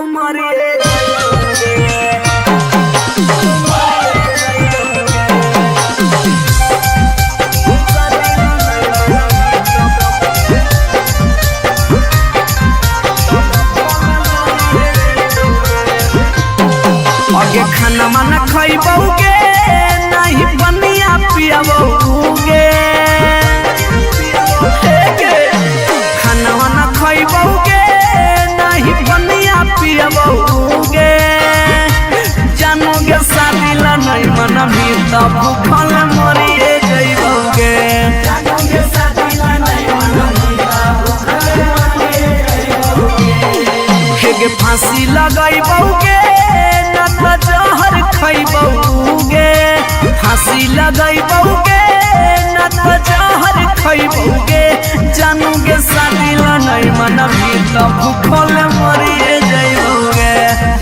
मरे आगे खाना माना खइबोगे नहीं बनिया पियाबोगे खाना माना खइबोगे नहीं बनिया पियाबोगे जानोगे शादी ला नहीं मना भी तो भूखल मरिए जइबोगे जानोगे शादी ला नहीं मना भी तो भूखल मरिए जइबोगे फांसी लगाइबोगे जहर खइबोगे फांसी लगाइबोगे न तो जहर खइबोगे जानोगे शादी ला नहीं मनबी तो भूखल मरिए जइबोगे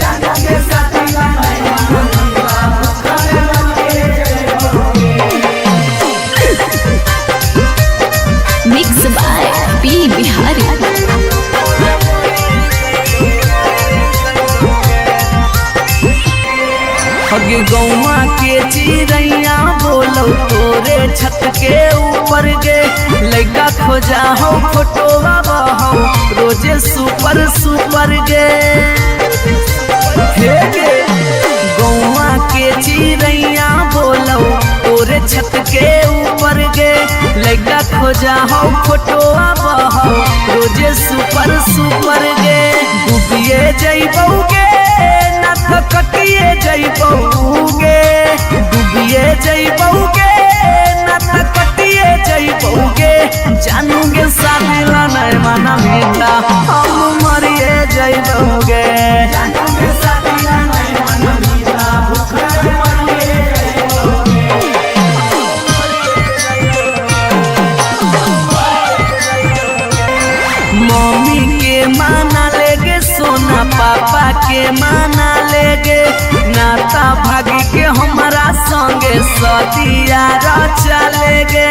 जानोगे शादी ला नहीं मनबी तो भूखल मरिए जइबोगे। Mix by P Bihari. हगे गौवा के चिड़ैया बोलो तोरे छत के ऊपर गे लइका खोजा हो फोटो हो रोजे सुपर सुपर गे हे गे गौवा के चिड़ैया बोलो तोरे छत के ऊपर गे लइका खोजा हो फोटो हो रोजे सुपर सुपर गे डूबिए जइबोगे तो कटिए जइबोगे डूबिए जइबोगे न तो कटिए जइबोगे जानोगे शादी ला नहीं मना बेटा हम मरिए जइबोगे जानोगे शादी ला नहीं मना बेटा भूखल मरिए जइबोगे। मम्मी के माना लेगे सोना पापा के माना लेगे नाता भागी के हमारा संगे सदिया चलेगे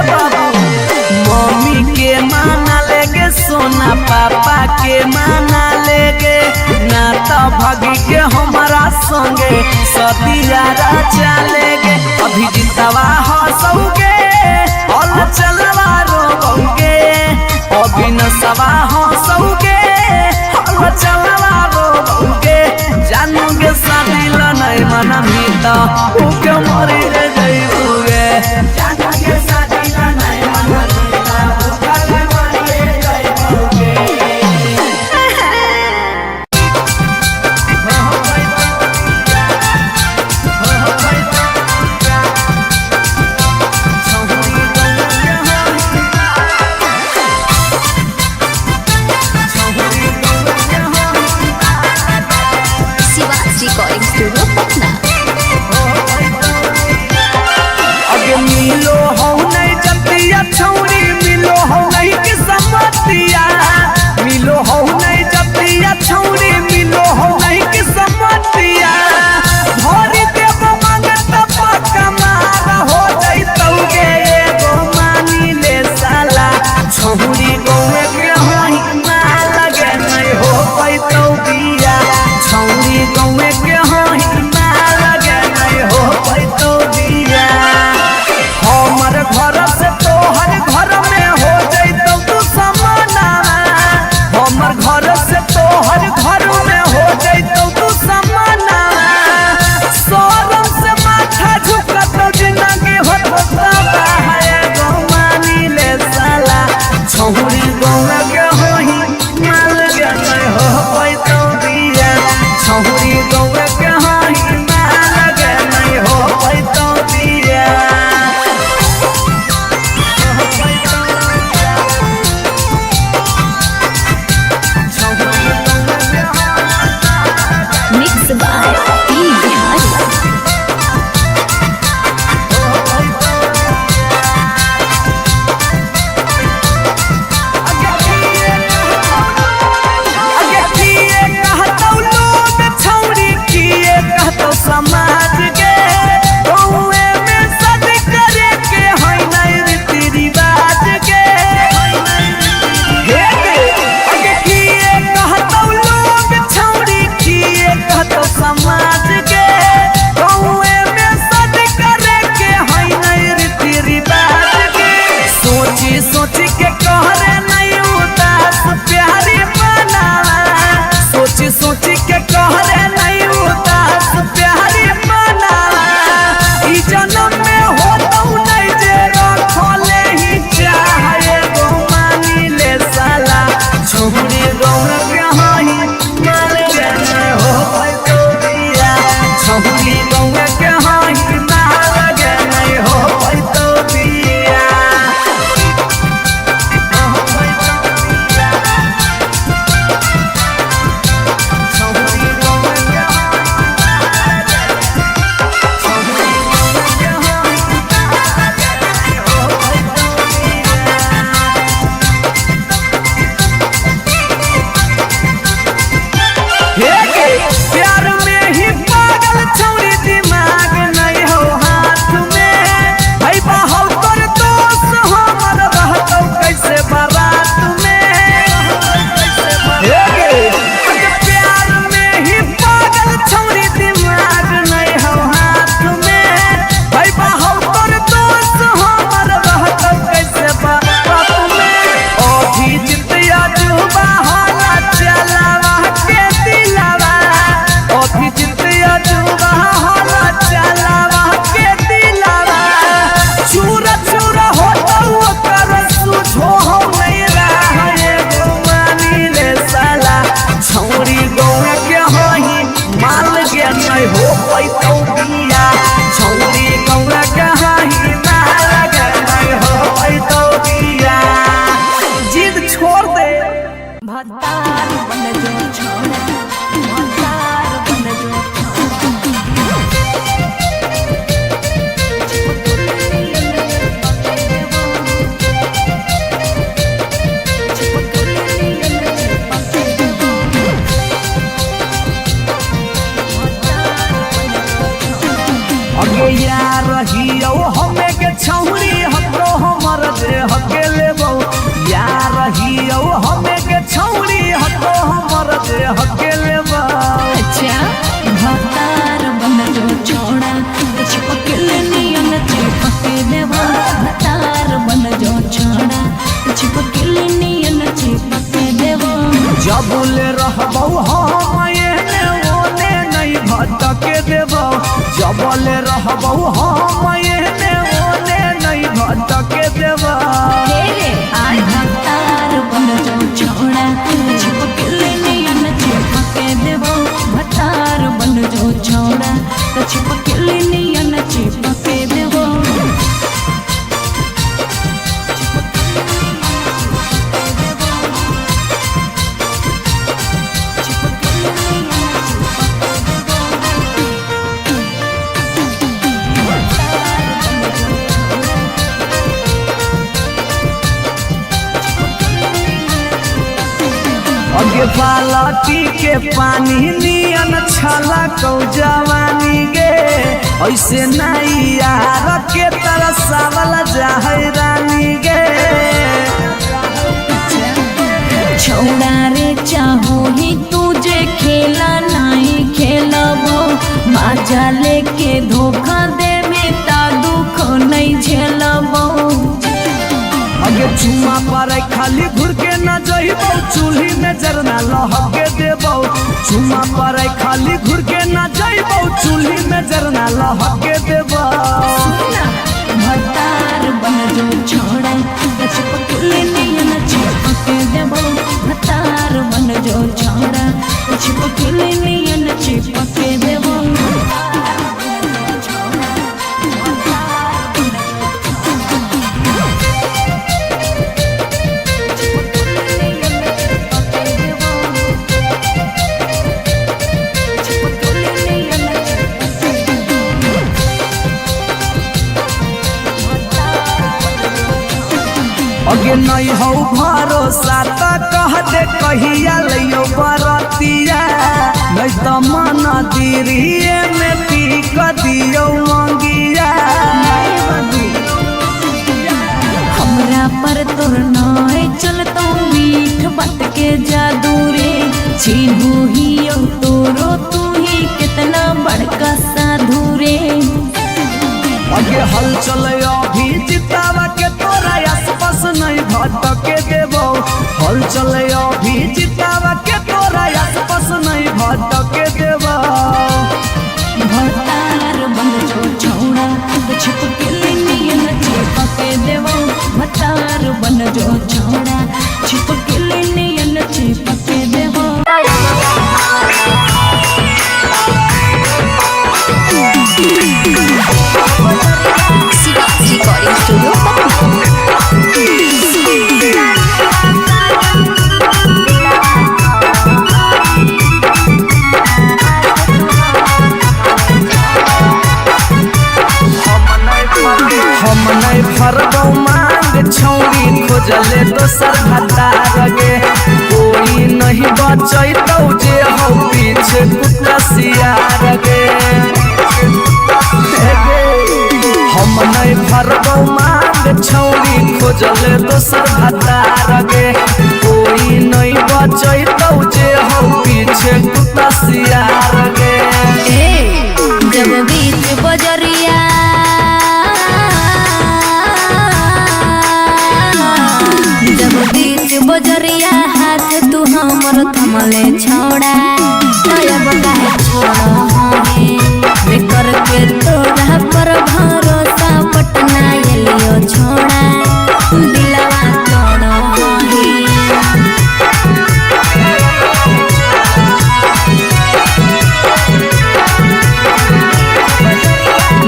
बाबू मम्मी के माना लेगे सोना पापा के माना लेगे नाता भागी के हमारा संगे सदिया चलेगे अभी जितवा हंसोगे और चलवा रोगे अभी नसवा हंसोगे और चलवा रोगे जानोगे शादी ला नहीं मना मीता भूखे मरे जइबोगे जानोगे शादी ला नहीं मना मीता भूखल मरे जइबोगे। Shivaji recording studio Patna. छौरी गौरा के हाही माल गे नहीं हो पैतो दिया छौरी गौरा के हाही माल गे नहीं हो पैतो दिया प्यार में ही पागल छौरी दिमाग नहीं हो हाथ में भाई बाहु कर दोस्त हमर रहतौ कैसे बारात में प्यार में ही पागल छौरी दिमाग नहीं हो हाथ में भाई बाहु कर दोस्त हमर रहतौ कैसे बारात में अभी जितिया जुबा होला चलावा के दिलावा अभी जितिया जुबा होला चलावा के दिलावा चूरा चूरा होता ओकर सुझो हो नहीं रहा एगो मानी ले साला छौरी गौरा के हाही माल गे नहीं हो पैतो दिया छौरी गौरा के हाही माल गे नहीं हो पैतो दिया जिद छोड़ दे भतार बन जो छोड़ा भतार बन जो अगे यार रहियो हमें के छौरी हतो हमर दे हके लेबो यार रहियो हमें के छौरी हतो हमर दे हके लेबो अच्छा भतार बन जो छोड़ा चिपक नियन चिपक देबो भतार बन जो छोड़ा चिपक नियन चिपक देबो जबले रहबो हम एने ओने नहीं भटके देबो जबले रहबो हम एने ओने नहीं भटके देबो आई भतार बन जो छोड़ा चिपक नियन चिपक देबो भतार बन जो छोड़ा चिपक नियन चिपक देबो अगे बालटी के पानी नियन छला कौ जवानी गे ऐसे नहीं यार के तरसावल जाहै रानी गे छोड़ा रे चाहो ही तुझे खेला नहीं खेलबो मजा लेके धोखा दे बेटा दुख नहीं झेलबो अगे चुमा पर खाली घुर के न जइबो चूल्ही में जरना लहके देबो चुमा पर खाली घुर के न जइबो चूल्ही में जरना लहके देबो भतार बन जो छोड़ा चिपक नियन चिपक देबो भतार बन जो छोड़ा चिपक नियन चिपक देबो अगे नहीं हो भरोसा त कह दे कहिया लियो बरतिया नहीं तो मन दिरिए में पी क दियो मंगिया हमरा पर तोर नाय चलतो मीठ बात के जादू रे छीनू ही तोरो तू ही कितना बड़का साधु रे अगे हल चल अभी जितावा के तोरा आसपास नहीं भटके देबो हल चल अभी जितावा के तोरा आसपास नहीं भटके देबो भतार बन जो छोड़ा छिपके नियन चिपके देबो भतार बन जो छोड़ा छिपके नियन चिपके दोसर भतार गे कोई नहीं बचैतौ जे हो पीछे कुत्ता सियार गे हम नहीं भरबौ मांग छौरी खोजल दोसर भतार गे कोई नहीं बचैतौ जे हो पीछे कुत्ता सियार गे जब बीच बजरिया जब बीच बजरिया हाथ तू हमर थमले छोड़ा तब काहे छोड़ो हे करके तोरा पर भरोसा पटना एलियो छोड़ा दिलवा तोड़ो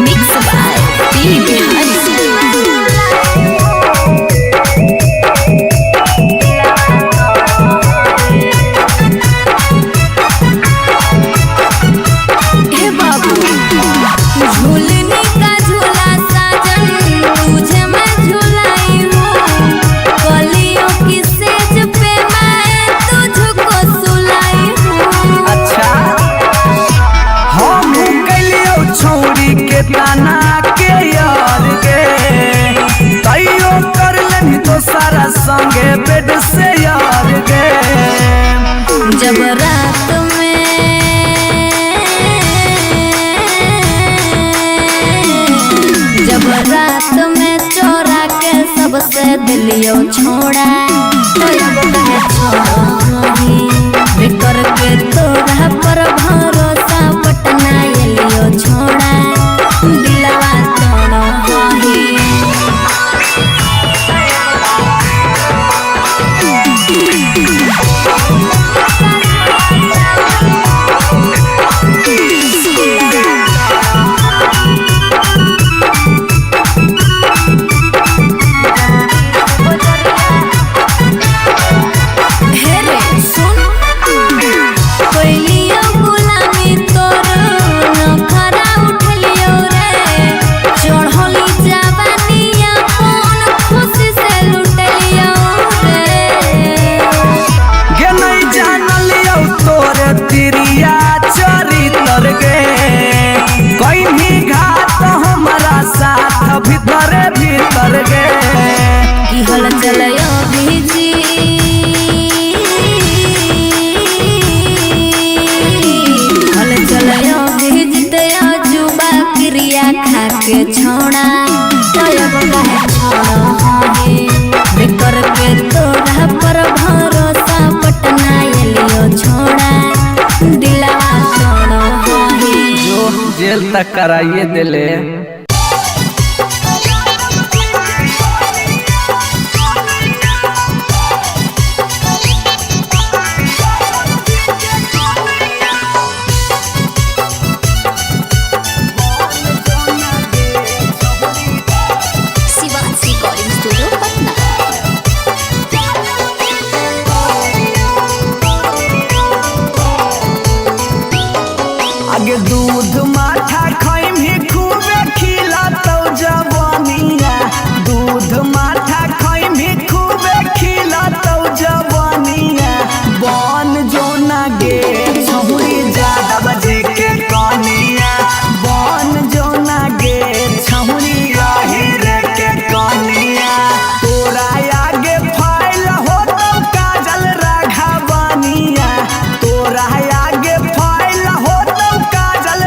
मिक्स बाय टीवी सारा संगे बेड से यार गे जब रात में चोरा के सबसे दिलियो छोड़ा करके तोरा पर भरोसा पटना एलियो छोड़ा दिलवा तोड़ो भीतर गे की हल चलयो भीजी हल चलयो भीजते जुबा क्रिया खा के छोड़ा तब काहे छोड़ो करके तोरा पर भरोसा पटना एलियो छोड़ा दिलवा तोड़ो जो जेल तक कराइए दिले आगे दूध माठा खाइम ही खूबे खिलातौ जवानिया दूध माठा खाइम ही खूबे खिलातौ जवानिया बन जोना गे छहुरी ज्यादा बजे के कनिया बन जोना गे छहुरी राहिर के कनिया तोरा आगे फाइल होतौ काजल राघवानिया तोरा आगे फाइल होतौ काजल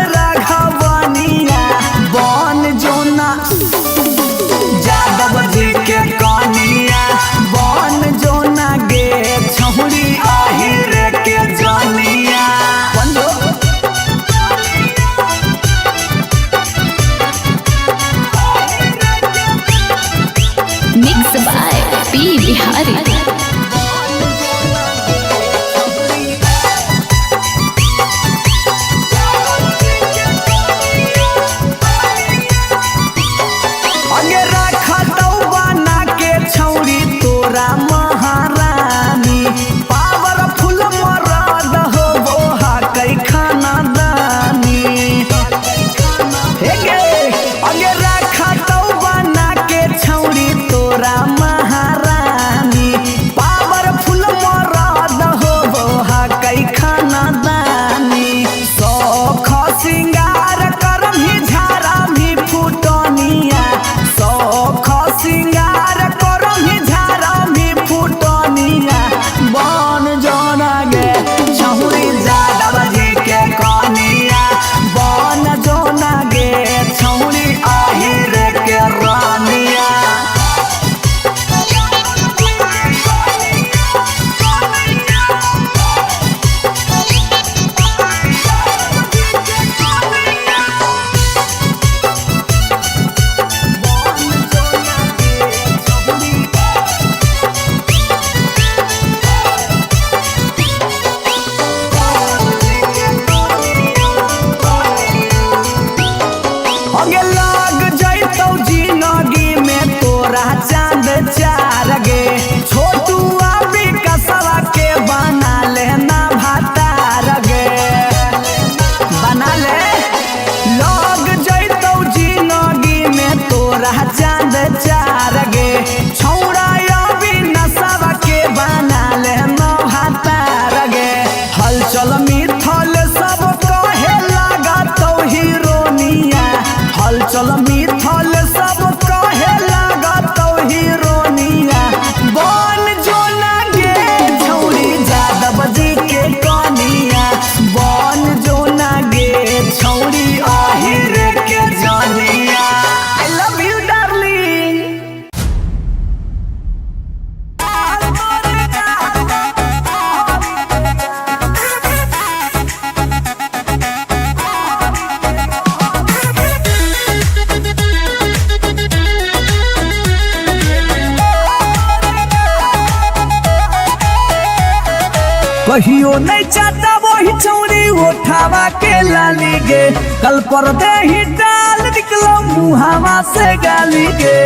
कहियो नहीं चाहता वही चौड़ी उठावा के लाली गे, कल पर दे ही डाल निकलो मुहावा से गाली गे।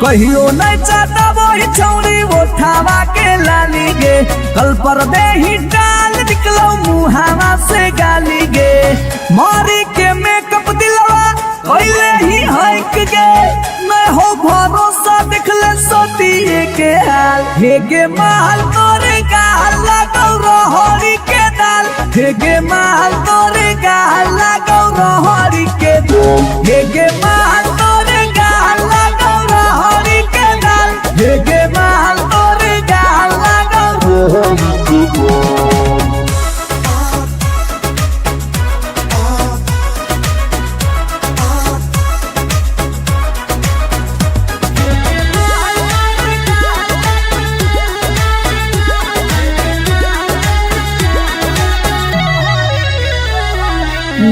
कहियो नहीं चाहता वही चौड़ी उठावा के लाली गे, कल पर दे ही डाल निकलो मुहावा से गाली गे। मारी के मेकअप दिलवा पहले ही हक गे, मैं हो भरोसा देख ले सोतिए के हाल। हे गे माल तोरे गाल लगौ रहरी के दाल, हे गे माल तोरे गाल लगौ रहरी के दाल, हे गे माल तोरे गाल लगौ रहरी के दाल, हे गे माल तोरे गाल लगौ रहरी के दाल।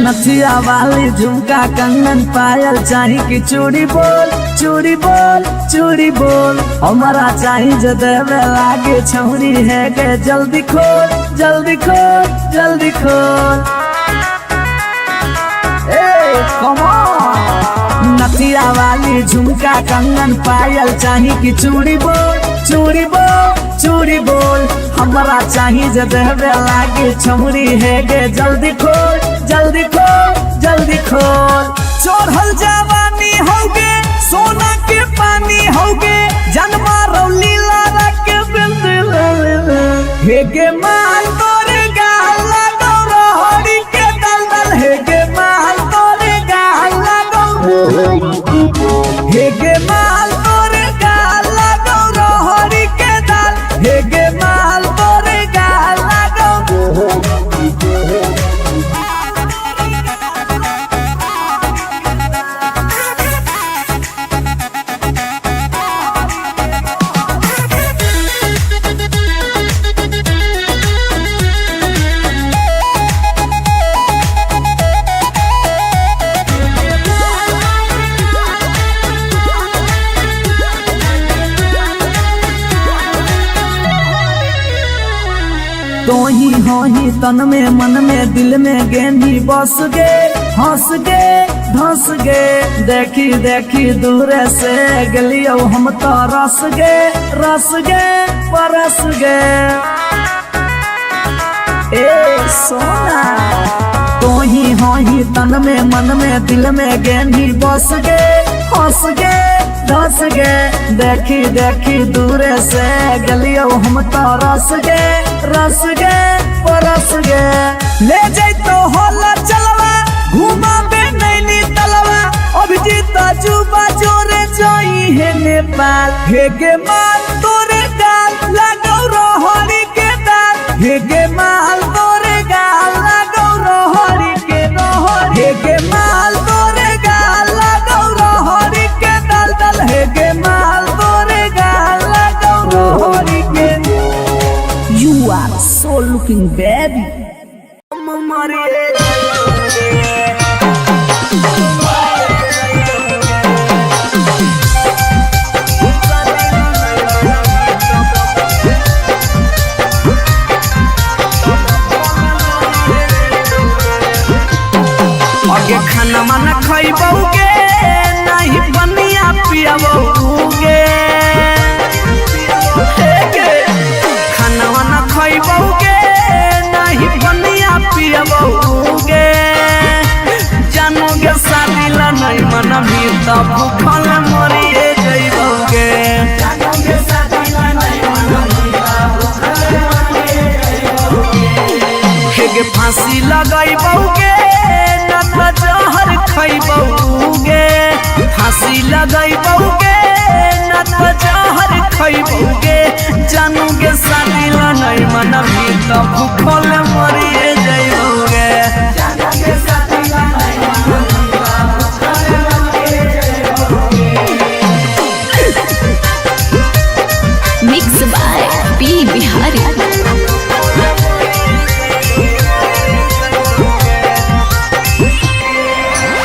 नथिया वाली झुमका कंगन पायल चाही की चूड़ी बोल चूड़ी बोल चूड़ी बोल, हमारा चाही जो देवे लागे छौरी है गे, जल्दी खोल जल्दी खोल जल्दी खोल। Come on. नथिया वाली झुमका कंगन पायल चाही की चूड़ी बोल चूड़ी बोल चूड़ी बोल, हमारा चाही जो देवे लागे छौरी है गे, जल्दी खोल जल्दी खोल जल्दी खोल। चोरहल जवानी होगे सोना के पानी होगे, जन्मा रौली लारा के बिंद। हे गे माल तोरे गाल लगौ रहरी के दलदल, हे गे माल तोरे गाल लगौ, हे गे माल तोरे गाल लगौ रहरी के दाल, हे गे माल तोरे गाल लगौ। तो ही हो ही तन में मन में दिल में गेंदी बस गे, हंस गे धंस गे। देखी देखी दूर से गलियो हम तो रस गे परस गे। ए सोना तो ही हो ही तन में मन में दिल में गेंदी बस गे, हंस गे धंस गे। देखी देखी दूर से गलियो हम तो रस गे परस गे। ले जैतो होला चलवा घुमा बे नैनी तलवा, अभिजीत जुबा जोरे जोई है नेपाल। हे गे माल तोरे गाल लगौ रहरी के दाल, हे गे माल तोरे गाल लगौ रहरी के रहर, हे गे माल तोरे गाल लगौ रहरी के दल दल, हे गे माल तोरे गाल लगौ रहरी के। You are so looking baby. आगे खाना माना खइबौगे नहीं बनिया पियाबौगे, खाना वाना खइबौगे नहीं बनिया पियाबौगे। जानोगे शादी ला नहीं मनबी त भूखल मरिए जइबौगे। जानोगे शादी ला नहीं मनबी त भूखल मरिए जइबौगे। हे गे फांसी लगइबौगे न त जहर खइबौगे, फांसी लगइबौगे न त जहर खइबौगे। जानोगे शादी ला नहीं मनबी त भूखल मरिए जइबौगे। जानोगे शादी ला नहीं मनबी त भूखल मरिए जइबौगे। Mix by P Bihari.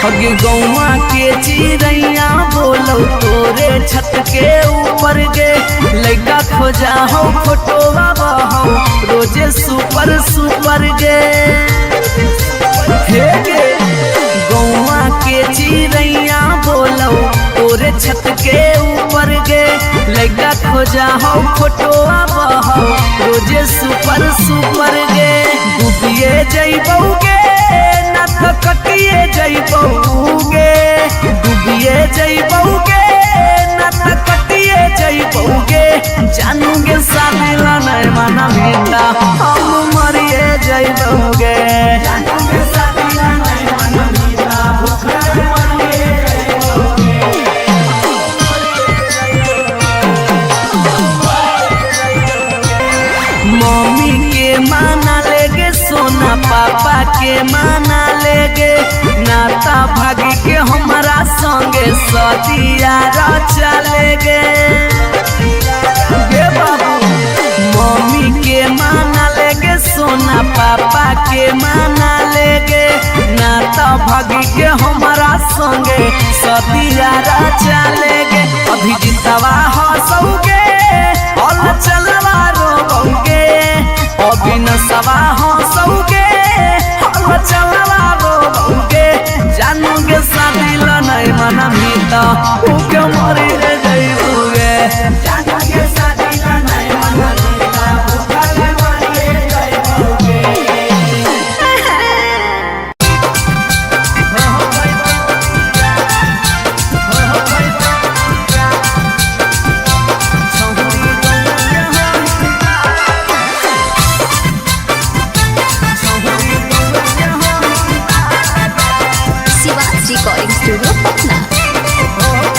अगे गौवा के चिड़ैया बोलो तोरे छत के ऊपर गे लड़का खोजा हो फोटोवा बहो रोजे सुपर सुपर गे हे गे गौवा के चिड़ैया बोलो तोरे छत के ऊपर गे लड़का खोजा हो फोटोवा बहो रोजे सुपर सुपर गे डूबिए जइबौगे ना तो कटिए जइबौगे डूबिए जइबौगे ना तो कटिए जइबौगे जानूगे शादी ला नहीं माना मीठा हम मरिए जइबौगे जानूगे शादी ला नहीं माना मीठा भूखे मरिए जइबौगे मम्मी के माना लेगे सोना पापा के माना लेगे नाता भागी के हमारा संगे सदिया चलेगे गे बाबू मम्मी के माना लेगे सोना पापा के माना लेगे नाता भागी के हमारा संगे सदिया चलेगे अभी जितवा हंसोगे और चलवा रोगे अभी नसवा हंसोगे और चलवा रोगे जानोगे शादी ला नहीं माना मीठा उके मरी रे जइबोगे जानोगे शादी ला नहीं माना मीठा उके मरी रे जइबोगे Recording Studio Patna.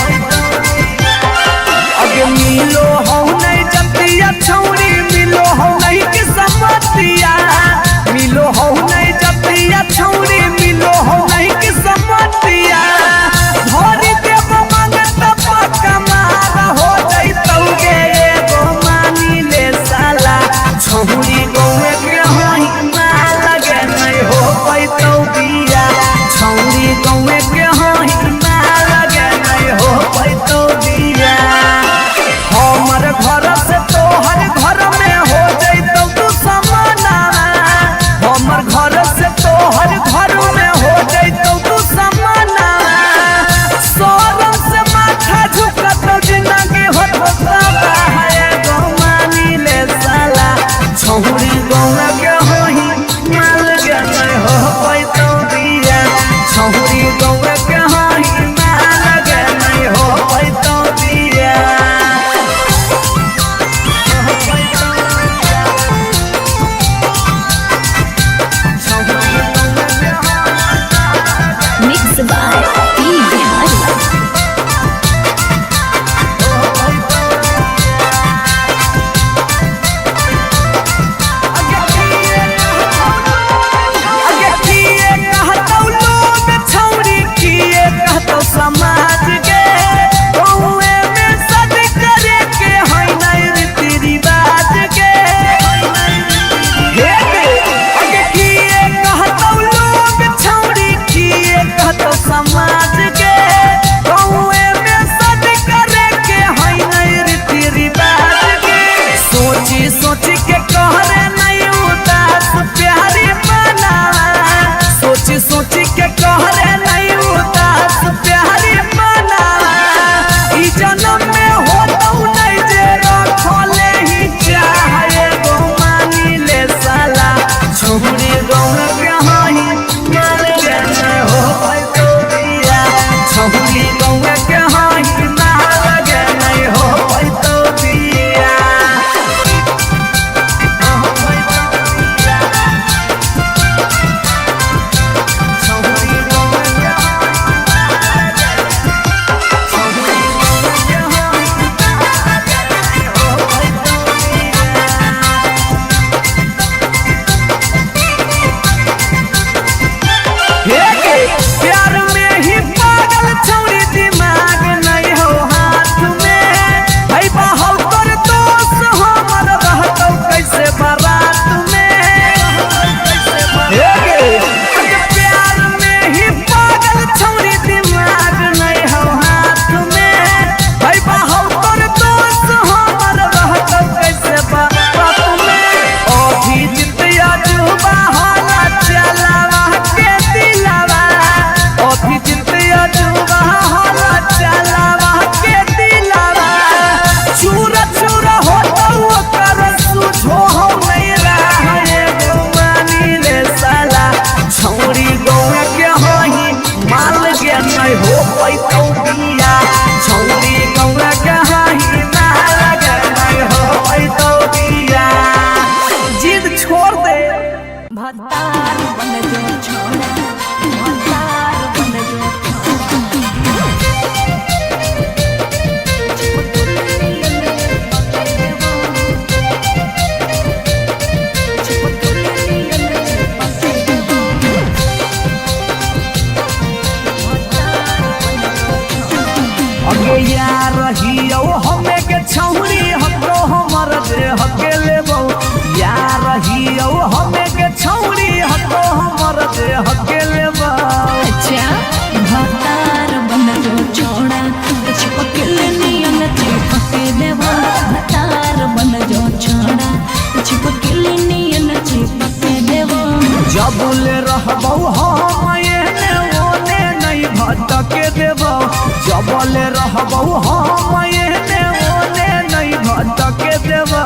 जबले रहबौ हम एने ओने नहीं भटके देबा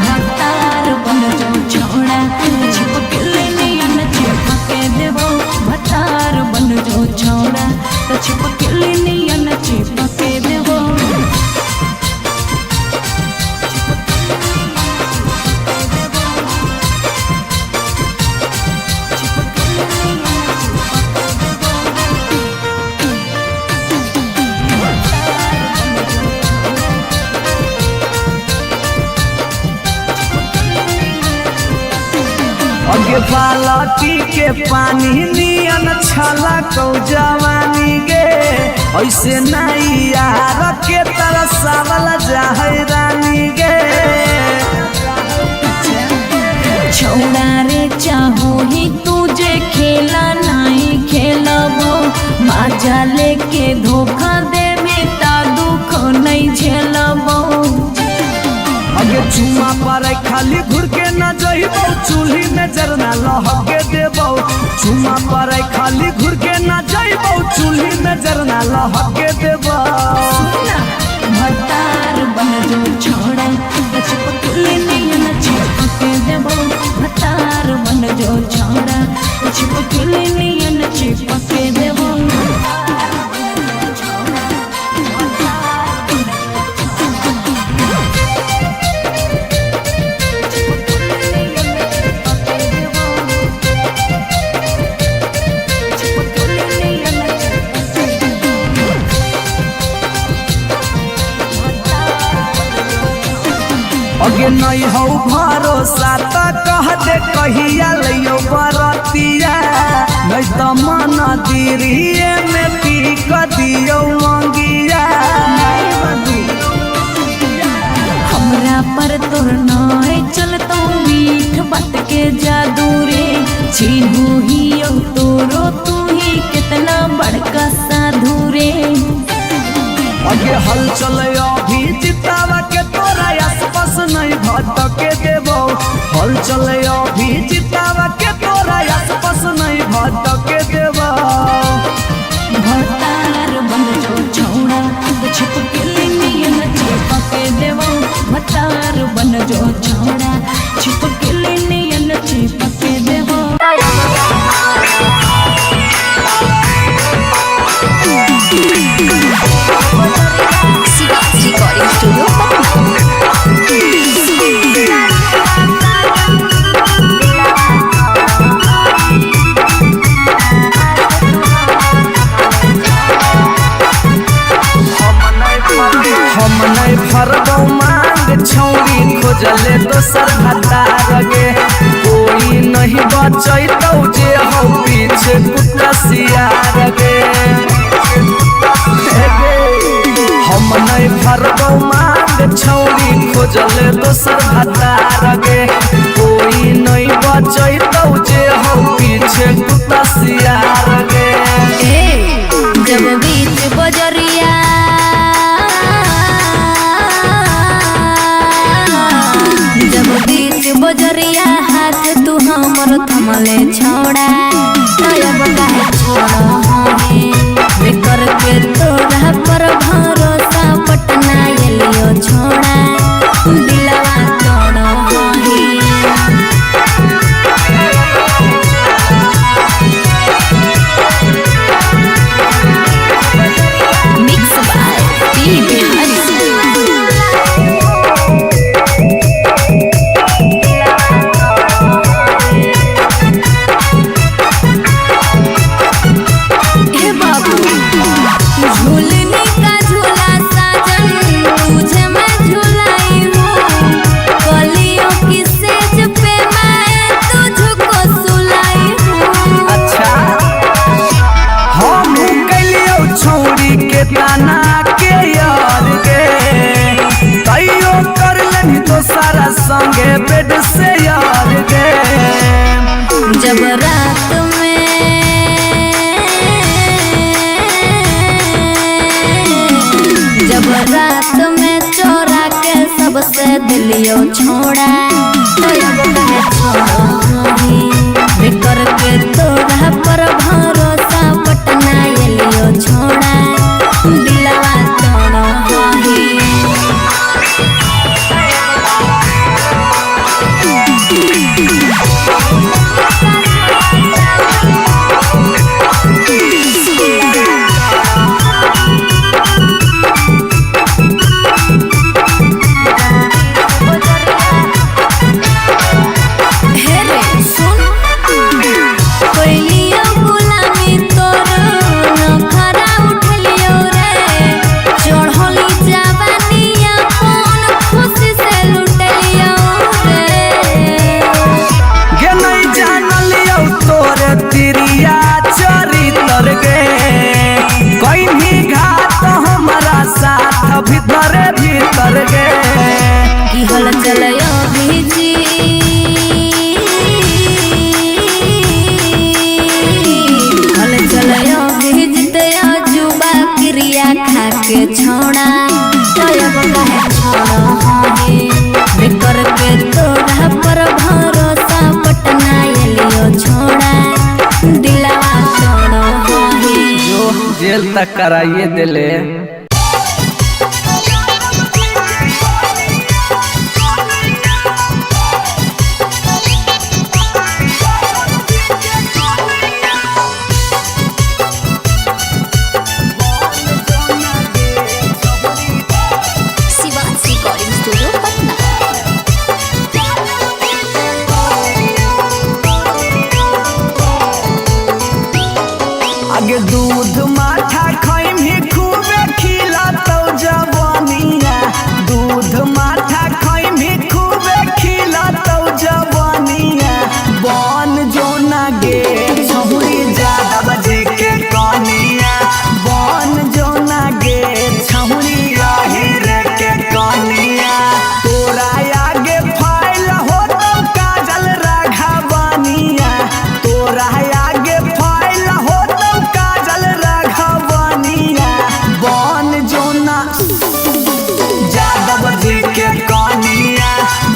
भतार बन जो छोड़ा छिपकली नियन चिपके देबो भतार बन जो छोड़ा तो छिपकली नियन चिपके देबो अगे बालटी के पानी नियन छला कौ जवानी गे ऐसे नहीं यार के तरह सावल जाहै रानी गे छोड़ा रे चाहो ही तुझे खेला नहीं खेलबो माजा लेके धोखा देबे ता दुख नहीं झेलबो अगे चुमा पर खाली घुर के न जइबो चूल्ही में जरना लहके देबो चुमा पर खाली घुर के न जइबो चूल्ही में जरना लहके देबो भतार बन जो छोड़ा छिपकली नियन चिपके देबो भतार बन जो छोड़ा छिपकली नियन चिपके देबो अगे नहीं हो भरोसा त कह दे कहिया लियो बरतिया नहीं तो मन दिरिए में पी क दियो मंगिया हमरा पर तोर नाय चलतो मीठ बात के जादू रे छीनू ही तोरो तू ही कितना बड़का साधु रे अगे हल चले अभी जितावा के तोरा आसपास नहीं भटके देबो हल चले अभी जितावा के तोरा आसपास नहीं भटके देबो भतार बन जो छोड़ा छिपकली नियन चिपके देबो भतार बन जो छोड़ा छिपकली नियन चिपके देबो रिकॉर्डिंग स्टूडियो हम नहीं भरबौ मांग छौरी खोजले दोसर भतार गे कोई नहीं बचैतौ जे हो पीछे कुत्ता सियार गे हम नहीं भरबौ मांग छौरी खोजले दोसर भतार गे कोई नहीं बचैतौ जे हो पीछे कुत्ता सियार गे जब बीच बजरिया जब बीच बजरिया हाथ तू हमर थमले छोड़ा तब काहे छोड़ा हमें बेकर के तोरा पर भरोसा पटना एलियो छोड़ा दिलवा तोड़ो हही मिक्स बाय पी बिहारी संगे बेड से यार गे जब रात में जब रात में चोरा के सबसे दिलियो छोड़ा बेकर के तोरा पर भरोसा पटना एलियो छोड़ा चल चल अभिजी चल चल अभिजी तया जुबा क्रिया खा के छोड़ा तब कहे छोड़े बेकर के तोड़ा पर भरोसा पटना एलियो छोड़ा दिलवा तोड़ो जो जेल तक कराइए दिले। Shivansh recording studio Patna. आगे दूध माठा खाइम ही खूबे खिला तो जवानिया, दूध माठा खाइम ही खूबे खिला तो जवानिया। बन जो ना गे छहुरी ज्यादा बजे के कनिया, बन जो ना गे छहुरी आहिर के कनिया। तोरा आगे फाइल हो तो काजल राघवनिया, तोरा आगे फाइल हो तो काजल राघवनिया। बन जो ना यादव जी के कनिया,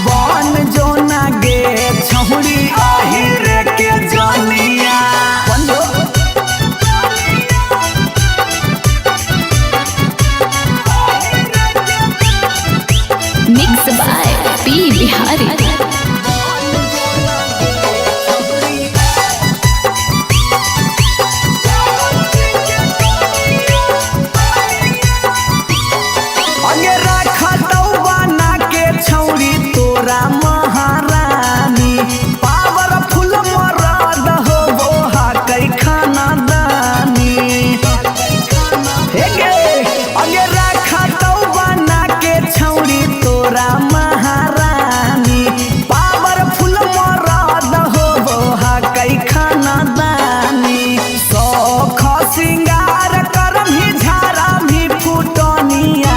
बन जो ना गे छहुरी आहिर के जनिया। Mix by P Bihari. आगे रखा तो बना के छौरी तोरा महारानी, पावरफुल मरद हो बोहा कई खाना दानी। हे गे आगे रखा तो बना के छौरी तोरा महारानी, पावरफुल मरद हो बोहा कई खाना दानी। सौख सिंगार करम ही झारा भी फुटनिया,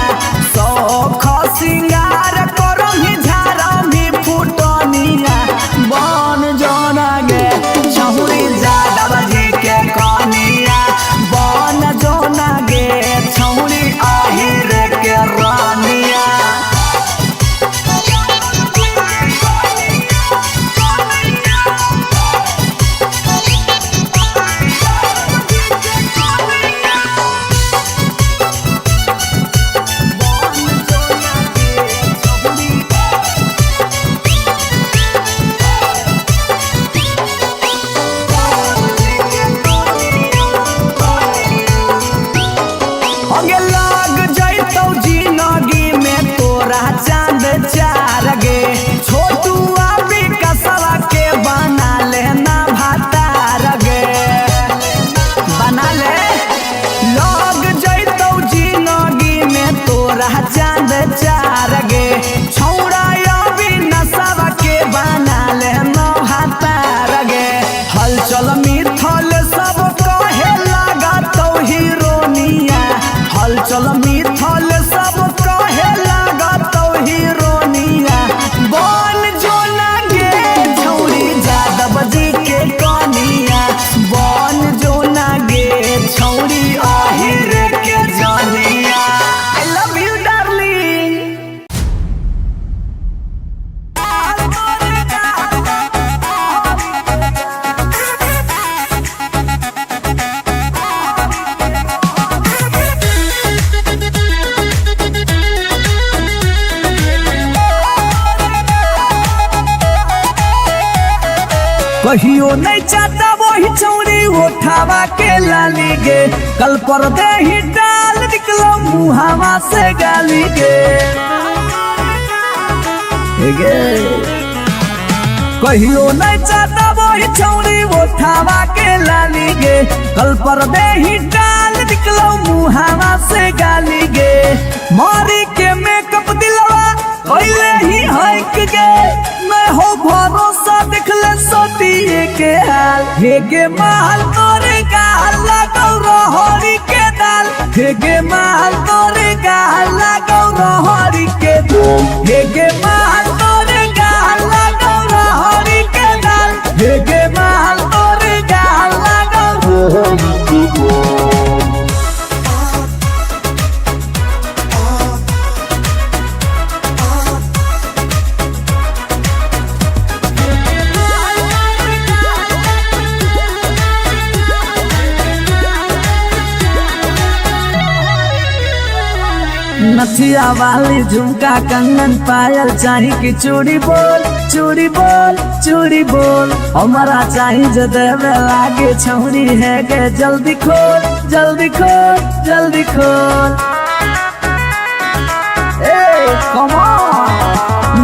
सौख सिंगार करम ही झारा भी फुटनिया। बन जोना गे छहुरी यादव जी के कनिया, बन जोना गे छहुरी आहिर के रानिया। आगे लाग जैतौ जिंदगी में तोरा चांद चार गे, छोटू अभी कसवा के बना लेना भातार गे, बना ले। लाग जैतौ जिंदगी में तोरा चांद चार गे, छौड़ा अभी नसवा के बना लेना भातार गे। हलचल मिथल सब कहे लागतौ हीरोनिया, हलचल मिथल सब कहे लागतौ हीरोनिया। बन जो ना गे छौरी यादव जी के कनिया, बन जो ना गे छौरी आहिर के जनिया। I love you darling. कहियो नहीं चाहता वही छौरी उठावा के लाली गे, कल पर दे ही डाल निकलो मुहावा से गाली गे। हे गे कहियो नहीं चाहता वही छौरी उठावा के लाली गे, कल पर दे ही डाल निकलो मुहावा से गाली गे। मारी के मेकअप दिलवा कोइले ही हक गे, मैं हो भरोसा दिखले सोतिए के हाल। हे गे माल तोरे गाल लगौ रहरी के दाल, हे गे माल तोरे गाल लगौ रहरी के दाल, हे गे माल नथिया वाली झुमका कंगन पायल चाही कि चूड़ी बोल चूड़ी बोल चूड़ी बोल हमारा चाही जो देवे लागे छौरी है के जल्दी खोल जल्दी खोल जल्दी खोल।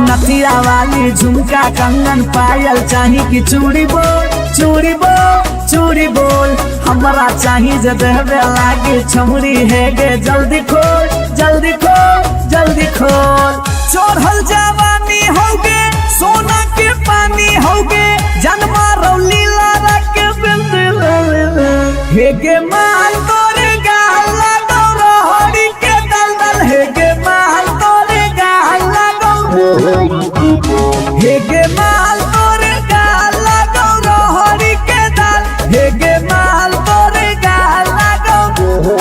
नथिया वाली झुमका कंगन पायल चाही कि चूड़ी बोल चूड़ी बोल चूड़ी बोल हमारा चाही जो देवे लागे छौरी है गे जल्दी खोल जल्दी खोल जल्दी खोल। चढ़ल जवानी होगे सोना के पानी होगे जन्मा रौली लारा के बिंद हे गे माल तोरे गाल लगो रोहड़ी के दलदल हे गे माल तोरे गाल लगो हे गे माल तोरे गाल लगो रोहड़ी के दल हे गे माल तोरे गाल लगो।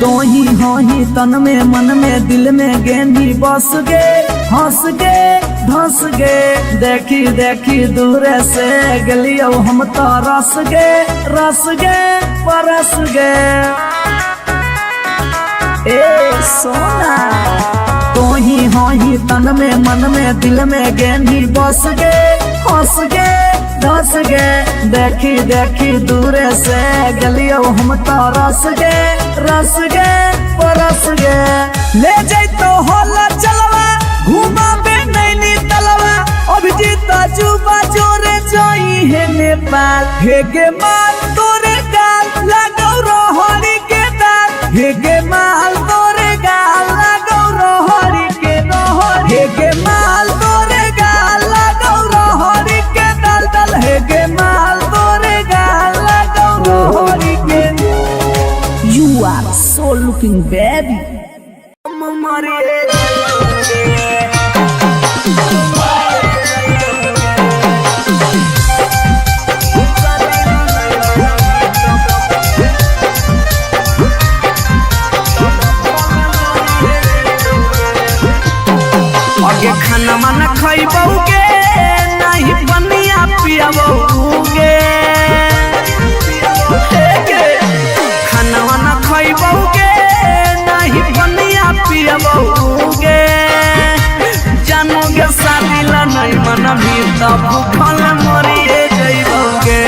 तो ही हो ही तन में मन में दिल में गेंदी बस गे हंस गे धंस गे देखी देखी दूर से गलियो हम तो रस गे परस गे ए सोना। तो ही हो ही तन में मन में दिल में गेंदी बस गे हंस गे धस गे देखी देखी दूर से गलियो हम तो रस गे परस गे। ले जैतो होला चलवा घुमा बे नैनी तलवा अभिजीत जुबा जोरे जोई है नेपाल हे गे माल तोरे गाल लगो रोहड़ी के दाल हे गे माल तोरे गाल लगो रोहड़ी के रोहड़ी हे गे माल तोरे गाल लगो रोहड़ी के दल दल हे गे माल तोरे गाल लगो रोहड़ी के। You are so looking baby. आगे खाना माना खइबोगे नहीं बनिया पियाबोगे खाना वाना खइबोगे नहीं बनिया पियाबोगे जानोगे शादी ला नहीं मना भी तब भूखल मरिए जइबोगे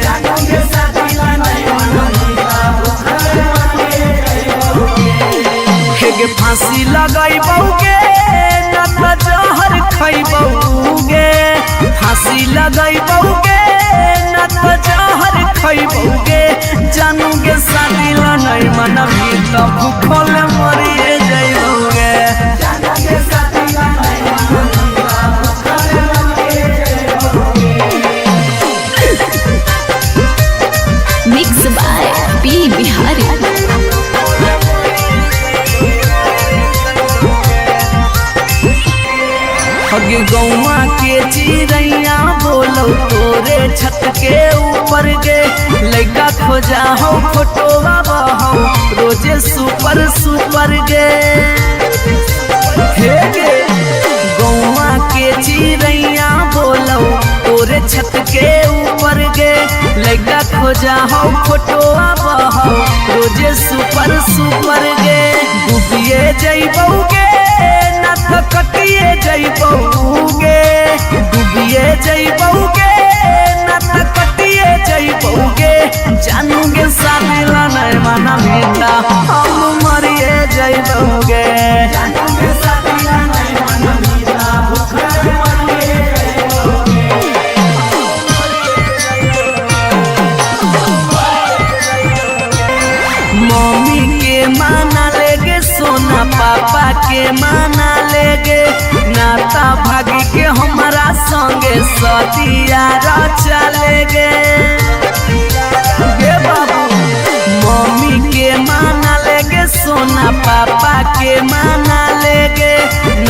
जानोगे शादी ला नहीं मना भी तब भूखल मरिए जइबोगे हे फांसी लगाइबोगे ना तो जहर खइबोगे फांसी लगाइबोगे ना तो जहर खइबोगे जानोगे शादी ला नहीं मना भी तब भूखल मरिए जइबोगे जानोगे शादी ला नहीं मना भी तब भूखल मरिए जइबोगे। Mix by P Bihari. अगे गौवा के चिड़ैया बोलो तोरे छत के ऊपर गे लइका खोजा हो फोटोवा बहो रोजे सुपर सुपर गे हे गे गौवा के चिड़ैया बोलो तोरे छत के ऊपर गे लइका खोजा हो फोटोवा बहो रोजे सुपर सुपर गे डूबिए जइबोगे ना तो कटिए जइबोगे डूबिए जइबोगे ना तो कटिए जइबोगे जानोगे शादी ला नहीं मना बेटा हम मरिए जइबोगे जानोगे शादी ला नहीं मना बेटा भूखल मरिए जइबोगे। मम्मी के माना लेगे सोना पापा के माना लेगे नाता भागी के हमारा संगे सतिया चलेगे बाबू मम्मी के माना लेगे सोना पापा के माना लेगे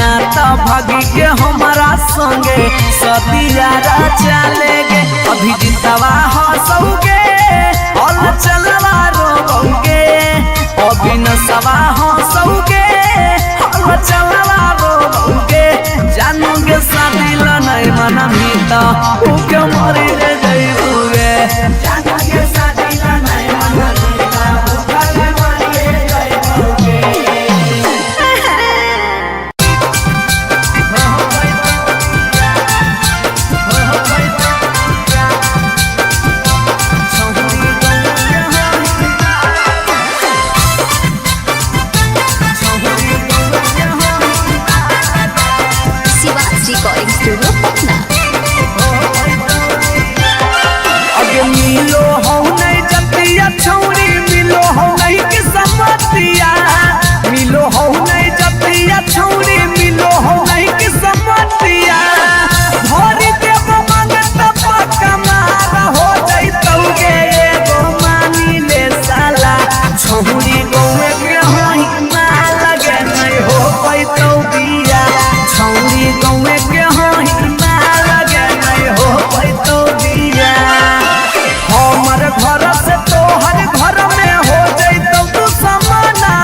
ना तो भागी के हमारा संगे सदियारा चलेगे अभी जितवा हंसोगे और चलवा रोगे अभी नसवा हंसोगे और चलवा रोगे जानोगे शादी नहीं मन मीता उके मरी रे जइबुगे जानोगे शादी नहीं मन मीता उके मरी रे जइबुगे रिकॉर्डिंग स्टूडियो पटना। अगे मिलो हो नहीं जतिया छौरी मिलो हो नहीं कि समतिया मिलो हो नहीं जतिया छौरी मिलो हो नहीं कि समतिया भरी देव मंगत पक्का मार हो जइतौगे एगो मानी ले साला छौरी गौवे के होई माल लगे नहीं हो पैतौ बिया छौरी गौवे के होई माल लगे नहीं हो पैतौ बिया हमर घर से तोहर घर में हो जइतौ तू समाना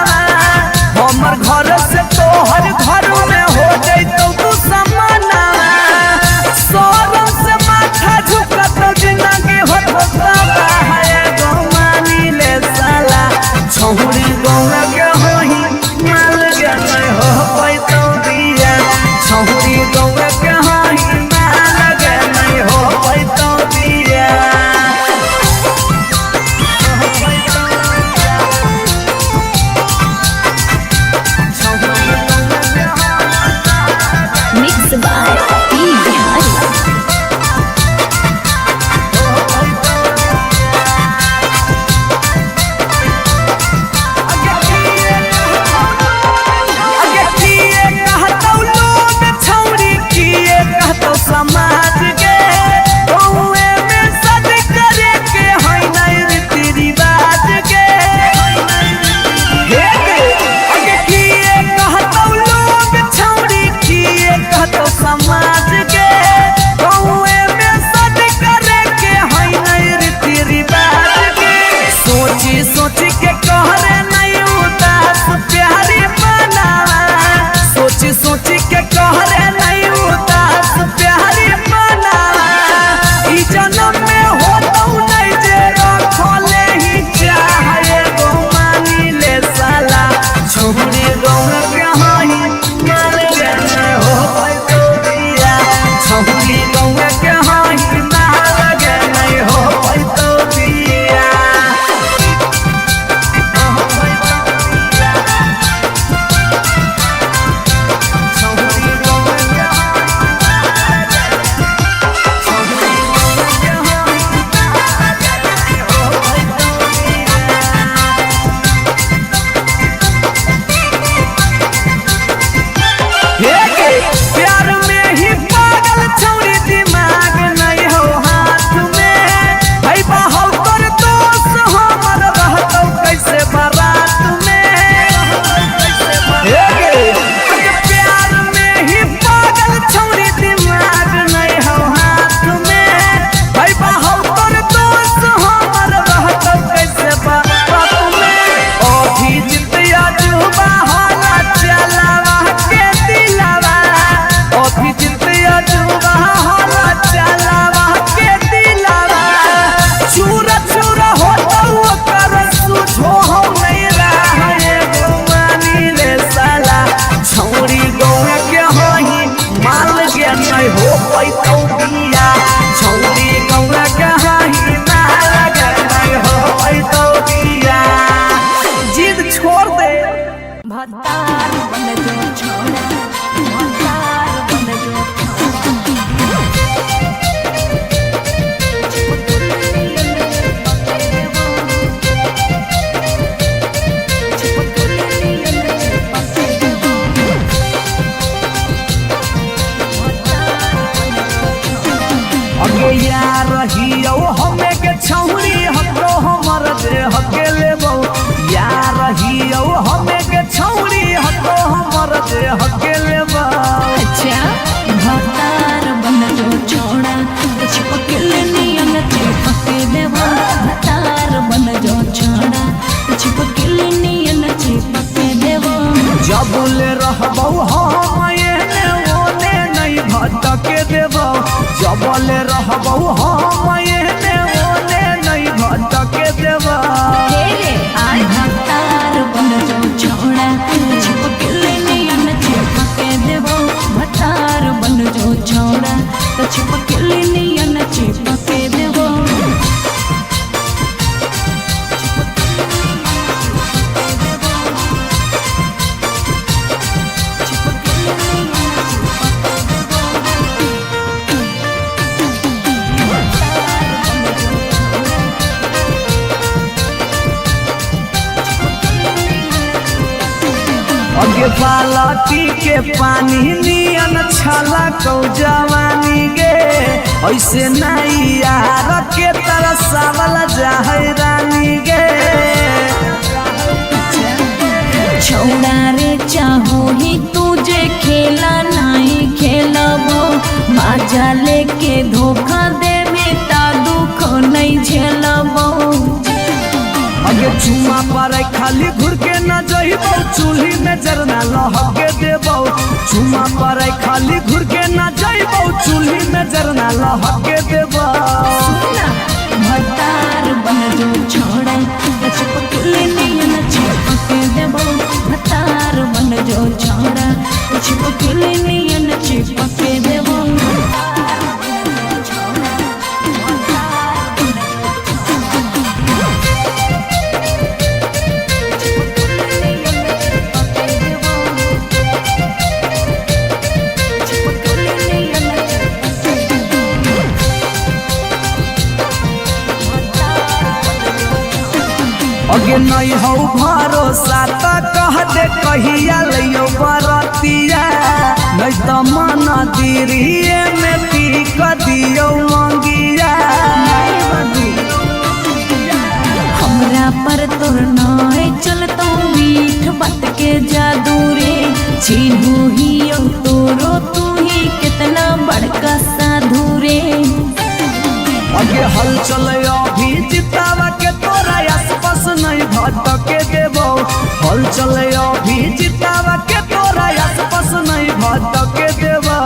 हमर घर से तोहर घर में हो जइतौ तू समाना सोरम से माथा झुकत जिंदगी होता है गो मानी ले साला छौरी गौवा के होई माल के नहीं हो पैतौ बिया छौरी गौवा के होई माल के नहीं हो पैतौ बिया मिक्स बाय पी बिहारी। अगे किए कहतौ लोग छौरी किए कहतौ समाज के गौए में सद करे के है नहीं रीति रिवाज के अगे किए कहतौ लोग छौरी किए कहतौ समाज के गौए में सद करे के है नहीं रीति रिवाज के सोची सोची के कहरे नहीं उदास प्यारी बना सोची सोची के कहरे नहीं उदास प्यारी बना ई जन्म में होतौ नहीं जे रखले ही चाहे गो मानी ले साला छौरी गौवा के होई माल के नहीं हो पैतौ बिया छौरी गौवा के होई माल के नहीं हो पैतौ बिया प्यार में ही पागल छौरी दिमाग नहीं हो हाथ में भाई बहु तोर दोस्त हमर रहतौ कैसे बारात में प्यार में ही पागल छौरी दिमाग नहीं हो हाथ में भाई बहु तोर दोस्त हमर रहतौ कैसे बारात में अभी जितिया जुबा होला चलावा के दिलावा अभी जितिया जुबा होला चलावा के दिलावा चूरा चूरा होतौ ओकर सुझो हो नहीं रहा गो मानी ले साला छौरी गौवा के होई माल के नहीं हो पैतौ बिया छौरी गौवा के होई माल के नहीं हो पैतौ बिया जिद छोड़ दे भतार बन जो छोड़ा भतार बन जो अगे यार रहियो हमें के छौरी हतो हमर दे हके लेबो यार रहियो हमें के छौरी हतो हमर दे हके लेबो जबले रहबौ हम एने ओने नहीं भटके देबा भतार बन जो छोड़ा चिपके नियन चिपके देबो भतार बन जो छोड़ा तो चिपके नियन चिपके देबो अगे बालटी के पानी नियन छला कौ जवानी गे ऐसे नहीं यार के तरसावल जाहै रानी गे छोड़ा रे चाहो ही तुझे खेला नहीं खेलबो बाजा लेके धोखा दे बेटा दुख नहीं झेलबो अगे चुमा पर खाली घुर के न जइबौ चूल्ही में जरना लहके देबौ चुमा पर खाली घुर के न जइबौ चूल्ही में जरना लहके देबौ भतार बन जो छोड़ा चिपके नियन चिपके देबो भतार बन जो छोड़ा चिपके नियन चिपके देबो अगे नहीं हो भरोसा त कह दे कहिया लियो बरतिया नहीं तो मन दिरिए में पी क दियो मंगिया हमरा पर तोर नाय चलतो मीठ बात के जादू रे चिन्हू ही तोरो तू ही कितना बड़का साधु रे अगे हल चल अभी जितावा के तोरा आसपास नहीं भटके देबो हल चल अभी जितावा के तोरा आसपास नहीं भटके देबो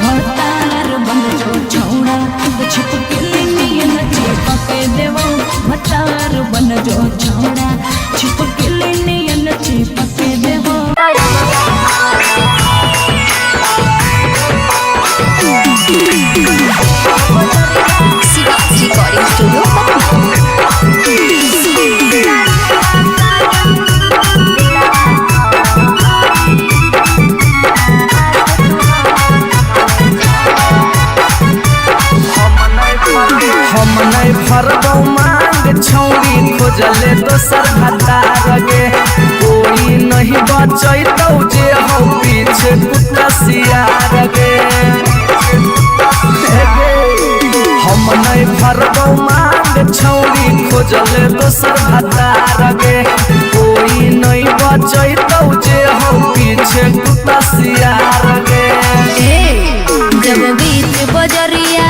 भतार बन जो छोड़ा चिपके नियन चिपके देबो भतार बन जो छोड़ा चिपके नियन चिपके देबो रिकॉर्डिंग स्टूडियो हम नहीं भरबौ मांग छौरी खोजले दोसर भतार गे कोई नहीं बचैतौ जे हो पीछे कुत्ता सियार गे हम नहीं भरबौ मांग छौरी खोजले दोसर भतार गे कोई नहीं बचैतौ जे हो पीछे कुत्ता सियार गे जब बीच बजरिया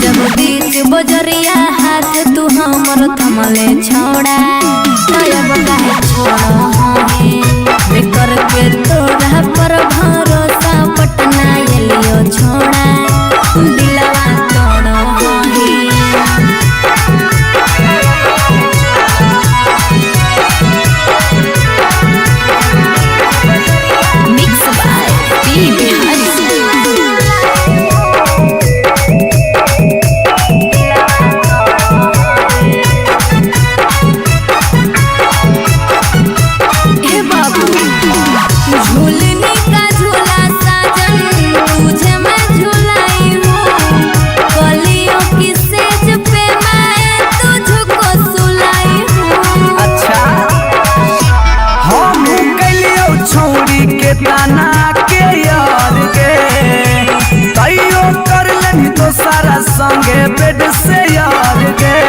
जब बीच बजरिया हाथ तू हमर थमले छोड़ा तब काहे छोड़ो हमें बेकर के तोड़ा पर भरोसा पटना एलियो छोड़ा दिलवा तोड़ो हमें मिक्स बाय पी बिहारी झूलने का झूला साजन तुझे मैं झूलाई हूँ कलियों की सेज पे मैं तुझको सुलाई हूँ अच्छा हम कलियो छौरी के ताना के यार गे तैयो कर लेनी तो सारा संगे बेड से यार गे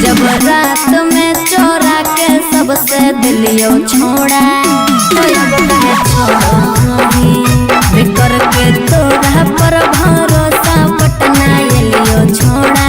जब रात में चोरा के सबसे दिलियो छोड़ा छोड़ो बेकर के तोड़ा पर भरोसा पटना एलियो छोड़ा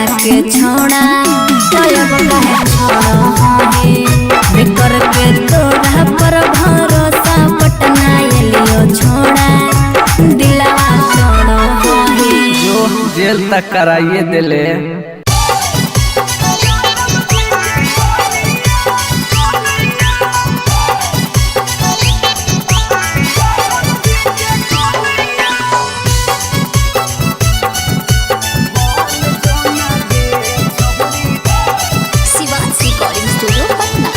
के छोड़ा तब कहे छोड़ो हे बेकर के तोड़ा पर भरोसा पटना एलियो छोड़ा दिलवा छोड़ो हे जो जेल तक कराइए दिले। Shivansh recording studio Patna.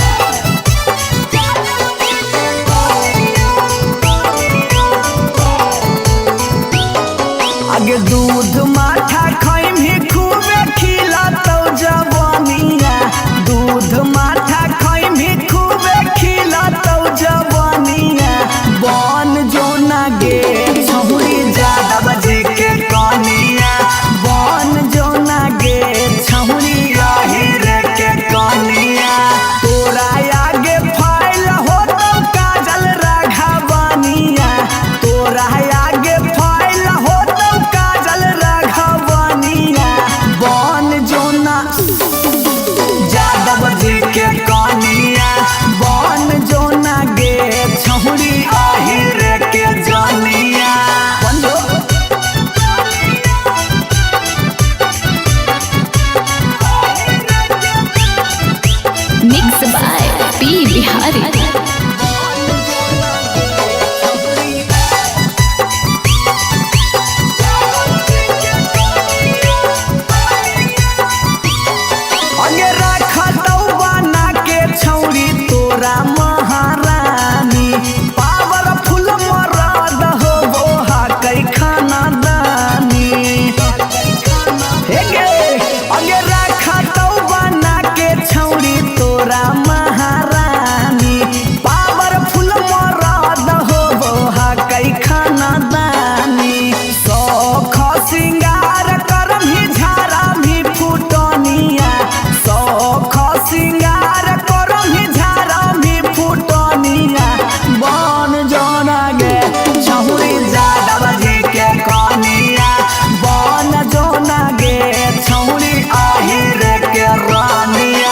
आगे दूध माठा खाइम ही खूबे खिला तो जवानिया, दूध माठा खाइम ही खूबे खिला तो जवानिया। बन जो ना गे छहुरी ज्यादा बजे के कनिया, बन जो ना गे छहुरी आहिर के कनिया। तोरा आगे फाइल हो तो काजल राघवानिया, तोरा आगे फाइल हो तो काजल राघवानिया। बन जो ना यादव जी के कनिया, बन जो ना गे छहुरी आहिर के जनिया। Mix by P Bihari. अगे रखा तो बना के छौरी तोरा महारानी, पावरफुल मरद हो वो कई खाना दानी। अगे रखा तो बना के छौरी तोरा महारानी, पावरफुल मरद हो वो कई खाना दानी। सौख सिंगार करम ही झारा भी फुटनिया, सौख सिंगार करम ही झारा भी फुटनिया। बन जोना गे छहुरी यादव जी के कनिया, बन जोना गे छहुरी आहिर के रानिया।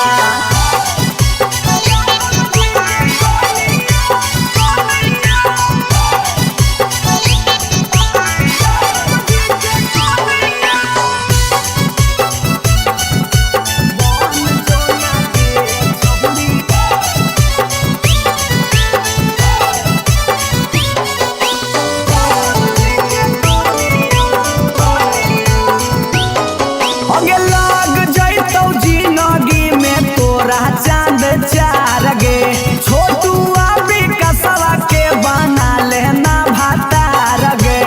अगे लाग जैतौ जिंदगी में तोरा चांद चार गे, छोटू अभी कसवा के बना लेना भातार गे,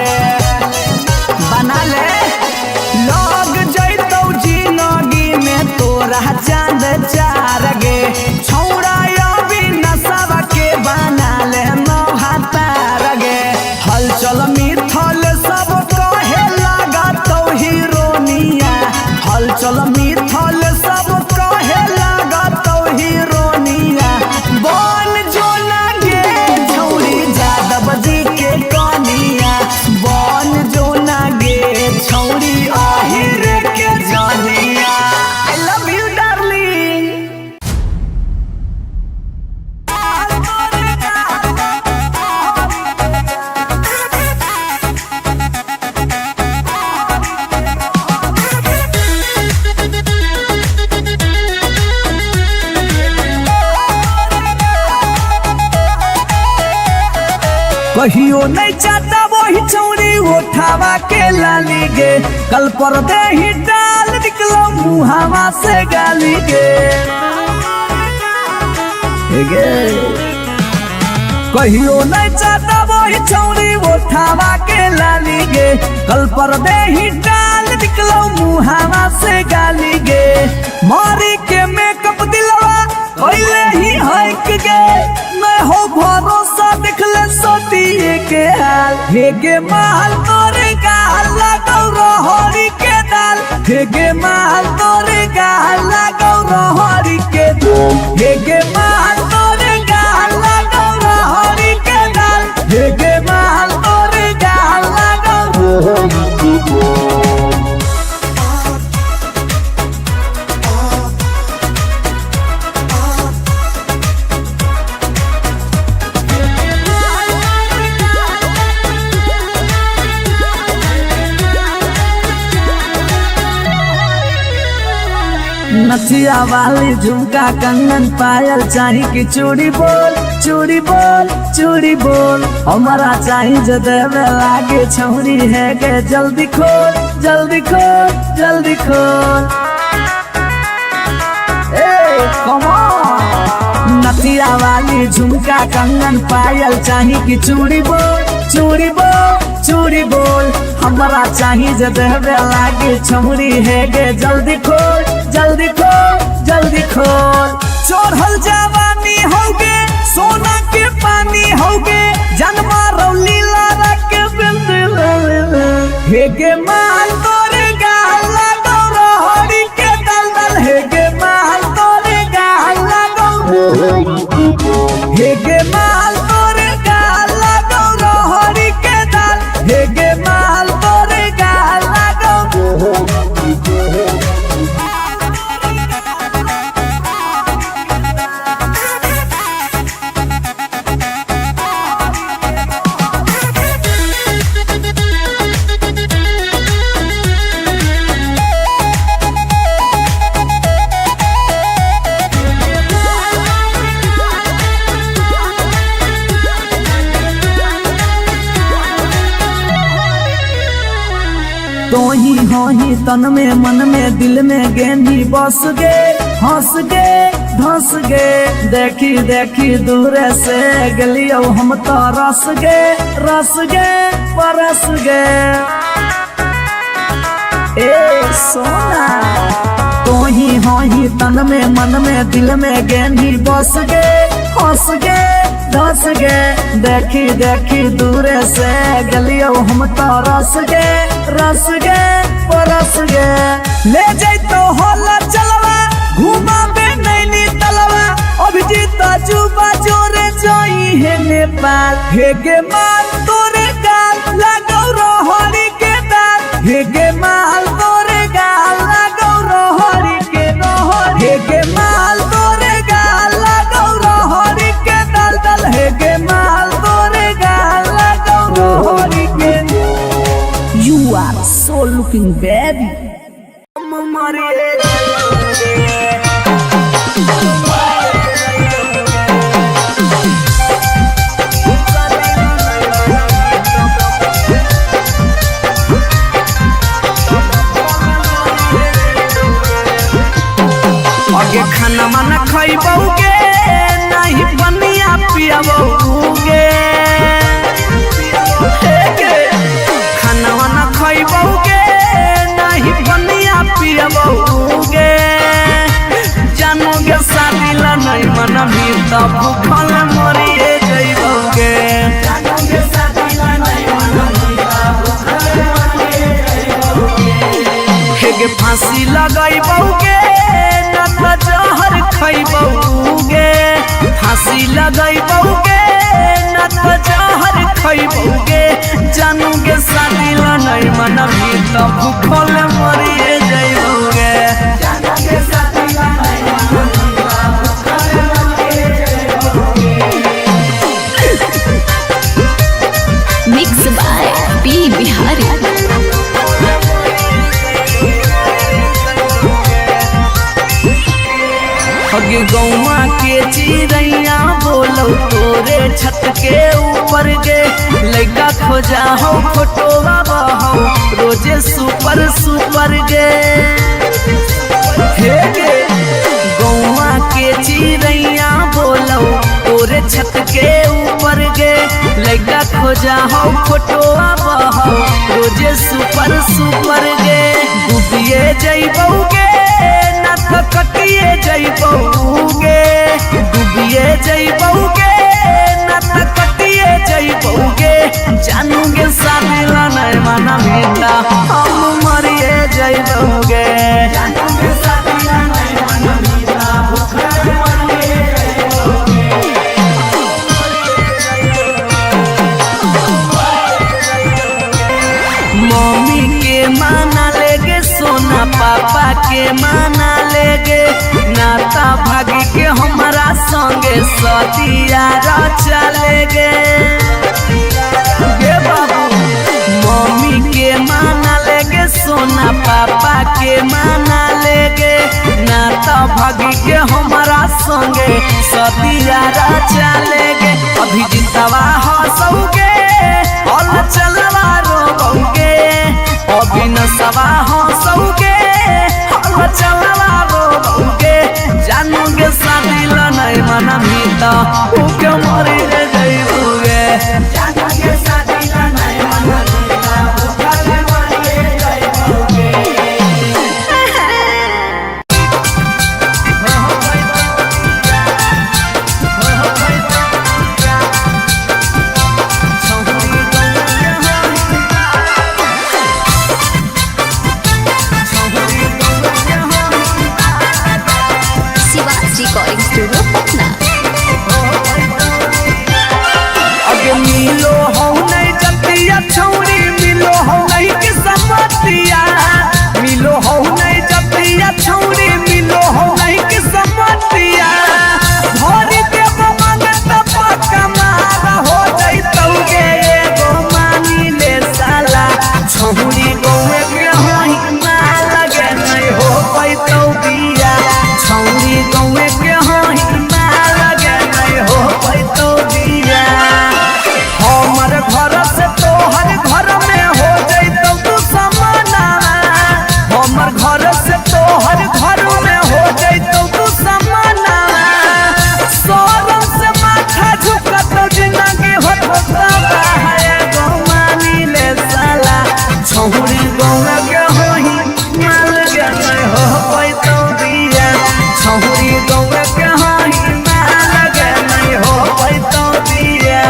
बना ले। लाग जैतौ जिंदगी में तोरा चांद चार गे, छौड़ा अभी नसवा के बना लेना भातार गे। हलचल मिथल सब कहे लगा तो हीरोनिया, हलचल मिथल सब कहे लगा तो हीरोनिया। बन जो ना गे छौरी यादव जी के कनिया, बन जो ना गे छौरी आहिर के जनिया। I love you darling. कहियो नहीं चाहता वही चौड़ी उठावा के लाली गे, कल पर दे ही डाल निकलो मुहावा से गाली गे। कहियो नहीं चाहता वही चौड़ी उठावा के लाली गे, कल पर दे ही डाल निकलो मुहावा से गाली गे। मारी के मेकअप दिलवा पहले ही हक गे, मैं हो भरोसा दिखले सोतिए के हाल। हे गे माल तोरे गाल लगौ रहरी के दाल, हे गे माल तोरे गाल लगौ रहरी के दाल, हे गे माल तोरे गाल लगौ रहरी के दाल, हे गे माल तोरे गाल लगौ रहरी के दाल। नथिया वाली झुमका कंगन पायल चाही कि चूड़ी बोल चूड़ी बोल चूड़ी बोल हमारा चाही जो देवे लागे छौरी है गे जल्दी खोल जल्दी खोल जल्दी खोल। Come on। नथिया वाली झुमका कंगन पायल चाही कि चूड़ी बोल चूड़ी बोल चूड़ी बोल हमारा चाही जो देवे लागे छौरी है गे जल्दी खोल जल्दी खोल जल्दी खोल। चोरहल जवानी होगे सोना के पानी होगे जन्मा रौली लारा के बिंद हे गे माल तोरे गाला गौरा हरी के दलदल हे गे माल तोरे गाला गौरा हे गे माल तोरे गाला गौरा हरी के दल हे गे माल तोरे गाला गौरा। तो ही तन में मन में दिल में गेंदी बस गे हंस गे धंस गे देखी देखी दूर से गलियो हम तो रस गे परस गे। ए सोना तो ही तन में मन में दिल में गेंदी बस गे हंस गे धंस गे देखी देखी दूर से गलियो हम तो रस गे परस गे। ले जैतो होला चलवा घुमा बे नैनी तलवा अभिजीत जुबा जोरे जोई है नेपाल हे गे माल तोरे गाल लगौ रोहरी के दाल हे गे माल तोरे गाल लगौ रोहरी के रोहर हे गे माल तोरे गाल लगौ रोहरी के दल दल हे गे माल तोरे गाल लगौ रोहरी के। You are so looking baby। आगे खाना माना खइबौगे नहीं पनिया पियबौगे खाना वाना खइबौगे नहीं पनिया पियबौगे जानोगे शादी ला नहीं मन भी तो भूखल मरिए जइबौगे हेगे फांसी लगइबौगे न तो जहर खइबौगे फांसी लगइबौगे न तो जहर खइबौगे जानोगे शादी ला नहीं मन भी तो भूखल मरिए जइबौगे। Mix by P Bihari. हगे गौवा के चिड़ैया बोलो तोरे छत के ऊपर गे लड़का खोजा हो फोटोवा बहो रोजे सुपर गे हे गे गौवा के चिड़ैया बोलो तोरे छत के ऊपर गे लड़का खोजा हो फोटोवा बहो रोजे सुपर गे डूबिए जइबौगे न तो कटिए जइबौगे डूबिए जइबौगे न तो कटिए जइबौगे जानूगे शादी ला नहीं माना बेटा हम मरिए जइबौगे मम्मी के माना लेगे सोना पापा के माना लेगे नाता भागी के हमारा संगे सतिया चलेगे गे बाबू मम्मी के माना लेगे सोना पापा के माना लेगे ना तो भागी के हमारा संगे सदिया चलेगे अभी जितवा हंसोगे और चलवा रोगे अभी नसवा हंसोगे और चलवा रोगे जानोगे शादी नहीं मना मीता उके मरी रे जाइबोगे जानोगे शादी नहीं मना मीता उके मरी रे जाइबोगे रिकॉर्डिंग स्टूडियो पटना। अगे मिलो हो नहीं जतिया छौरी मिलो हो नहीं किस्मतिया मिलो हो नहीं जतिया छौरी मिलो हो नहीं किस्मतिया भरी देव मांगत पक्का मारा हो जइतौगे एगो मानी ले साला छौरी गौए के होई ना लगे नहीं हो पैतौ बिया छौरी गौए के होई ना लगे नहीं हो पैतौ बिया हमर घर से तोहर घर में हो जइतौ तू समाना हमर घर से तोहर घर में हो जइतौ तू समाना सोरम से माथा झुकत जिंदगी होता है गो मानी ले साला छौरी गौए के होई ना लगे नहीं हो पैतौ बिया छौरी गौए के होई ना लगे नहीं हो पैतौ बिया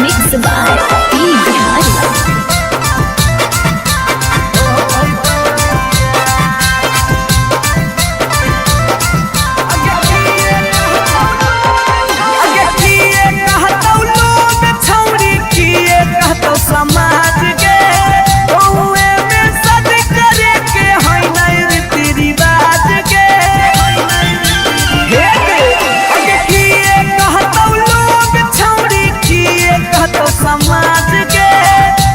मिक्स बाय पी बिहारी। अगे किए कहतौ लोग छौरी किए कहतौ समाज के गौए में सद करे के है नहीं रीति रिवाज के अगे किए कहतौ लोग छौरी किए कहतौ समाज के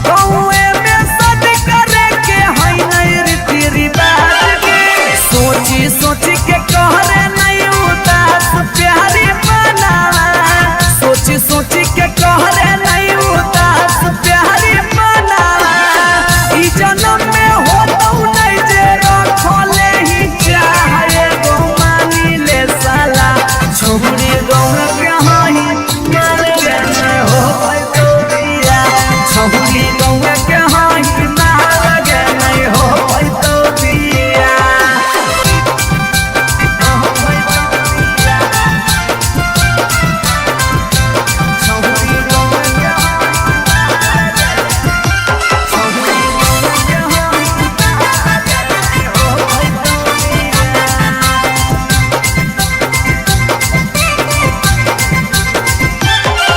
गौए में सद करे के है नहीं रीति रिवाज के सोची सोची के कहरे नहीं उदास प्यारी बनावा सोची सोची के कहरे नहीं उदास प्यारी बनावा ई जन्म में होतौ नहीं जे रखले ही चाहे गो मानी ले साला छौरी गौए के होई मर गे नहीं हो पैतौ बिया छौरी गौए के होई ना लगे नहीं हो पैतौ बिया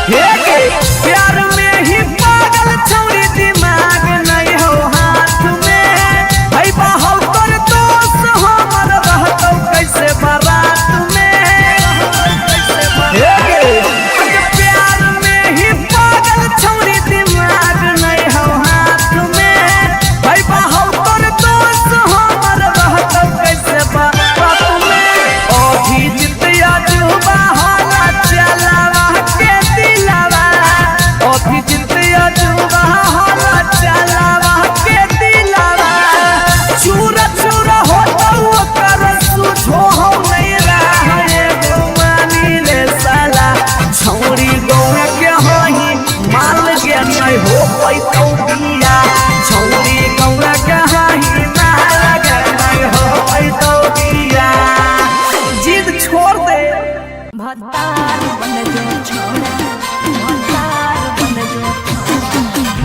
प्यार में ही पागल छौरी दिमाग नहीं हो हाथ में भाई बाहर कर दोस्त हमर रहतौ कैसे बारात में प्यार में ही पागल छौरी दिमाग नहीं हो हाथ में भाई बाहर कर दोस्त हमर रहतौ कैसे बारात में अभी जितिया जुबा होला चलावा के दिलावा अभी जितिया जुबा होला चलावा के दिलावा चूरा चूरा होतौ ओकर सुझो हो नहीं रहा गो मानी ले साला छौरी गौए के होई माल गे नहीं हो पैतौ बिया छौरी गौए के होई माल गे नहीं हो पैतौ बिया जिद छोड़ दे भतार बन जो छोड़ा भतार बन जो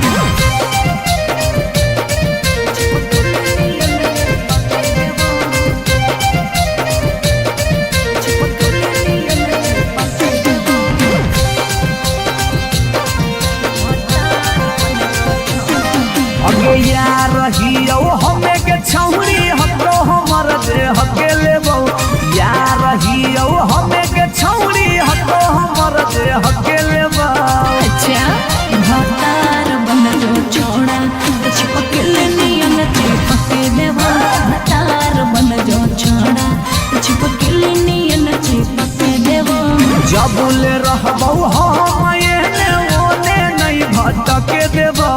अगे यार रहियो हमें के छौरी हमरो हमर दे हके लेबौ यार रहियो हमें हकेले बा। अच्छा भतार बन जो छोड़ा चिपक नियन चिपक देवा भतार बन जो छोड़ा चिपक नियन चिपक देवा जबले रहबौ हम एने ओने नहीं भटके देबौ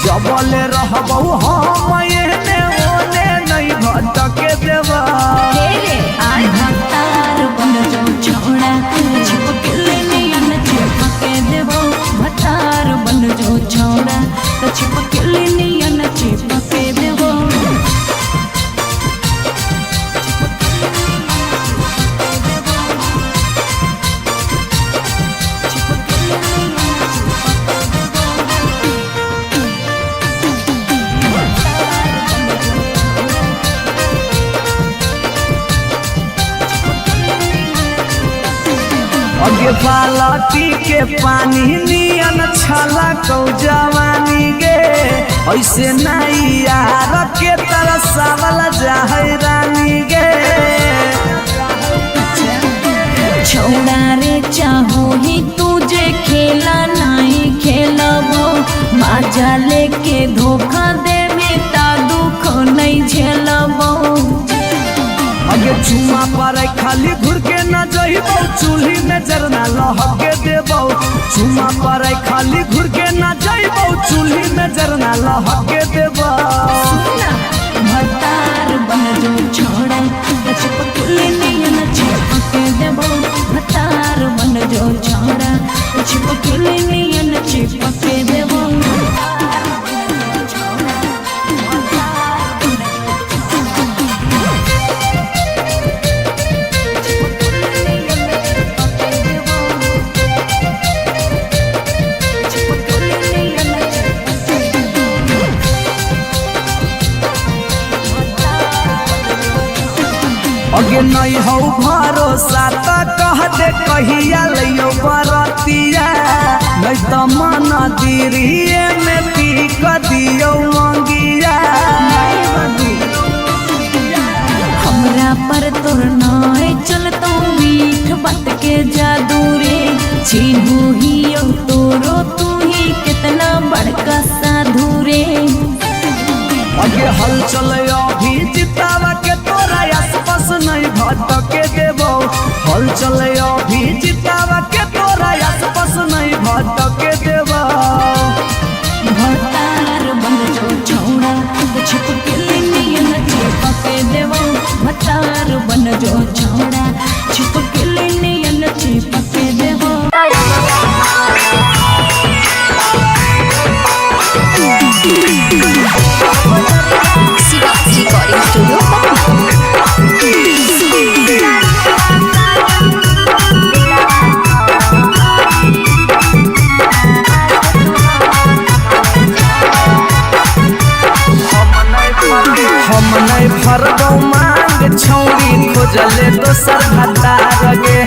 जबले रहबौ हम एने ओने नहीं भटके देबौ आई भतार बन जो छोड़ा चिपक नियन चिपक देवा भतार बन जो छोड़ा चिपक नियन चिपक देवा अगे बालटी के पानी नियन छला कौ जवानी गे ऐसे नहीं यार के तरसावल जाहै रानी गे छोड़ा रे चाहो ही तुझे खेला नहीं खेलबो माजा लेके धोखा देवे ता दुख नहीं झेलबो अगे चुमा पर खाली घुर के न जइबौ चूल्ही में जरना लहके देबौ चुमा पर खाली घुर के न जइबौ चूल्ही में जरना लहके देबौ भतार बन जो छोड़ा चिपक नियन चिपक देबो भतार बन जो छोड़ा चिपक नियन चिपक देबो अगे नहीं हो भरोसा त कह दे कहिया लियो बरतिया नहीं तो मन दिरिए में पीक दियो मंगिया हमरा पर तोर नाय चलतो मीठ बात के जादू रे छीनू ही तोरो तू ही कितना बड़का साधु रे अगे हल चले अभी जितावा के तोरा आसपास नहीं भटके देबो हल चले अभी जितावा के तोरा आसपास नहीं भटके देबो भतार बन जो छोड़ा चिपक नियन चिपक देबो भतार बन जो छोड़ा चिपक नियन चिपक देबो शिवा रिकॉर्डिंग स्टूडियो हम नहीं फरबौ मांग छौरी खोजले दोसर भतार गे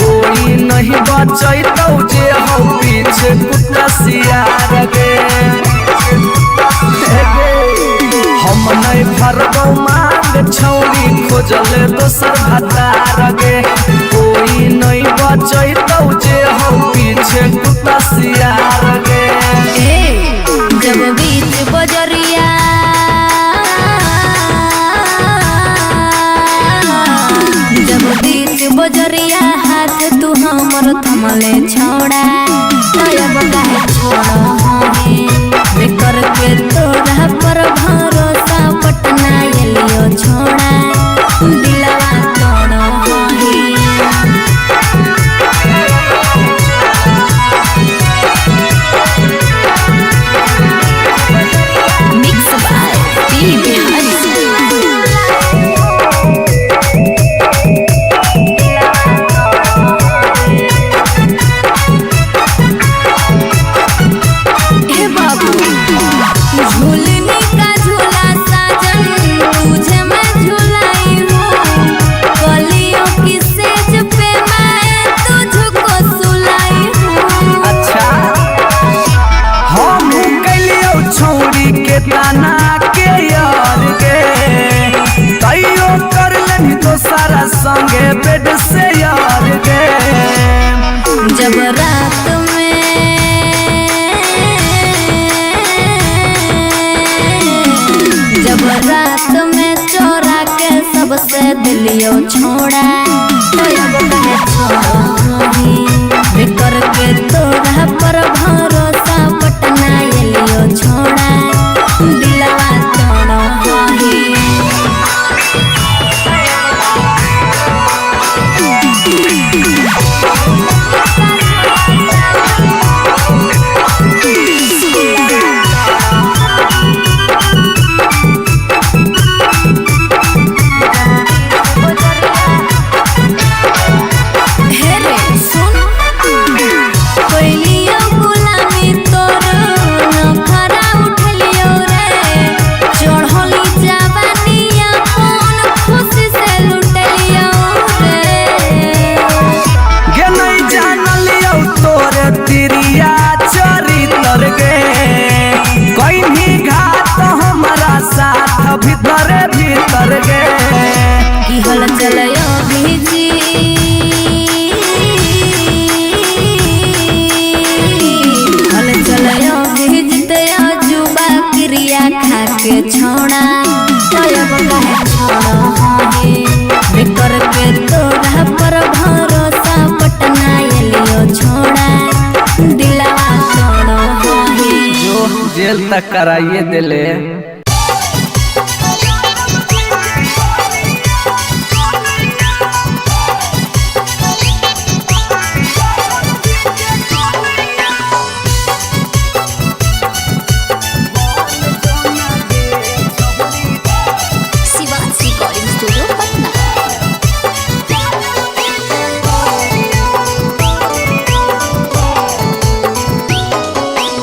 कोई नहीं बचैतौ जे हो पीछे कुत्ता सियार गे हम नहीं फरबौ मांग छौरी खोजले दोसर भतार गे कोई नहीं बचैतौ जे हो पीछे कुत्ता सियार गे जब बीच बजरिया जब बीच बजरिया हाथ तू हमर थमले छोड़ा तब काहे छोड़ो हमें करके तोरा पर भरोसा पटना एलियो छोड़ा दिलवा तोड़ो मिक्स बाय पी बिहारी झूलने का झूला साजन तुझे मैं झूलाई हूँ जब रात में चोरा के सबसे दिलियो छोड़ा तो अब कहे छोड़ी बेकर के तोरा पर भरोसा पटना एलियो छोड़ा दिलवा तोड़ा ही भीतर गे की हल चलयो भीजी हल चलयो भीजते जुबा क्रिया खा के छोड़ा तब कहे छोड़ो बेकर के तोरा पर भरोसा पटना एलियो छोड़ा दिलवा छोड़ो जो जेल तक कराइए दिले।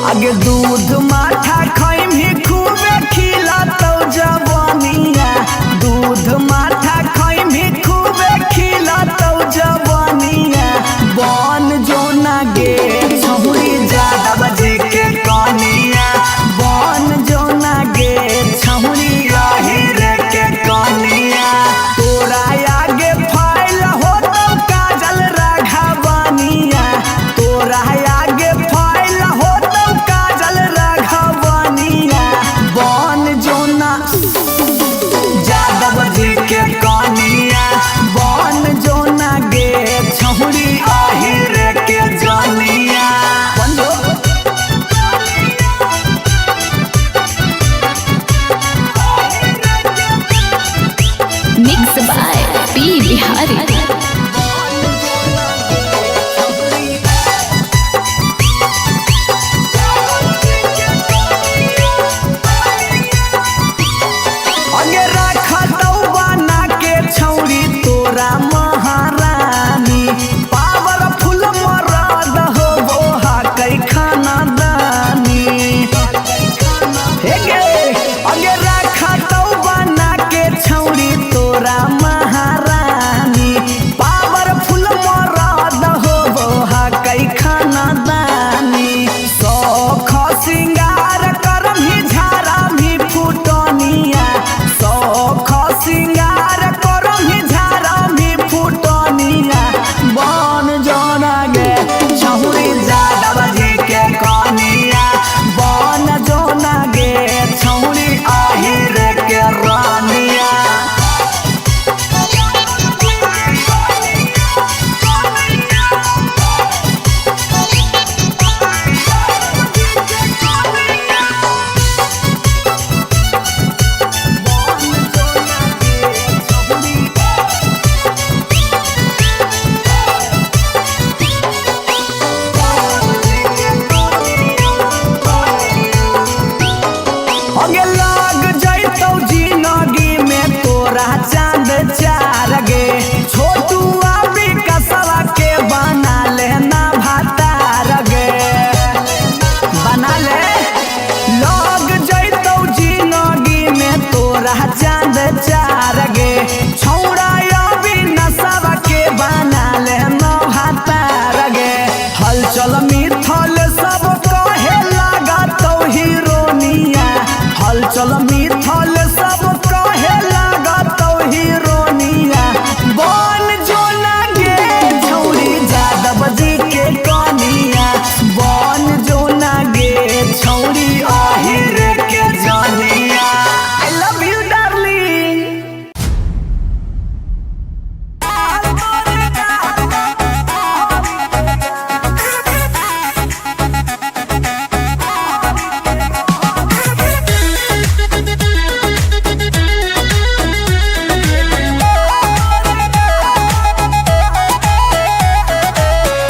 आगे दूध माठा खाइम ही खूबे खिला तो जवानिया दूध माठा खाइम ही खूबे खिला तो जवानिया बन जो ना गे छहुरी ज्यादा बजे के कनिया बन जो ना गे छहुरी रे के कनिया तोरा आगे फाइल हो तो काजल राघवानिया तोरा आगे फाइल हो काजल राघवानिया बन जोना जादव जी के कनिया बन जोना गे छहुरी आहिर के जानिया मिक्स बाय पी बिहारी तोरा महारानी पावरफुल मरद हो बोहा कई खाना दानी अगे रखा तो बना के छौरी तोरा महारानी पावरफुल मरद हो बोहा कई खाना दानी सौख सिंगार करम ही झारा भी फुटनिया सौख सिंगार करम ही झारा भी फुटनिया बन जोना गे छहुरी ज्यादा बजे के कनिया बन जोना गे छहुरी आहिर के रानिया अगे लाग जैतौ जिंदगी में तोरा चांद चार गे छोटू अभी कसवा के बना लेना भातार गे बना ले लाग जैतौ जिंदगी में तोरा चांद चार गे छौड़ा अभी नसवा के बना लेना भातार गे हलचल मिथल सब कहे लगा तो हीरोनिया हलचल मिथल सब कहे लगा तो हीरोनिया बन जो ना गे छौरी ज्यादा बजी के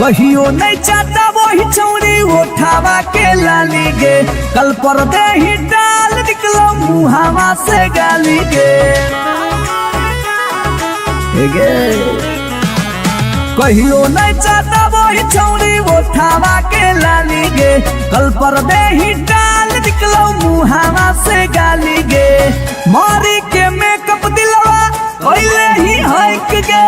कहियो नहीं चाहता वही चौरी उठावा के लाली गे, कल पर दे ही डाल निकलो मुहावा से गाली गे। कहियो नहीं चाहता वही चौरी उठावा के लाली गे, कल पर दे ही डाल निकलो मुहावा से गाली गे। मारी के मेकअप दिलवा कोइले ही हक गे,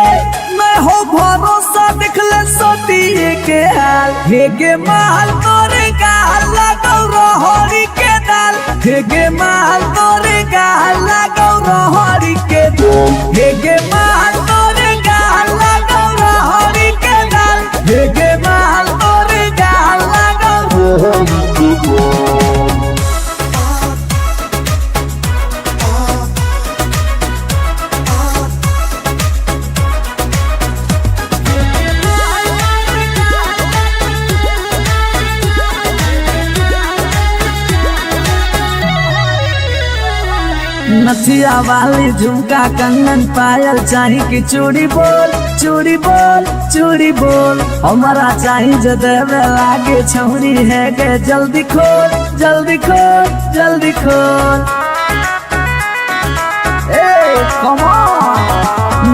मैं हो भरोसा दिखले सोतिए के हाल। हे गे माल तोरे गाल लगौ रहरी के दाल, हे गे माल तोरे गाल लगौ रहरी के दाल, हे गे माल तोरे गाल लगौ रहरी के दाल, हे गे माल तोरे गाल लगौ रहरी के दाल। नथिया वाली झुमका कंगन पायल चाही कि चूड़ी बोल चूड़ी बोल चूड़ी बोल, हमारा चाही जो देवे लागे छौरी है गे, जल्दी खोल जल्दी खोल जल्दी खोल।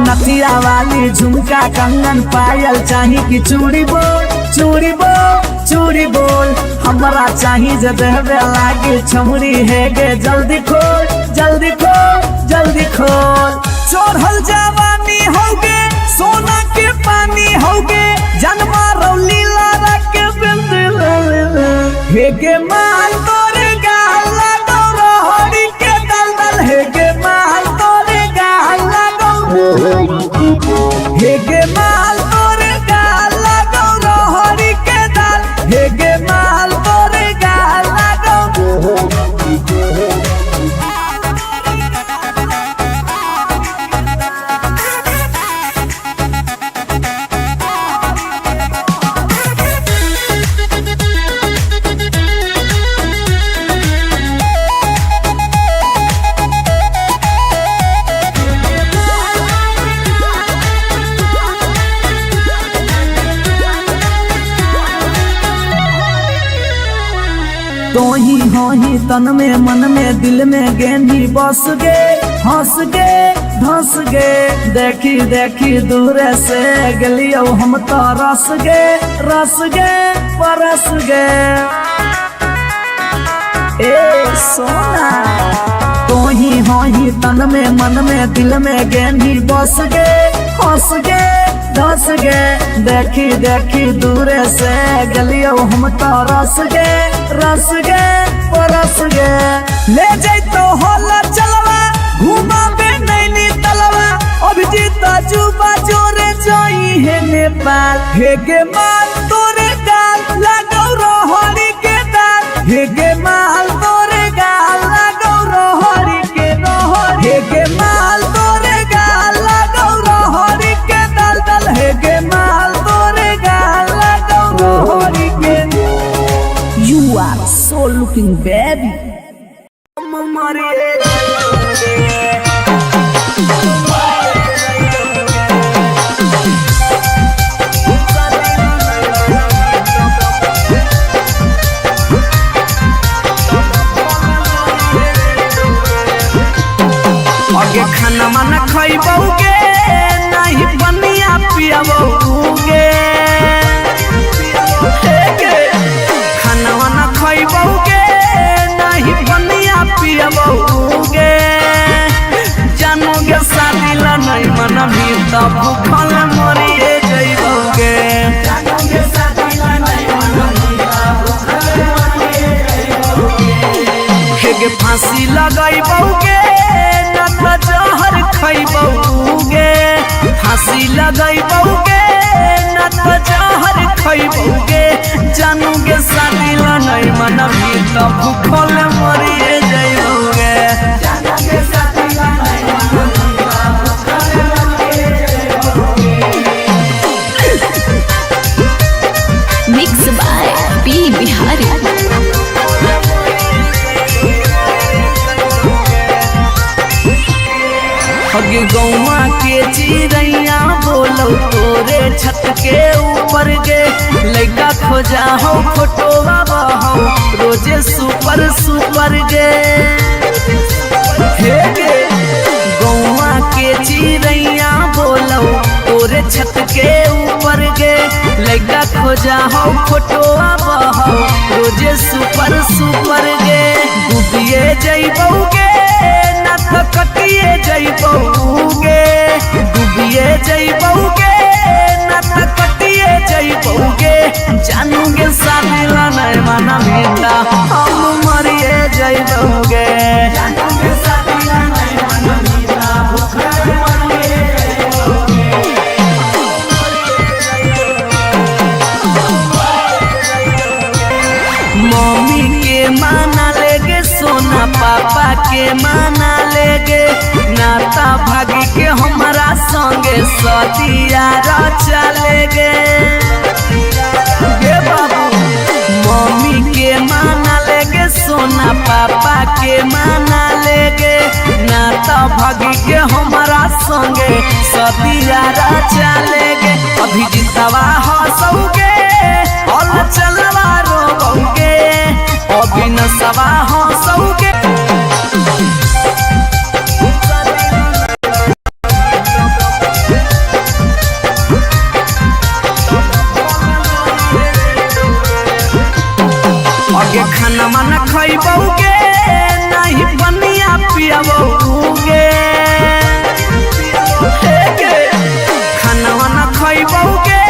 नथिया वाली झुमका कंगन पायल चाही कि चूड़ी बोल चूड़ी बोल चूड़ी बोल, हमारा चाही जो देवे लागे छौरी है गे, जल्दी खोल जल्दी खोल जल्दी खोल। चढ़ल जवानी होगे सोना के पानी होगे, जन्मा रौली लारा के बिंद हे गे माल तोरे गाल लगौ रहरी के दलदल, हे गे माल तोरे गाल लगौ हे गे माल तोरे गाल लगौ रहरी के दल, हे गे माल तोरे गाल लगौ। तो ही हो ही तन में मन में दिल में गेंदी बस गे, हंस गे धंस गे, देखी देखी दूर से गलियो हम तो रस गे परस गे। ए सोना तो ही हो ही तन में मन में दिल में गेंदी बस गे, हंस गे धंस गे, देखी देखी दूर से गलियो हम तो रस गे परस गे। ले जैतो होला चलवा घुमा बे नैनी तलवा, अभिजीत जुबा जोरे जोई है नेपाल, हे गे माल तोरे गाल लगौ रहरी के दाल, हे गे माल तोरे गाल लगौ रहरी के रहरी, हे गे माल तोरे गाल लगौ रहरी के दल दल, हे गे माल तोरे गाल लगौ रहरी के। You are so looking baby. आगे खाना माना खइबौगे नहीं बनिया पियबौगे, खाना वाना खइबौगे नहीं बनिया पियबौगे, जानोगे शादी ला नहीं मनबी तब भूखल मरिए जइबौगे, जानोगे शादी ला नहीं मनबी तब भूखल मरिए जइबौगे। हे गे फांसी लगइबौगे न त जहर खइबौगे, फांसी लगइबौगे न त जहर खइबौगे, जानोगे शादी ला नहीं मनबी तब भूखल मरिए जइबौगे, जानोगे शादी ला नहीं मनबी तब भूखल मरिए जइबौगे। Mixed by B Bihari. हगे गौवा के चिड़ैया बोलो तोरे छत के ऊपर गे लड़का खोजा हो फोटोवा बहो रोजे सुपर सुपर गे हे गे गौवा के चिड़ैया बोलो तोरे छत के ऊपर गे लड़का खोजा हो फोटोवा बहो रोजे सुपर सुपर गे डूबिए जइबोगे ना तो कटिए जइबोगे डूबिए जइबोगे ना तो कटिए जइबोगे जानूगे शादी ला नहीं माना मीठा हम मरिए जइबोगे जानूगे शादी ला नहीं माना मीठा भूखे मरिए मम्मी के माना लेगे सोना पापा के माना लेगे नाता भागी के हमारा संगे सतिया चलेगे गे बाबू मम्मी के माना लेगे सोना पापा के माना लेगे नाता भागी के हमारा संगे सतिया चलेगे अभी जितवा हंसोगे और चलवा रोगे अभी न सवा हंसोगे आगे खाना माना खइबोगे नहीं पनिया पियाबोगे खाना माना खइबोगे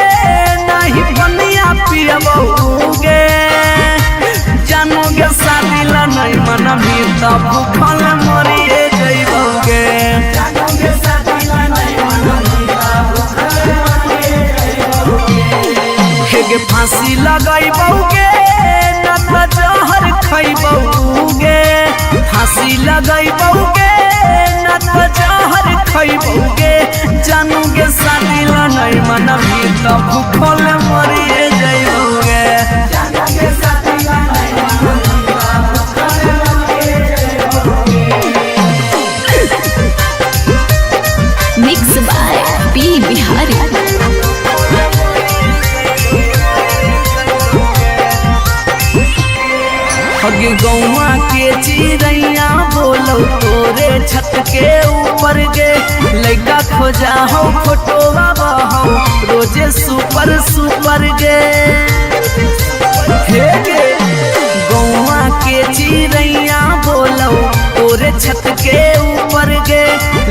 नहीं पनिया पियाबोगे जानोगे शादी ला नहीं मना मीठा भूखल मरिए जइबोगे जानोगे शादी ला नहीं मना मीठा भूखल मरिए जइबोगे हेगे फांसी लगाइबोगे ना तो जहर खइबोगे फांसी लगाइबोगे ना तो जहर खइबोगे जानोगे शादी ला नहीं मना मीठा भूखल मरिए जइबोगे जानोगे शादी ला नहीं मना मीठा भूखल मरिए जइबोगे मिक्स बाय पी बिहारी। हगे गौवा के चिड़ैया बोलो तोरे छत के ऊपर गे लड़का खोजा हो फोटोवा बहो रोजे सुपर सुपर गे हे गे गौवा के चिड़ैया बोलो तोरे छत के ऊपर गे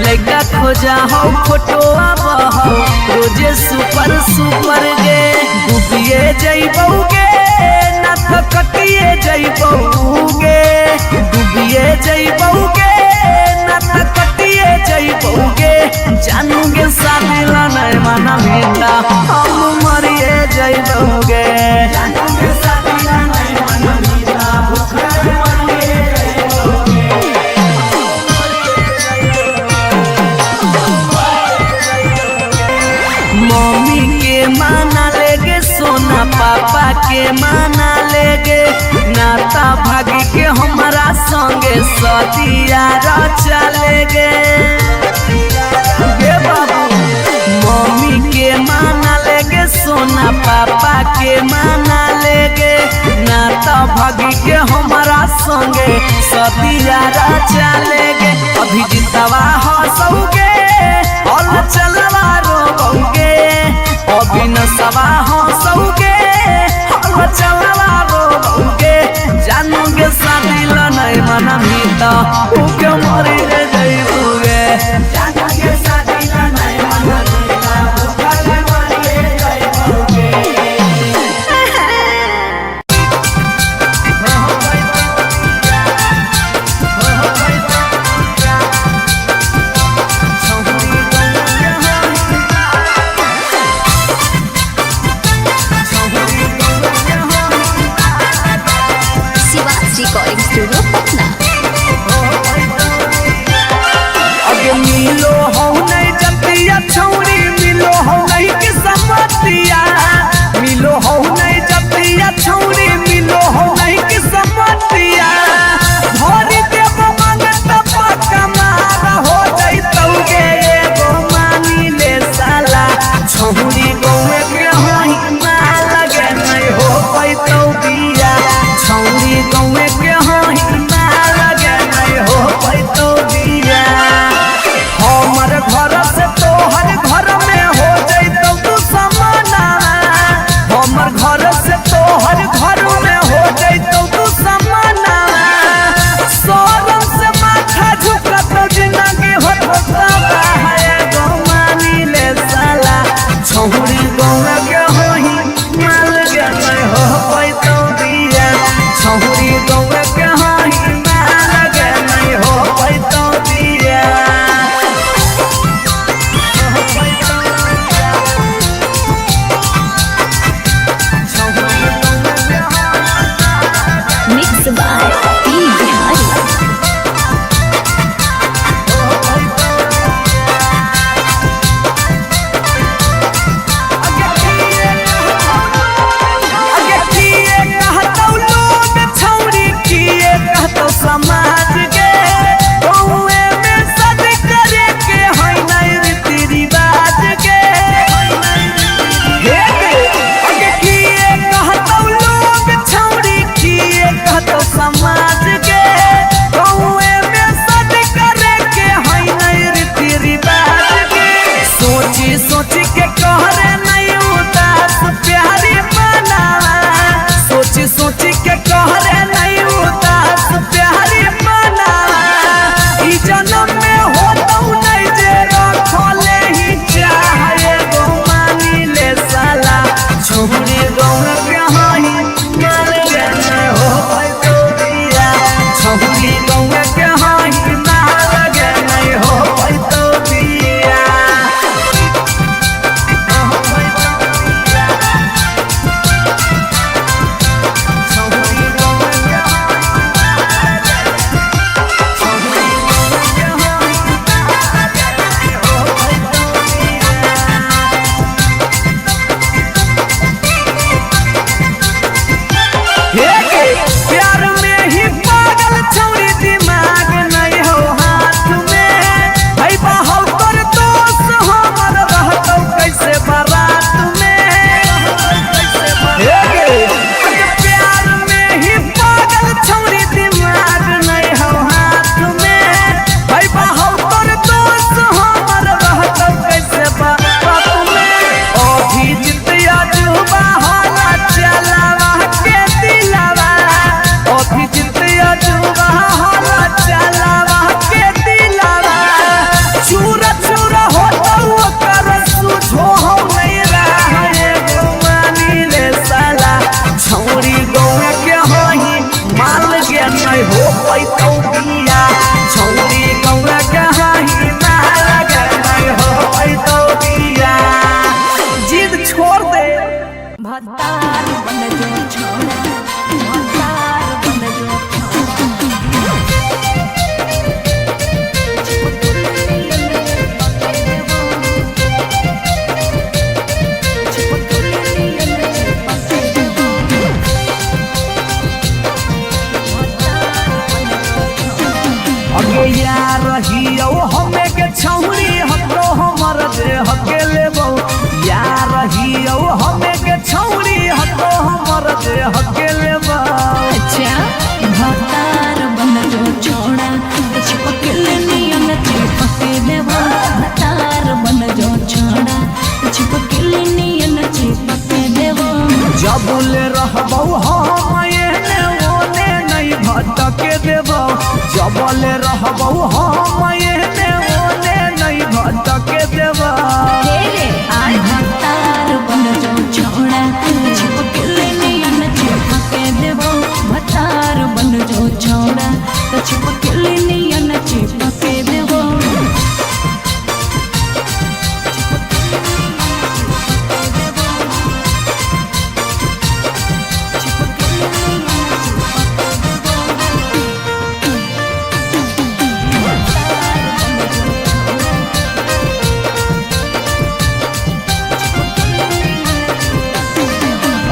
लड़का खोजा हो फोटोवा बहो रोजे सुपर सुपर गे डूबिए जइबोगे ना तो कटिए जइबोगे डूबिए जइबोगे ना तो कटिए जइबोगे जानूगे शादी ला नहीं माना मीठा हम मरिए जइबोगे जानूगे शादी ला नहीं माना मीठा भूखे मरिए जइबोगे मम्मी के माना लेगे सोना पापा के माना लेगे नाता भागी के हमारा संगे सतिया चलेगे गे बाबू मम्मी के माना लेगे सोना पापा के माना लेगे नाता भागी के हमारा संगे सतिया चलेगे अभी जितवा हंसोगे और चलवा रोगे अभी न सवा हंसोगे और चलवा रोगे जानोगे शादी ला नहीं मना मीठा भूखे मरिए जइबोगे जानोगे शादी ला नहीं मना मीठा भूखे मरिए जइबोगे शिवाजी रिकॉर्डिंग स्टूडियो पटना। बिया छौरी गौए के हही ना लगे नहीं हो पैतो बिया हमर घर से तोहर घर में हो जैतौ तू समाना हमर घर से तोहर घर में हो जैतौ तू समाना सोरम से माथा झुकत जिंदगी होता है गोमानी ले साला छौरी गौए के हही ना लगे नहीं हो पैतो बिया छौरी गौए के हही ना लगे नहीं हो पैतो बिया Mixed by P. Bihari. समाज के गौए में सद करे के है नहीं रीति रिवाज के अगे किए कहतौ लोग छौरी किए कहतौ समाज के गौए में सद करे के है नहीं रीति रिवाज के सोची सोची के कहरे नहीं उदास प्यारी मना सोची सोची के कहरे नहीं उदास प्यारी मना ई जन्म में होतौ नहीं जे रखले ही चाहे गो मानी ले साला छौरी गौए के हही मार गे नहीं हो पैतो बिया छौरी गौए के हही मार गे नहीं हो पैतो बिया छौरी गौए के प्यार में ही पागल छौरी दिमाग नहीं हो हाथ में भाई बाहर कर दोस्त हमर रहतौ कैसे बारात में प्यार में ही पागल छौरी दिमाग नहीं हो हाथ में भाई बाहर कर दोस्त हमर रहतौ कैसे बारात में अभी जितिया जुबा होला चलावा के दिलावा अभी जितिया जुबा होला चलावा के दिलावा चूरा चूरा होतौ ओकर सुझो हो नहीं रहे गोमानी ले साला छौरी गौए के हही माल गे नहीं हो पैतौ बिया छौरी गौए के हही माल गे नहीं हो पैतौ बिया जिद छोड़ दे भतार बन जो छोड़ा भतार बन जो अगे यार रहियो हमे के छौरी हतो हमर जे हके लेबो यार रहियो हमे के छौरी हतो हमर जे हके लेबो अच्छा भतार बन जो छोड़ा चिपक नियन चिपक देबो भतार बन जो छोड़ा चिपक नियन चिपक देबो जबले रहबौ हम एने ओने नहीं भटके देबो जबले रहबौ हम एने ओने नहीं भटके देबो आज भतार बन जो छोड़ा चिपक नियन चिपक देबो भतार बन जो छोड़ा चिपक नियन चिपक देबो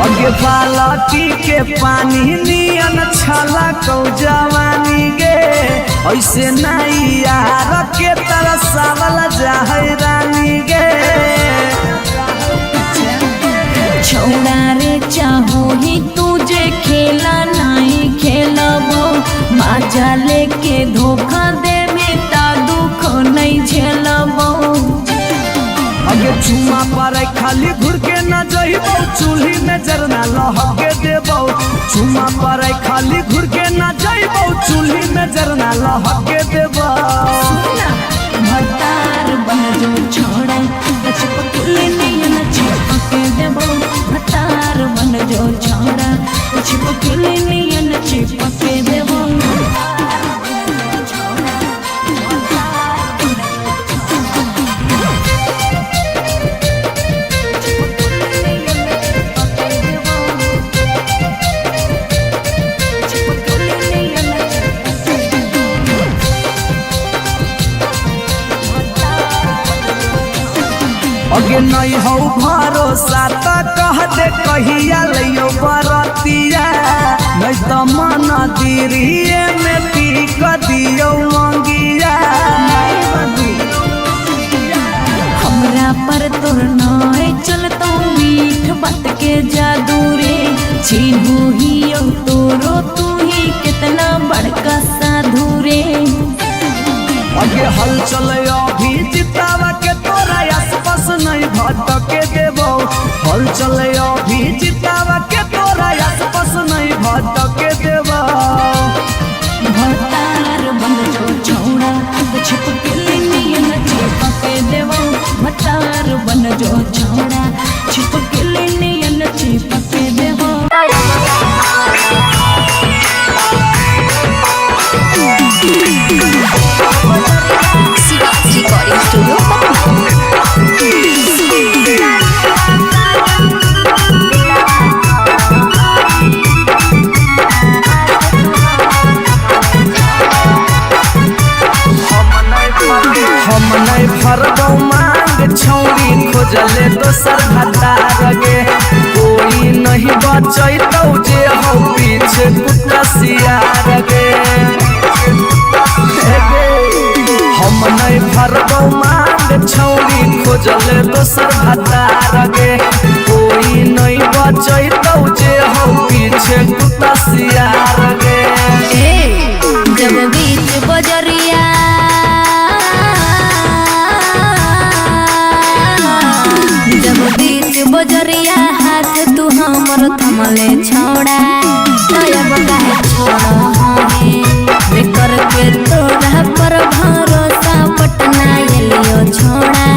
अगे बालटी के पानी नियन छलकौ जवानी गे ऐसे नहीं यार के तरसावल जाहै रानी गे छौड़ा रे चाहो ही तुझे धोखा देबे ता दुख नहीं झेलबो। अगे चुमा पर खाली घुर के न जइबो चूल्ही में जरना लहके देबो। चुमा पर खाली घुर के न जइबो चूल्ही में जरना लहके देबो। भतार बन जो छोड़ा चिपकली नहीं न चिपके देबो। भतार बन जो छोड़ा चिपकली नहीं न चिपके देबो। अगे नहीं हो भरोसा त कह दे कहिया लियो बरतिया। नहीं तो मन दिरिए में पीक दियो मंगिया। हमरा पर तोर नाय चलतो मीठ बात के जादू रे। छीनू ही तोरो तू ही कितना बड़का साधु रे। अगे हल चले अभी जितावा के तोरा आसपास नहीं भटके देबो। हल चले अभी जितावा के तोरा आसपास नहीं भटके देबो। भतार बन जो छोड़ा छिपकली नहीं न चिपके देबो। भतार बन जो छोड़ा छिपकली नहीं न चिपके देबो। रिकॉर्डिंग स्टूडियो हम नहीं भरबो मांग छौरी खोजले दोसर भतार गे। कोई नहीं बचैतौ जे हो पीछे कुत्ता सियार गे। हम नहीं भरबो मांग छौरी खोजले दोसर भतार गे। कोई नहीं बचैतौ जे हो पीछे कुत्ता सियार गे। जब बीच बजरिया जब बीच बजरिया हाथ तू हमर थमले छोड़ा। तब काहे छोड़ हे करके तोरा पर भरोसा पटना एलियो छोड़ा।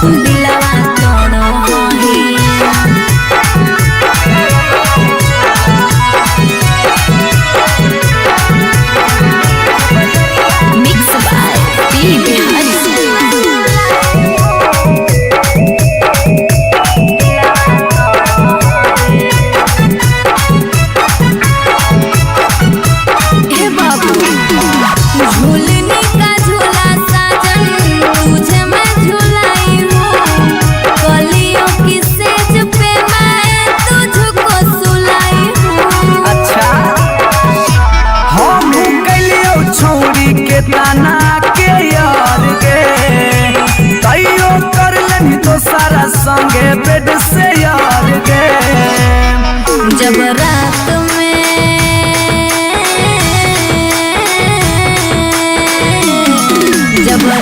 दिलवा तोड़ हे मिक्स बाय पी बिहारी। झूलने का झूला साजन तुझे मैं झूलाई हूँ। कलियों की सेज पे मैं तुझको सुलाई हूँ। अच्छा हम कलियो छौरी के दाना के यार गे। तैयो कर लेनी तो सारा संगे बेड से यार गे। जब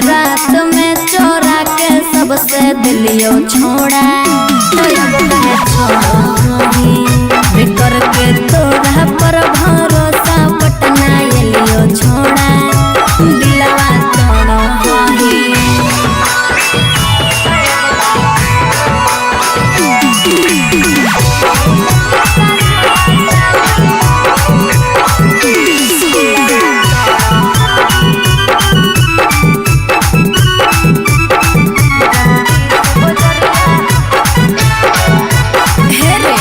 रात में चोरा के सबसे दिलियो छोड़ा। तब काहे छोड़ करके तोरा पर भरोसा पटना एलियो छोड़ा। दिलवा तोड़ हे रे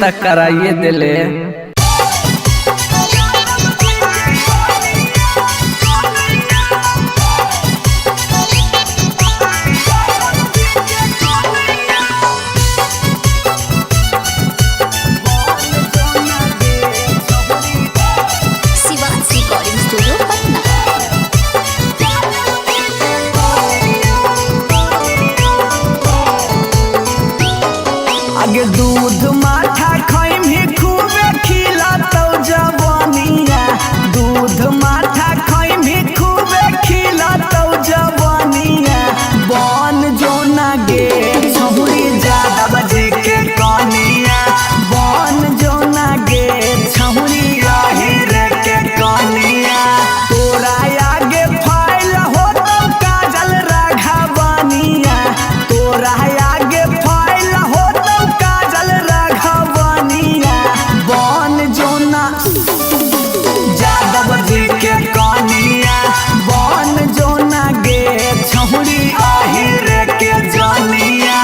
तक कराइए दिले। Shivansh recording studio Patna. आगे दूध माठा खाई भी खूबे खिला तो जवानिया, दूध माठा खाई भी खूबे खिला तो जवानिया। बन जो ना गे छहुरी ज्यादा बजे के कनिया, बन जो ना गे छहुरी रे के कनिया। तोरा आगे फाइल हो तो काजल राघवनिया, तोरा आगे फाइल हो तो काजल राघवनिया। बन जो ना यादव जी के कनिया, बन जो ना गे छहुरी रे के जनिया।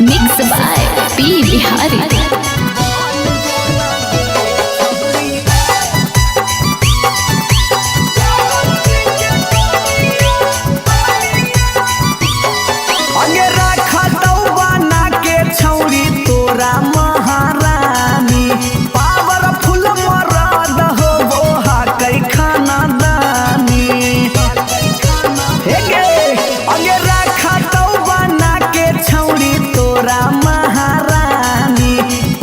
Mix by P Bihari. आगे रखा तो बना के छौरी तोरा महारानी, पावरफुल मरद हो वो कई खाना दानी। हे गे आगे रखा तो बना के छौरी तोरा महारानी,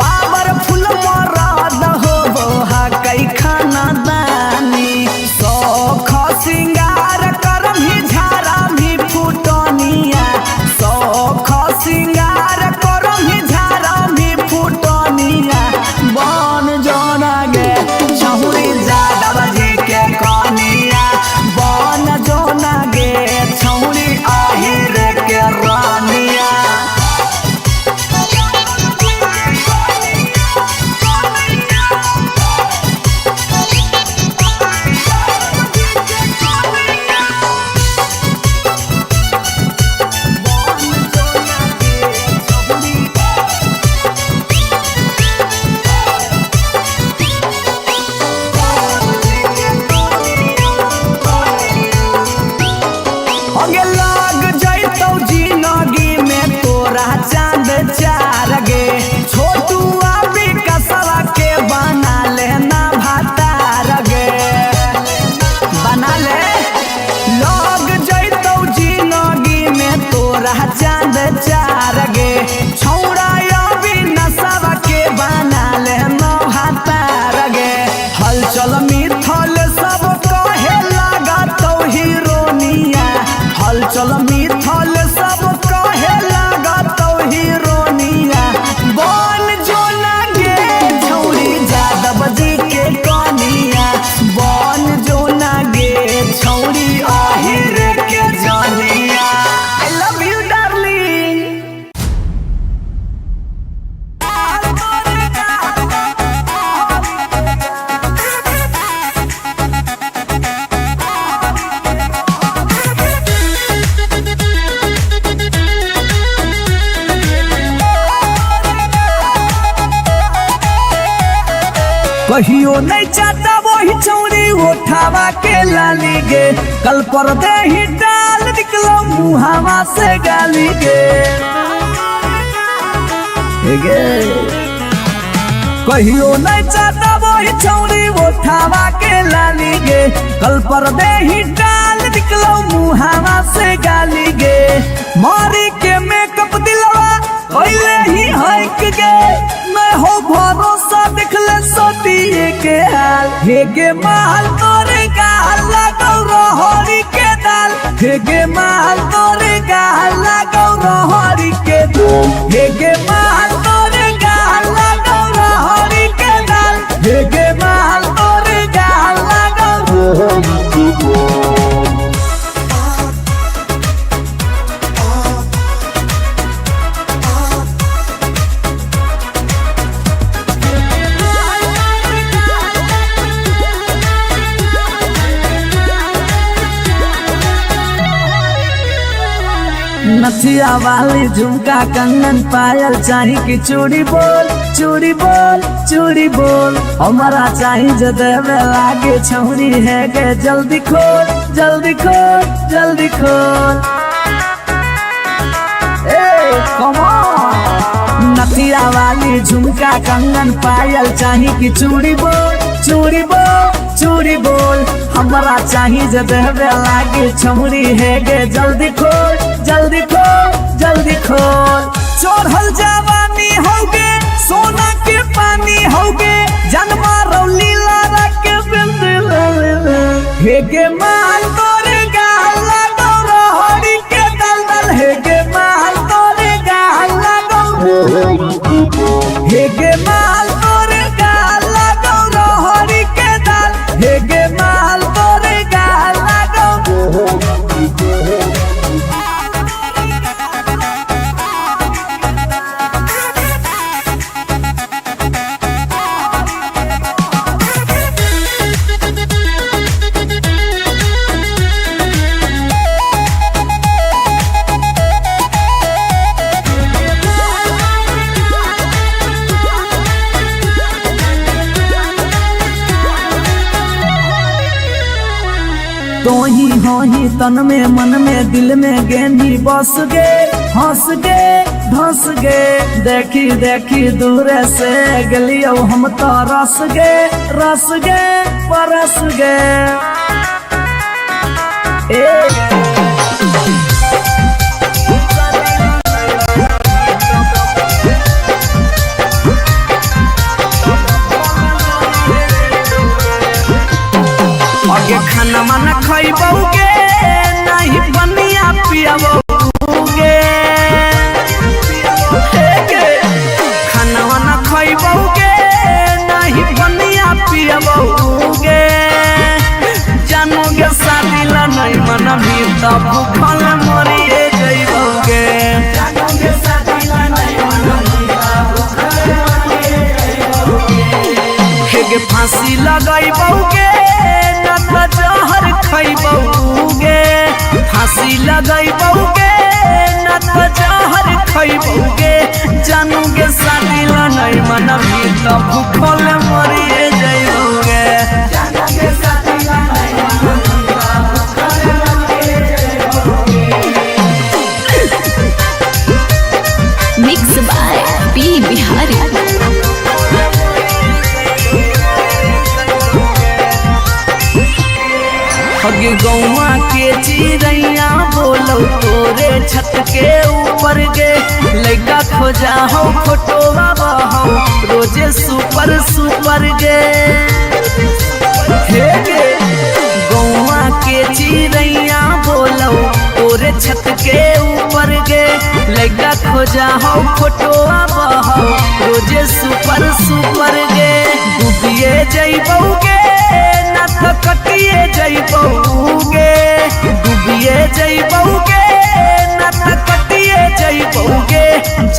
पावरफुल मरद हो वो कई खाना दानी। सौख सिंगार कर भी झारा भी फुटनिया, सौख सिंगार कर भी झारा भी फुटनिया। बन जोना गे छहुरी यादव जी के कनिया, बन जोना गे छहुरी रे के रानिया। आगे लाग जैतौ जिंदगी में तोरा चांद चार गे, छोटू अभी कसवा के बना लेना भातार गे, बना ले। लाग जैतौ जिंदगी में तोरा चांद चार गे, छौड़ा अभी नसवा के बना लेना भातार गे। हलचल मिथल सब कहे लगा तो हीरोनिया, हलचल मिथल सब कहे लगा तो हीरोनिया। बन जो ना गे छौरी यादव जी के कनिया, बन जो ना गे छौरी रे के जनिया। I love you darling. कहियो नहीं चाहता वही चौड़ी उठावा के लाली गे, कल पर दे ही डाल निकलो मुहावा से गाली गे। हे गे कहियो नहीं चाहता वही चौड़ी उठावा के लाली गे, कल पर दे ही डाल निकलो मुहावा से गाली गे। मारी के मेकअप दिलवा पहले ही हक गे, मैं हो भरोसा दिखले सोतिए के हाल। हे गे माल तोरे गाल लगौ रहरी के दाल, हे गे माल तोरे गाल लगौ रहरी के दाल, हे गे माल तोरे गाल लगौ रहरी के दाल, हे गे माल तोरे गाल लगौ रहरी के दाल। नथिया वाली झुमका कंगन पायल चाही कि चूड़ी बोल चूड़ी बोल चूड़ी बोल हमारा चाही जो देवे लागे छौरी है गे जल्दी खोल जल्दी खोल जल्दी खोल। नथिया वाली झुमका कंगन पायल चाही कि चूड़ी बोल चूड़ी बोल चूड़ी बोल हमारा चाही जो देवे लागे छौरी है गे जल्दी खोल जल्दी खोल जल्दी खोल। चढ़ल जवानी होगे सोना के पानी होगे जन्मा रौली लारा के बिंद हेगे माल तोरे गाला गौरा हरी के दलदल हेगे माल तोरे गाला गौरा हेगे माल तोरे गाला गौरा हरी के दल हेगे माल तोरे गाला गौरा। तो ही हो ही तन में मन में दिल में गेंदी बस गे हंस गे धंस गे देखी देखी दूर से गलियो हम तो रस गे परस गे। आगे खाना माना खइबोगे नहीं बनिया पियबोगे खाना माना खइबोगे नहीं बनिया पियबोगे जानोगे शादी ला नहीं मना भी तब भूखल मरिए जइबोगे जानोगे शादी ला नहीं मना भी तब भूखल मरिए जइबोगे फांसी लगाइबोगे जहर खइबोगे फांसी लगाइबोगे न तो जहर खइबोगे जानोगे शादी ला नहीं मनबी तो भूखल मरिए जइबोगे जानोगे शादी ला नहीं मनबी तो भूखल मरिए जइबोगे। Mix by P Bihari. हगे गौवा के चिड़ैया बोलो तोरे छत के ऊपर गे लड़का खोजा हो फोटोवा बहो रोजे सुपर सुपर गे हे गे गौवा के चिड़ैया बोलो तोरे छत के ऊपर गे लड़का खोजा हो फोटोवा बहो रोजे सुपर सुपर गे डूबिए जइबोगे न तो कटिए जइबोगे डूबिए जइबोगे न तो कटिए जइबोगे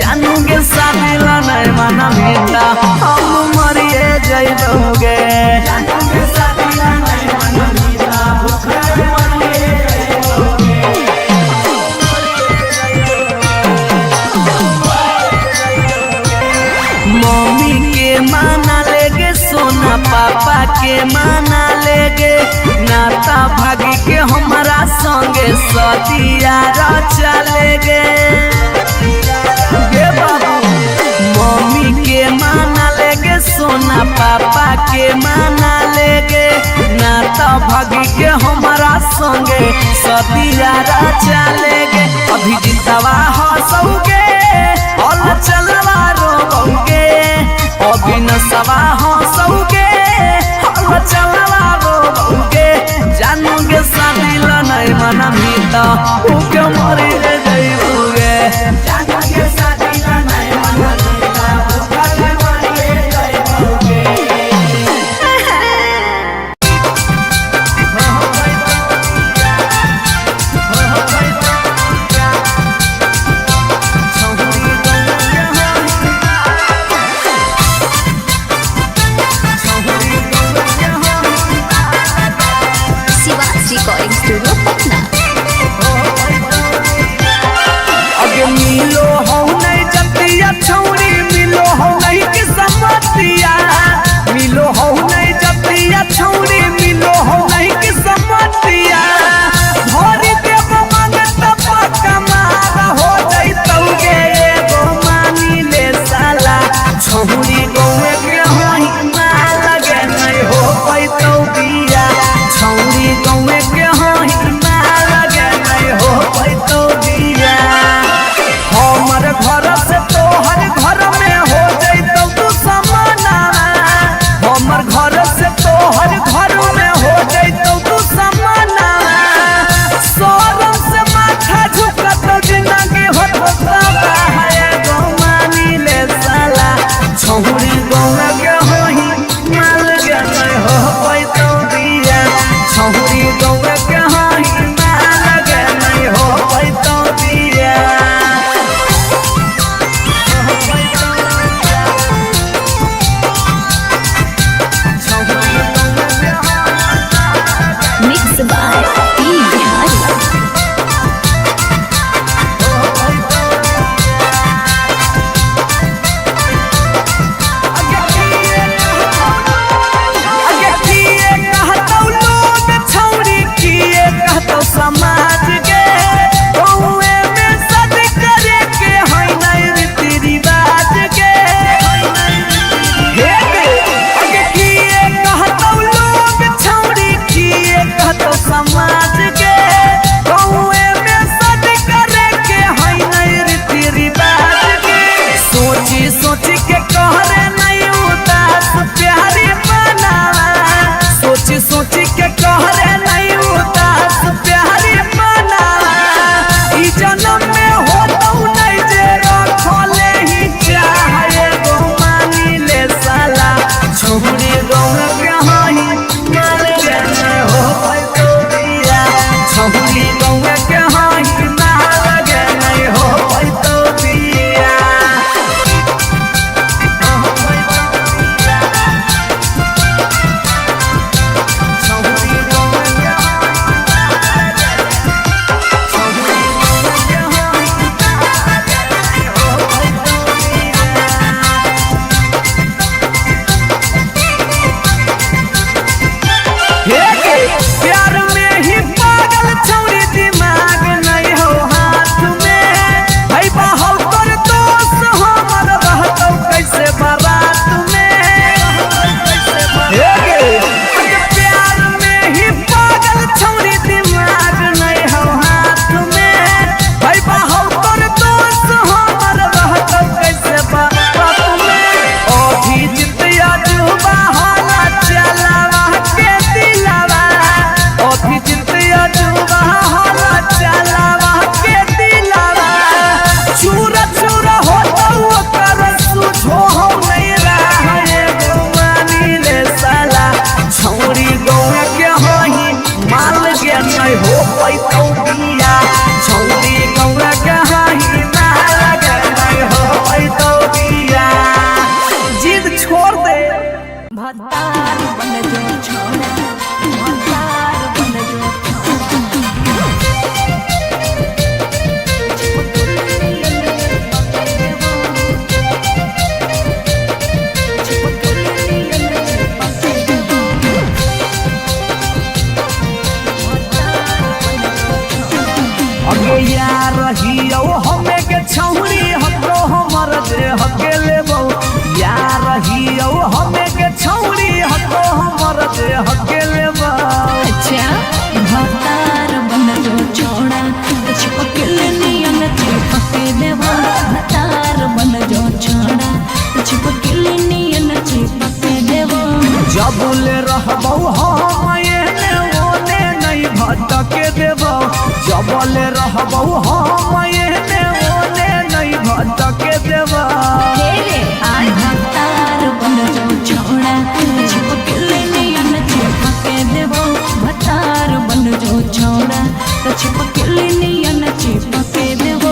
जानोगे शादी ला नहीं मना मिला हम मरिए जइबोगे जानोगे शादी ला नहीं मना मिला भूखल मरिए जइबोगे। मम्मी के माना लेगे सोना पापा के माना लेगे नाता भागी के हमारा संगे सदिया चलेगे गे बाबू मम्मी के माना लेगे सोना पापा के माना लेगे नाता भागी के हमारा संगे सदिया चलेगे अभी जितवा हंसोगे और चलवा रोगे अभी नसवा हंसोगे और चलवा रोगे जानोगे शादी ला नहीं मना मिला उके मरी जइबोगे जानोगे शादी ला नहीं मना मिला भूखल मरी जइबोगे। पैतो बिया छौरी गौए के हही माल गे नहीं हो पैतो बिया हमर घर से तोहर घर में हो जैतौ तू समाना हमर घर से तोहर घर में हो जैतौ तू समाना सोरम से माथा झुकत जिंदगी होता है गोमानी ले साला छौरी गौए के हही माल गे नहीं हो पैतो बिया छौरी गौए के हही माल गे नहीं हो पैतो बिया मिक्स बाय पी बिहारी। समाज के गौए में सद करे के है नहीं रीति रिवाज के हे अगे किए कहतौ लोग छौरी किए कहतौ समाज के गौए में सद करे के है नहीं रीति रिवाज के सोची सोची के कहरे नहीं उदास प्यारी बनावा सोची सोची के कहरे नहीं उदास प्यारी बनावा ई जन्म में होतौ नहीं जे रखले ही चाहे गो मानी ले साला छौरी गौए के हही माल गे नहीं हो पैतो बिया छौरी गौए के हही माल गे नहीं हो पैतो बिया छौरी गौए के प्यार में ही पागल छौरी दिमाग नहीं हो हाथ में भाई बाहर कर दोस्त हमर रहतौ कैसे बारात में प्यार में ही पागल छौरी दिमाग नहीं हो हाथ में भाई बाहर कर दोस्त हमर रहतौ कैसे बारात में अभी जितिया जुबा हाला चलावा के दिलावा अभी जितिया जुबा हाला चलावा के दिलावा चूर चूर होतौ ओकर सुझो हो नहीं रहे गोमानी ले साला छौरी गौए के हही माल गे नहीं हो पैतो बिया छौरी गौए के हही माल गे नहीं हो पैतो बिया जिद छोड़ दे भतार बन जो छोड़ा भतार बन जो अगे यार रहियो हमे के छौरी हतो हमर दे हके लेबो यार रहियो हमे के छौरी हतो हमर दे हके लेबो अच्छा भतार बन जो छोड़ा चिपकल नियन चिपके देवा भतार बन जो छोड़ा चिपकल नियन चिपके देवा जबुले रहबौ हम एने ओने नहीं भटके देबो जबले रहबौ हम एने ओने नहीं भटके देबो भतार बन जो छोड़ा चिपकल नियन चिपके देवा भतार बन जो छोड़ा चिपकल नियन चिपके देवा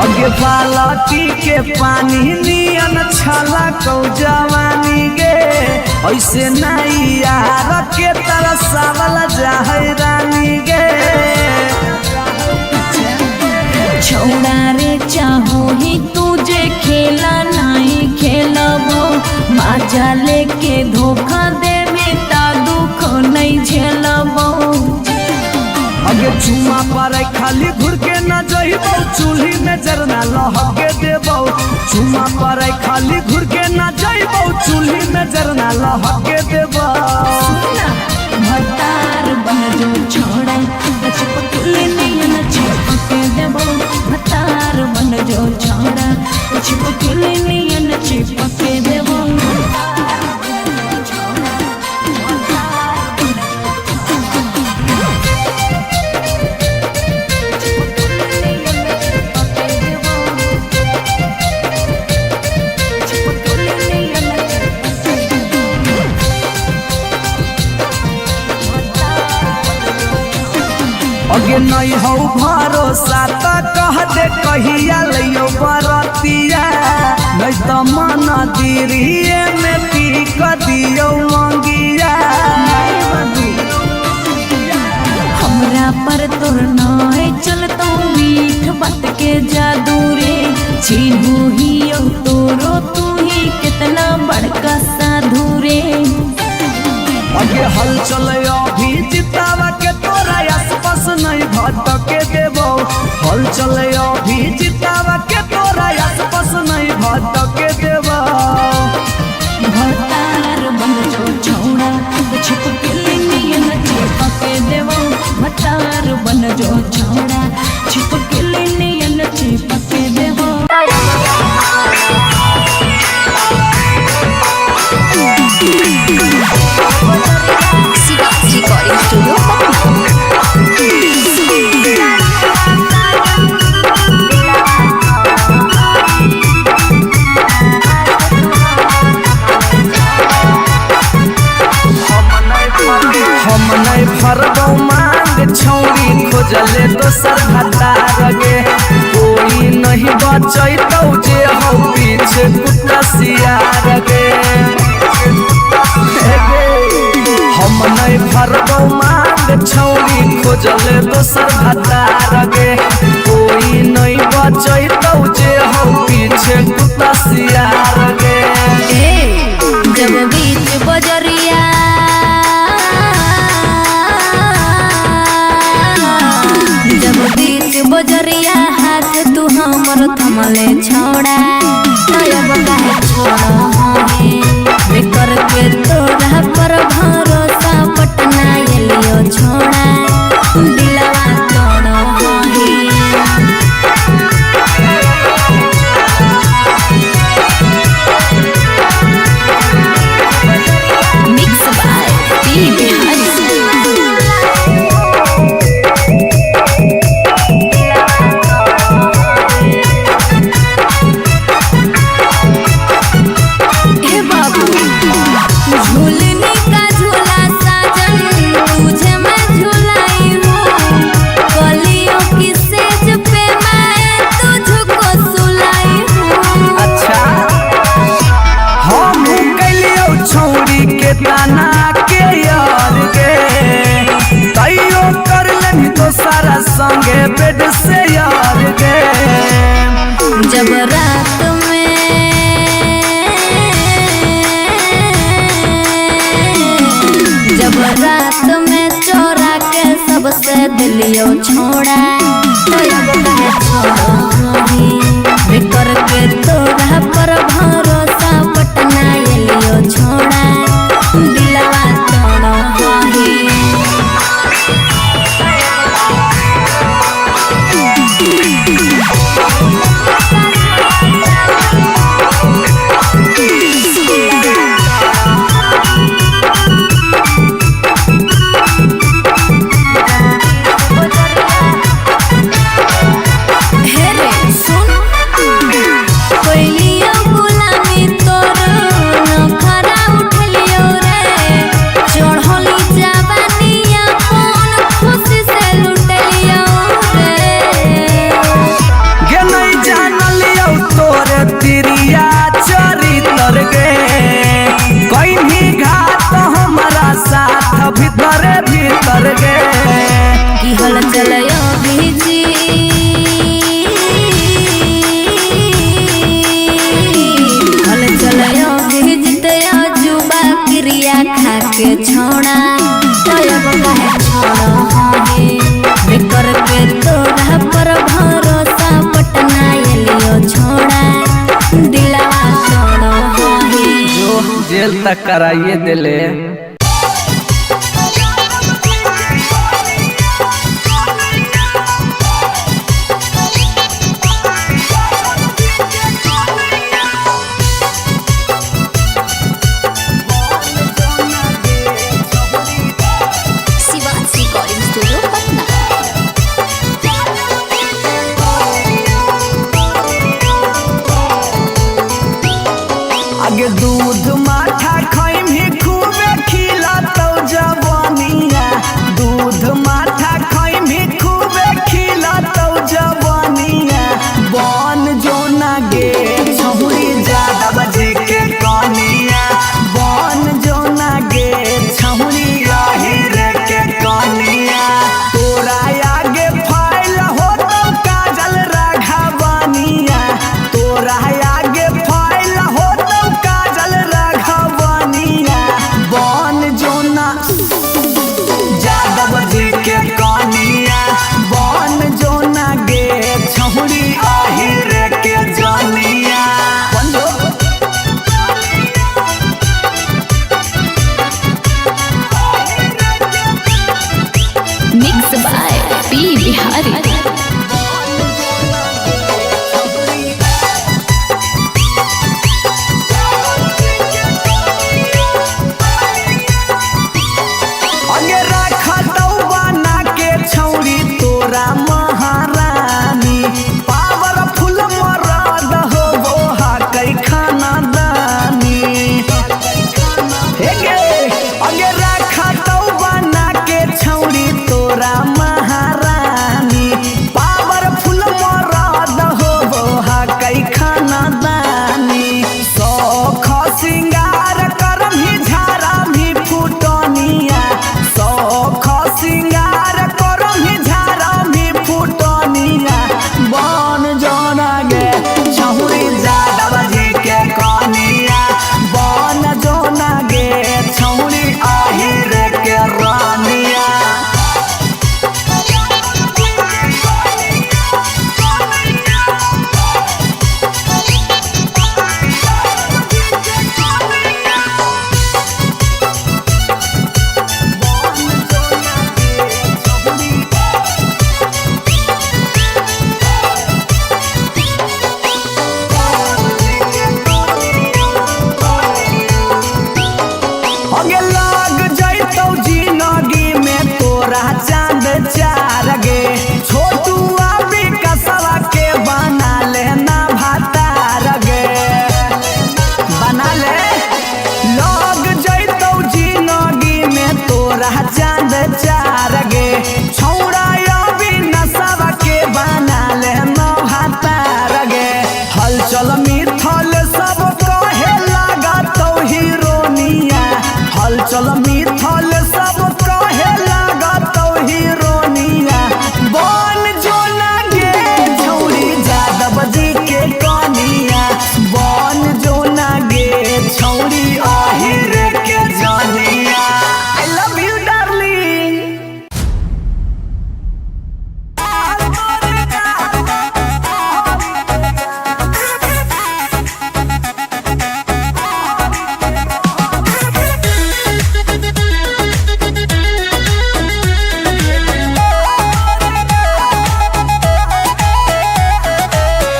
अगे बालटी के पानी नियन छला कौ जवानी गे ऐसे नहीं यार के तरसावल जाहे रानी गे छोड़ा रे चाहो ही तुझे लेके धोखा देवे ता दुख नहीं झेलबो। अगे चुमा पर खाली घुर के न जइबो चूल्ही में जरना लहके देबो। चुमा पर खाली घुर के न जइबो चूल्ही में जरना लहके देबो। भतार बन जो छोड़ा चिपकले नहीं न चिपके देबो। भतार बन जो छोड़ा चिपकले नहीं न चिपके देबो। अगे नहीं हो भरोसा त कह दे कहिया लियो बरतिया। नहीं तो मन दिरिए में पीक दियो मंगिया। हमरा पर तोर नाय चलतो मीठ बात के जादू रे। छीनू ही तोरो तू ही कितना बड़का साधु रे। अगे हल चले अभी जितावा के तोरा आसपास नहीं भटके देबो। हल चले अभी जितावा के तोरा आसपास नहीं भटके देबो। भतार बन जो छोड़ा छिपकली नियन चिपके देबो। भतार बन जो छोड़ा छिपकली नियन चिपके देबो। रिकॉर्डिंग स्टूडियो हम नहीं भरबो मांग छौरी खोजले दोसर भतार गे। कोई नहीं बचैतौ जे हो पीछे कुत्ता सियार गे। हम नहीं भरबो मांग छौरी खोजले दोसर भतार गे। कोई नहीं बचैतौ जे हो पीछे कुत्ता सियार गे। जब बीच बजरिया जब बीच बजरिया हाथ तू हमर थमले छोड़ा। अब काहे छोड़ा है करके तोरा पर भरोसा पटना एलियो छोड़ा। दिलवा तोड़ो मिक्स बाय पी बिहारी। झूलने का झूला साजन तुझे मैं झूलाई हूँ। कलियों की सेज पे मैं तुझको सुलाई हूँ। अच्छा हम कलियो छौरी के ताना के यार गे। तैयो कर लेनी तो सारा संगे बेड से यार गे। जब रात में चोरा के सबसे दिलियो छोड़ा। करके तोरा पर भरोसा पटना एलियो छोड़ा। दिलवा तोड़ो चलयो भेजते आजू जेल तक कराइए दिले। Shivansh recording studio Patna. आगे दूध माठा खाइम ही खूबे खिला तो जवानिया, दूध माठा खाइम ही खूबे खिला तो जवानिया। बन जो ना गे छहुरी ज्यादा बजे के कनिया, बन जो ना गे छहुरी रे के कनिया। तोरा आगे फाइल हो तो काजल राघवनिया, तोरा आगे फाइल हो तो काजल राघवनिया। बन जो ना यादव जी के कनिया, बन जो ना गे छहुरी रे के जनिया। Mix by P Bihari. अगे रखा तो बना के छौरी तोरा महारानी, पावरफुल मरद हो वो कई खाना दानी। हे गे अगे रखा तो बना के छौरी तोरा महारानी, पावरफुल मरद हो वो कई खाना दानी। सौख सिंगार करम ही झारा भी फुटनिया, सौख सिंगार करम ही झारा भी फुटनिया। बन जोना गे छहुरी यादव जी के कनिया, बन जोना गे छहुरी रे के रानिया। अगे लाग जैतौ जिंदगी में तोरा चांद चार गे, छोटू अभी कसवा के बना लेना भातार गे, बना ले। लाग जैतौ जिंदगी में तोरा चांद चार गे, छौड़ा अभी नसवा के बना लेना भातार गे। हलचल मिथल सब कहे लागतौ हीरोनिया, हलचल मिथल सब कहे लागतौ हीरोनिया। बन जो ना गे छौरी यादव जी के कनिया, बन जो ना गे छौरी रे के जनिया। I love you darling.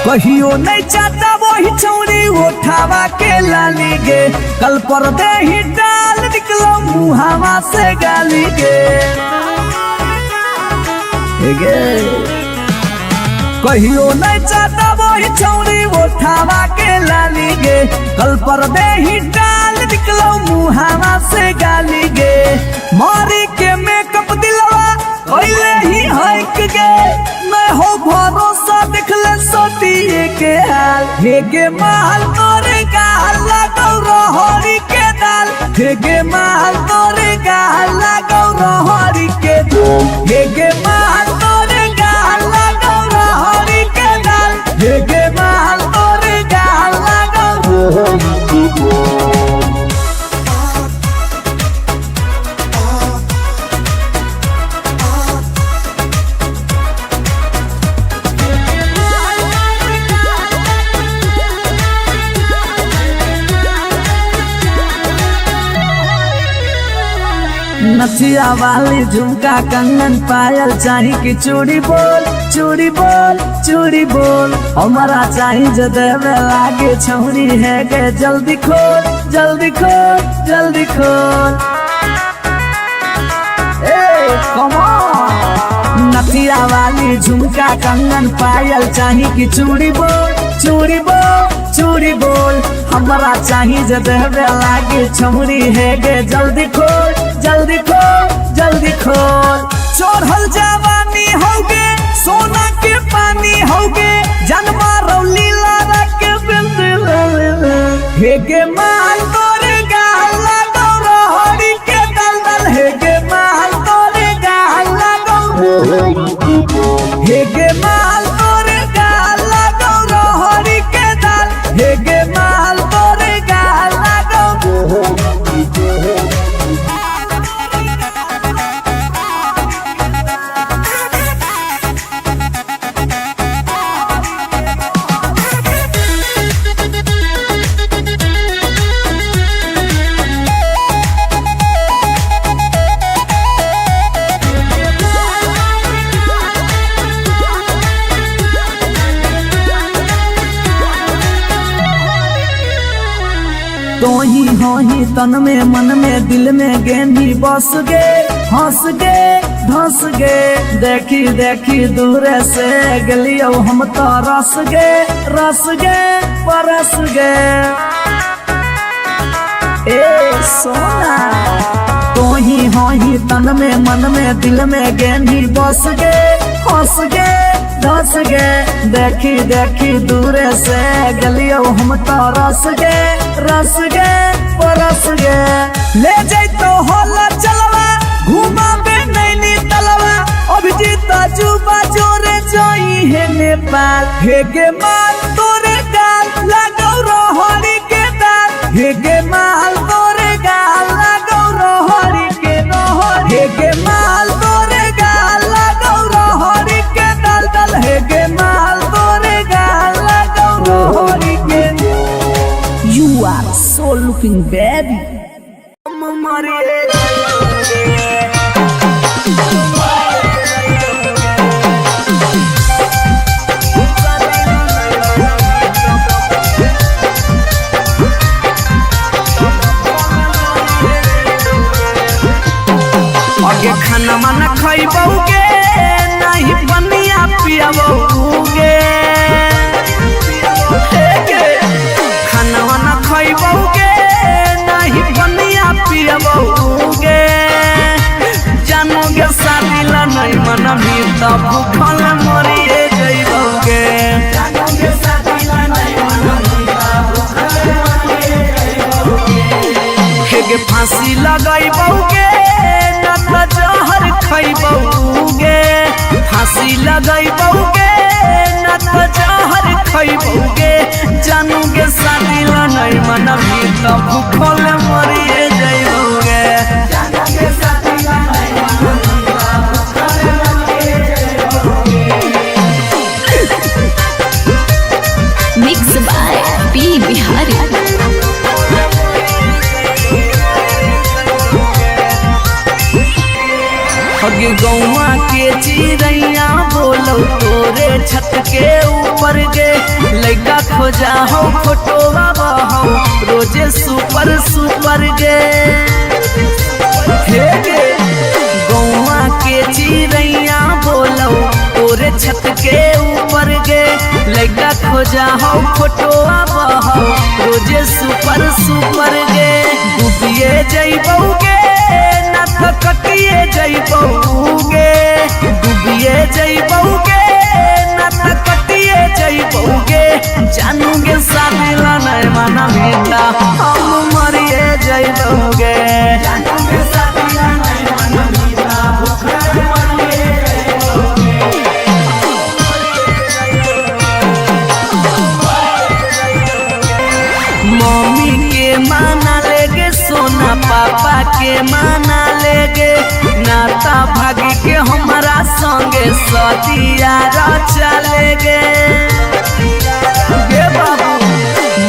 कहियो नहीं चाहता वही छौरी उठावा के लाली गे, कल पर दे ही डाल निकलो मुहावा से गाली गे। हे गे कहियो नहीं चाहता वही छौरी उठावा के लाली गे, कल पर दे ही डाल निकलो मुहावा से गाली गे। मारी के मेकअप दिलवा कैले ही हक गे, मैं हो भरोसा दिखले सोतिए के हाल। हे गे माल तोरे गाल लगौ रहरी के दाल, हे गे माल तोरे गाल लगौ रहरी के दाल, हे गे माल तोरे गाल लगौ रहरी के दाल, हे गे माल तोरे गाल लगौ रहरी के दाल। नथिया वाली झुमका कंगन पायल चाही कि चूड़ी बोल चूड़ी बोल चूड़ी बोल हमारा चाही जो देवे लागे छौरी है गे जल्दी खोल जल्दी खोल जल्दी खोल। नथिया वाली झुमका कंगन पायल चाही कि चूड़ी बोल चूड़ी बोल चूड़ी बोल हमारा चाही जो देवे लागे छौरी है गे जल्दी खोल जल्दी खोल जल्दी खोल। चढ़ल जवानी होगे सोना के पानी होगे जन्मा रौली लारा के बिंद हे गे माल तोरे गाल लगो रोहड़ी के दलदल हे गे माल तोरे गाल लगो हे गे माल तोरे गाल लगो रोहड़ी के दल हे गे माल तोरे गाल लगो। तो ही तन में मन में दिल में गेंदी बस गे हंस गे धंस गे देखी देखी दूर से गलियो हम तो रस गे परस गे ए सोना। तो ही तन में मन में दिल में गेंदी बस गे हंस गे धस गे देखी देखी दूर से गलियो हम तो रस गे परस गे। ले जैतो होला चलवा घुमा बे नैनी तलवा अभिजीत जुबा जोरे जोई है नेपाल हे गे माल तोरे गाल लगो रोहड़ी के दाल हे गे माल तोरे गाल लगो रोहड़ी के रोहड़ी हे गे माल तोरे गाल लगो रोहड़ी के दल दल हे गे माल तोरे गाल लगो रोहड़ी के। You are so looking baby. आगे खाना माना खइबोगे नहीं बनिया पियाबोगे खाना वाना खइबोगे नहीं बनिया पियाबोगे जानोगे शादी ला नहीं मना भी तब भूखल मरिए जइबोगे जानोगे शादी ला नहीं मना भी तब भूखल मरिए जइबोगे हे फांसी लगाइबोगे न जहर खइबोगे फांसी लगाइबोगे न जहर खइबोगे जानोगे शादी ला नहीं मना भी तब भूखल मरिए जइबोगे जानोगे शादी ला नहीं मना भी तब भूखल मरिए जइबोगे। Mix by P Bihari. हगे गौवा के चिड़ैया बोलो तोरे छत के ऊपर गे लइका खोजा हो फोटोवा बहो रोजे सुपर गे हे गे गौवा के चिड़ैया बोलो तोरे छत के ऊपर गे लइका खोजा हो फोटोवा बहो रोजे सुपर गे डूबिए जइबोगे कटिए जइबोगे डूबिए जइबोगे न कटिए जइबोगे जानोगे शादी ला नहीं मना बेटा हम मरिए जइबोगे जानोगे शादी ला नहीं मना बेटा भूखल मरिए जइबोगे। मम्मी के माना लेगे सोना पापा के माना लेगे नाता भागी के हमारा संगे सदिया चलेगे बाबू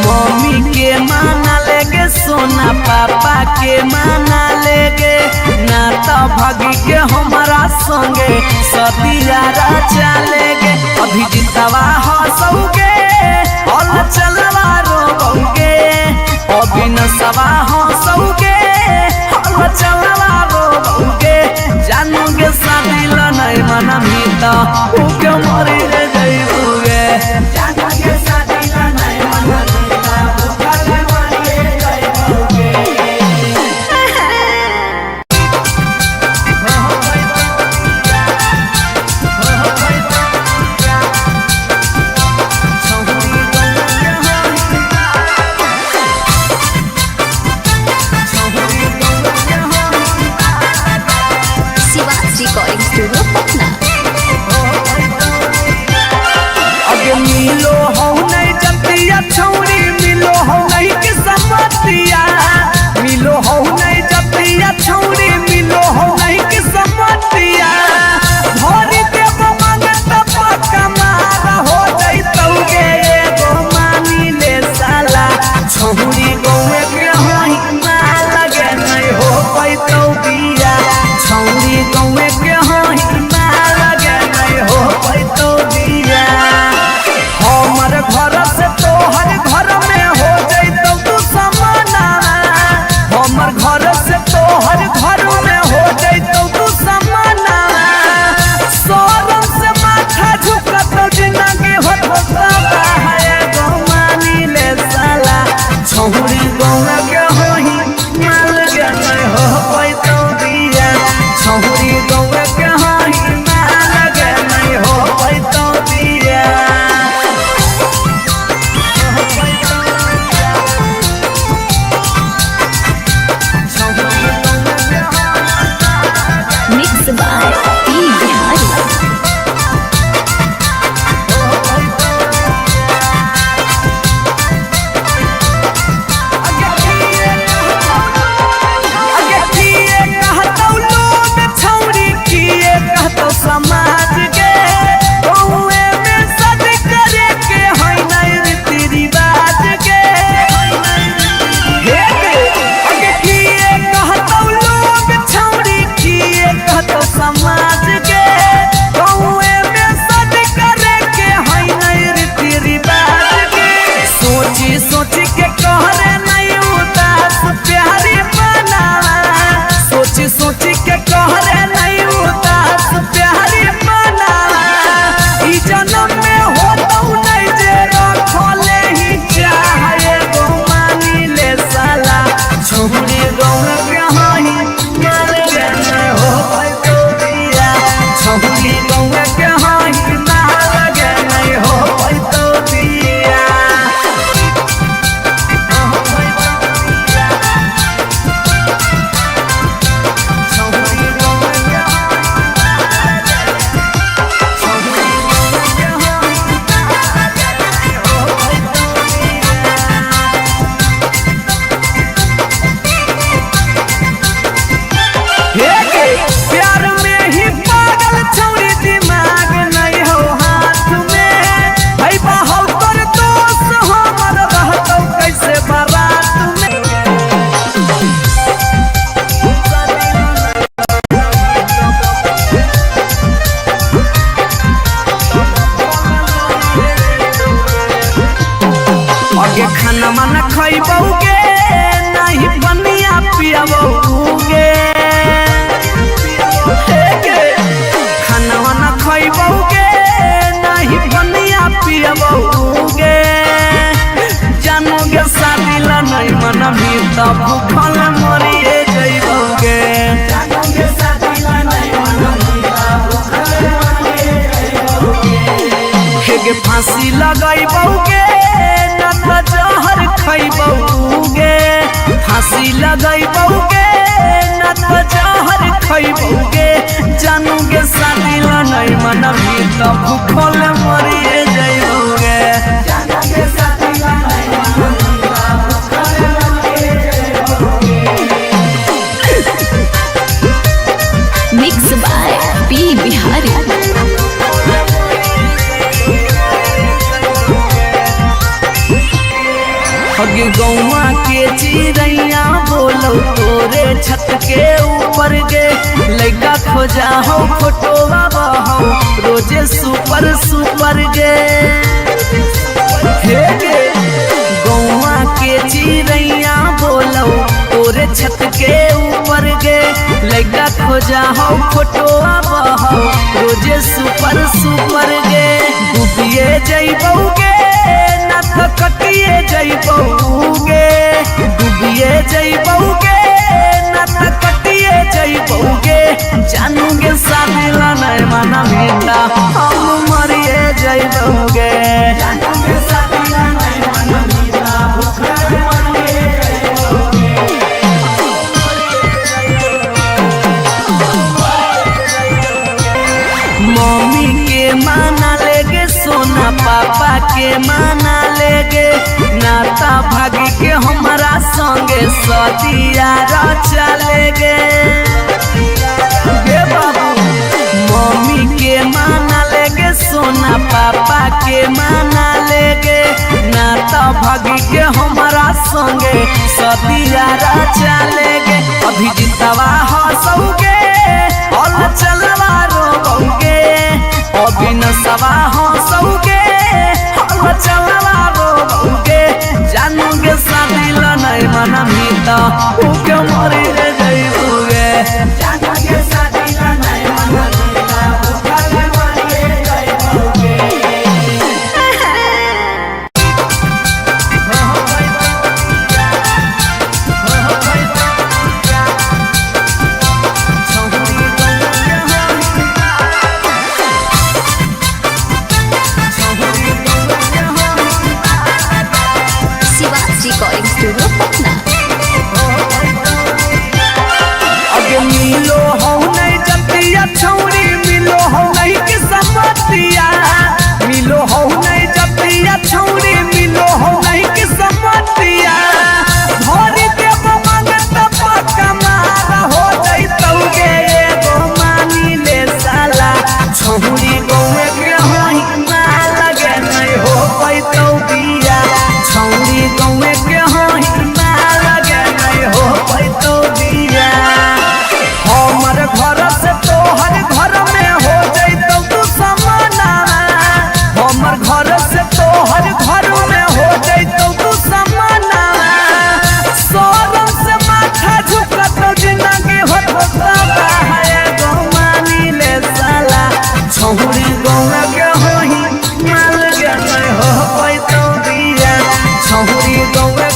मम्मी के माना लेगे सोना पापा के माना लेगे ना तो भागी के हमारा संगे सदियारा चलेगे अभी जितवा हंसोगे और चलवा रोगे अभी नसवा हंसोगे और चलवा रोगे जानोगे शादी नहीं मन मीता उके मरी जाइबोगे जानोगे शादी नहीं मन मीता उके मरी जाइबोगे रिकॉर्डिंग स्टूडियो पटना। अगे मिलो हो नहीं जतिया छौरी मिलो हो नहीं कि समतिया मिलो हो नहीं जतिया छौरी मिलो हो नहीं कि समतिया भरी देव मंगत पक्का मार हो जइतौगे एगो मानी ले साला छौरी गौए के होई मार लगे नहीं हो पैतौ बिया छौरी गौए के होई मार लगे नहीं हो पैतौ बिया हमर घर से तोहर घर में हो जइतौ तू समाना हमर घर से तोहर घर में हो जइतौ तू समाना शरम से माथा झुकतौ जिंदगी होता है गौ मानी ले साला छौरी गौआ के होई माल के नहीं हो पैतौ बिया छौरी गौआ के होई माल के नहीं हो पैतौ बिया मिक्स बाय पी बिहारी। समाज के गौए में सद करे के होई नहीं रीति रिवाज के अगे किए कहतौ लोग छौरी किए कहतौ समाज के गौए में सद करे के होई नहीं रीति रिवाज के सोची सोची के कहरे नहीं उदास प्यारी बनावा सोची सोची के कहरे नहीं उदास प्यारी बनावा ई जन्म में होतौ नहीं जे रखले ही चाहे गो मानी ले साला छौरी गौआ के होई मार के नहीं हो पैतौ बिया छौरी गौआ के होई मार के नहीं हो पैतौ बिया प्यार में ही पागल छौरी दिमाग नहीं हो हाथ में भाई बाहु तोर दोस्त हमर रहतौ कैसे बारात में अगे खाना माना खइबौगे नहीं बनिया पियबौगे खाना वाना खइबौगे नहीं बनिया पियबौगे जानोगे शादी ला नहीं मन मीता भूखल मरिए जइबौगे जानोगे शादी ला नहीं मन मीता भूखल मरिए जइबौगे हेगे फांसी लगाइबौगे ना तो जहर खइबौगे फांसी लगाइबौगे ना तो जहर खइबौगे जानोगे शादी ला नहीं मन मीता भूखल मरिए जइबौगे जानोगे शादी ला नहीं मन मीता भूखल मरिए जइबौगे मिक्स बाय पी बिहारी। अगे गौवा के चिड़ैया बोलो तोरे छत के ऊपर गे लइका खोजा हो फोटोवा बहो रोजे सुपर सुपर गे हे गे गौवा के चिड़ैया बोलो तोरे छत के ऊपर गे लइका खोजा हो फोटोवा बहो रोजे सुपर सुपर गे डूबिए जइबौगे ना तो कटिए जइबौगे डूबिए जइबौगे ना तो कटिए जइबौगे जानूगे शादी ला नहीं माना मीठा हम मरिए जइबौगे जानूगे शादी ला नहीं माना मीठा भूखे मरिए जइबौगे मम्मी के माना लेगे सोना पापा के माना लेगे नाता भागी के हमारा संगे सदिया चलेगे गे बाबू मम्मी के माना लेगे सोना पापा के माना लेगे नाता भागी के हमारा संगे सदिया चलेगे अभी जितवा हंसोगे और चलवा रोगे अभी नसवा हंसोगे और चलवा रोगे जानोगे शादी ला नहीं माना मीठा भूखे मरी जइबोगे जानोगे शादी ला नहीं माना मीठा भूखे मरी जइबोगे रिकॉर्डिंग स्टूडियो पटना। अगे मिलो हो नहीं जतिया छौरी मिलो हो नहीं किस्मतिया मिलो हो नहीं जतिया छौरी मिलो हो नहीं किस्मतिया भरी देव मंगत पक्का मार हो जइतौगे एगो मानी ले साला छौरी गौवे के होई ना लगे नहीं हो पैतौ बिया छौरी गौवे के होई ना लगे नहीं हो पैतौ बिया हमर घर से तोहर घर में हो जइतौ तू समाना हमर घर से तोहर घर में हो जइतौ तू समाना सोरम से माथा झुकत जिंदगी होता है गो मानी ले साला छौरी गौवा के होई माल के नहीं हो पैतौ बिया छौरी गौवा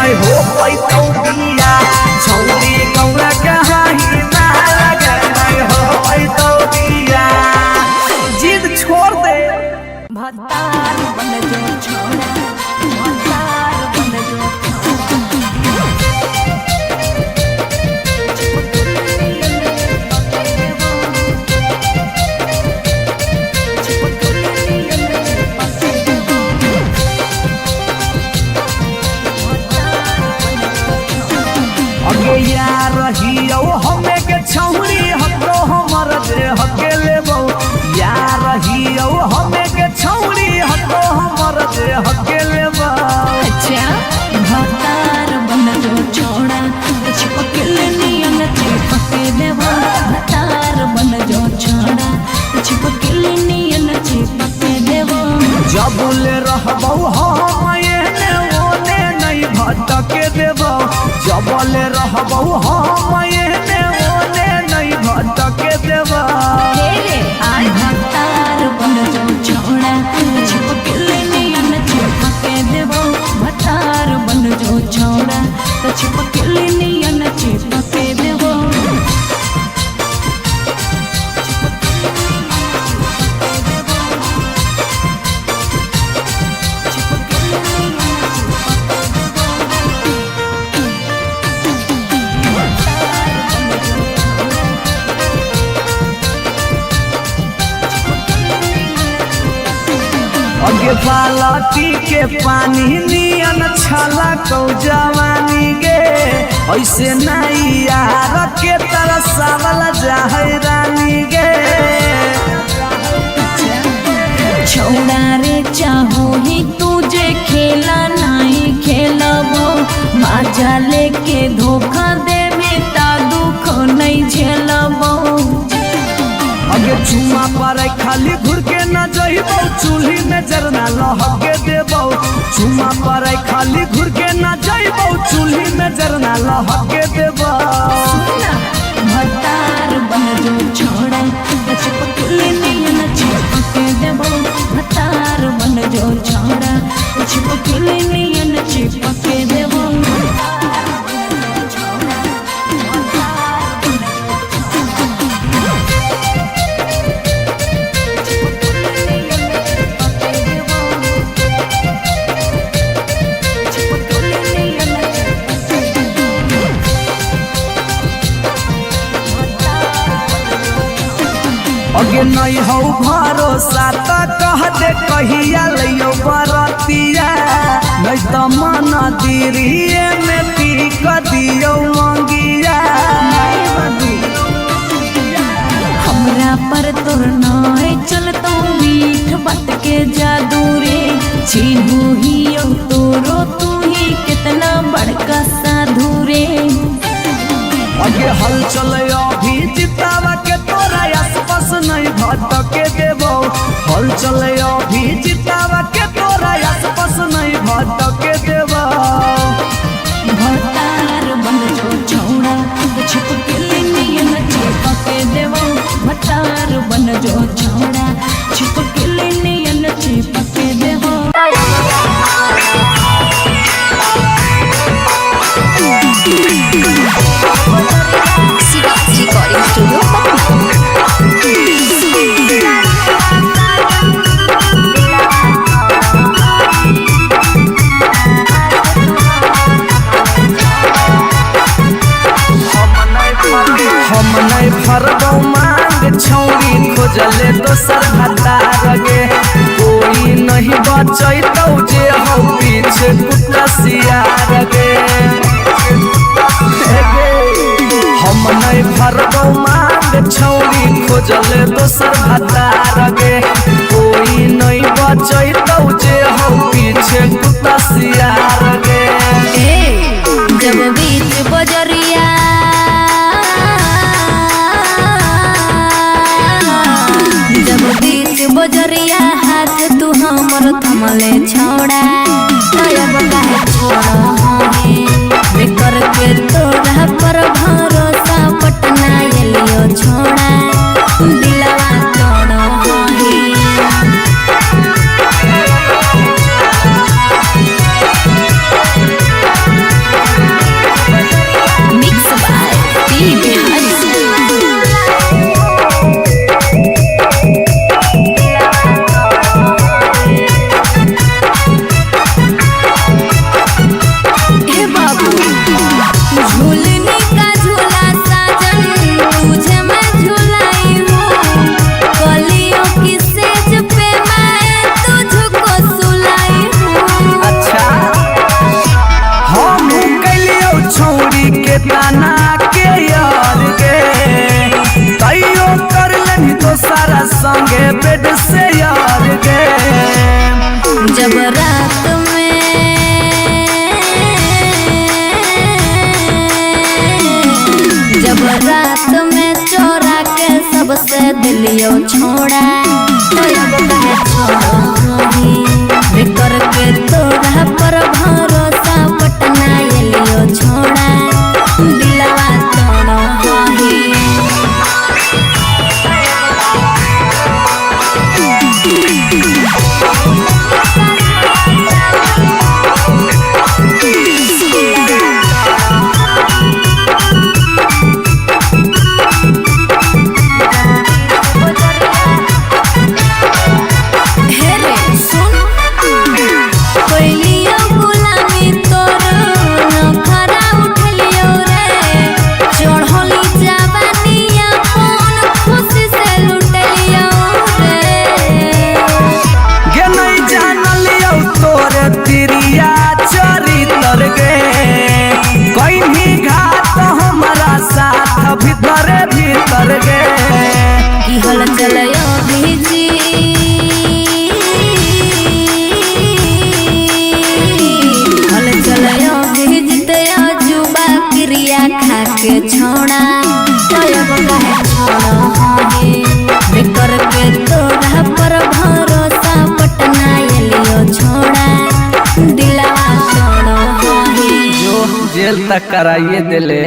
नहीं हो पैतो बिया छौरी गौरा कहाही ना लगे नहीं हो पैतो बिया जिद छोड़ दे भतार बन जो छोड़ा भतार बन जो अगे यार रहियो हमें के छौरी हतो हमर दे हकेले बो यार रहियो हमें के छौरी हतो हमर दे हकेले बो अच्छा भतार बन जो छोड़ा चिपकल नियन चिपके देवा भतार बन जो छोड़ा चिपकल नियन चिपके देवा जबले रहबो हम एने ओने नहीं भटके देबो जबले रहबो हम एने ओने नहीं भटके देबो आज भतार बन जो छोड़ा चिपकल नियन चिपके देवा भतार बन जो छोड़ा चिपकल नियन चिपके देवा अगे बालटी के पानी नियन छला कौ जवानी गे ऐसे नहीं यार के तरह सावल जाहे रानी गे छोड़ा रे चाहो ही तुझे खेला नहीं खेलबो माजा लेके धोखा देवे ता दुख नहीं झेलबो अगे चुमा पर खाली घुर के न जइबो चूल्ही में जरना लहके देबो चुमा पर खाली घुर के न जइबो चूल्ही में जरना लहके देबो भतार बन जो छोड़ा चिपकल नियन चिपके देबो भतार बन जो छोड़ा चिपकल नियन चिपके देबो अगे नहीं हो भरोसा त कह दे कहिया लियो बरतिया नहीं तो मन दिरिए में पीक दियो मंगिया हमरा पर तोर नाय चलतो मीठ बात के जादू रे छीनू ही तोरो तू ही कितना बड़का साधु रे अगे हल चले अभी जितावा के तोरा आसपास नहीं भटके देबो हल चले अभी जितावा के तोरा आसपास नहीं भटके देबो भतार बन जो छोड़ा चिपकल नियन चिपके देबो भतार बन जो छोड़ा चिपकल नियन चिपके देबो रिकॉर्डिंग स्टूडियो हम नहीं फरबो मांग छौरी खोजले दोसर भतार गे कोई नहीं बचैतौ जे हो पीछे कुत्ता सियार गे हम नहीं फरबो मांग छौरी खोजले दोसर भतार गे कोई नहीं बचैतौ जे हो पीछे कुत्ता सियार गे जब बीच बजरिया जब बीच बजरिया हाथ तू हमर थमले छोड़ा तब काहे छोड़ा बेकर के तोरा पर भरोसा पटना एलियो छोड़ा दिलवा तोड़ो ही पति के ताना के यार गे तैयो कर लेनी तो सारा संगे बेड से यार गे। जब रात में चोरा के सबसे दिलियो छोड़ा तो अब कहे छोड़ी बिकर के तोरा पर भरोसा पटना एलियो छोड़ा दिलवा तोड़ा होही। के छोड़ा तब कहे छोड़े बिकर के तोरा पर भरोसा पटना एलियो छोड़ा दिलवा तोड़ा जो जेल तक कराइए दिले।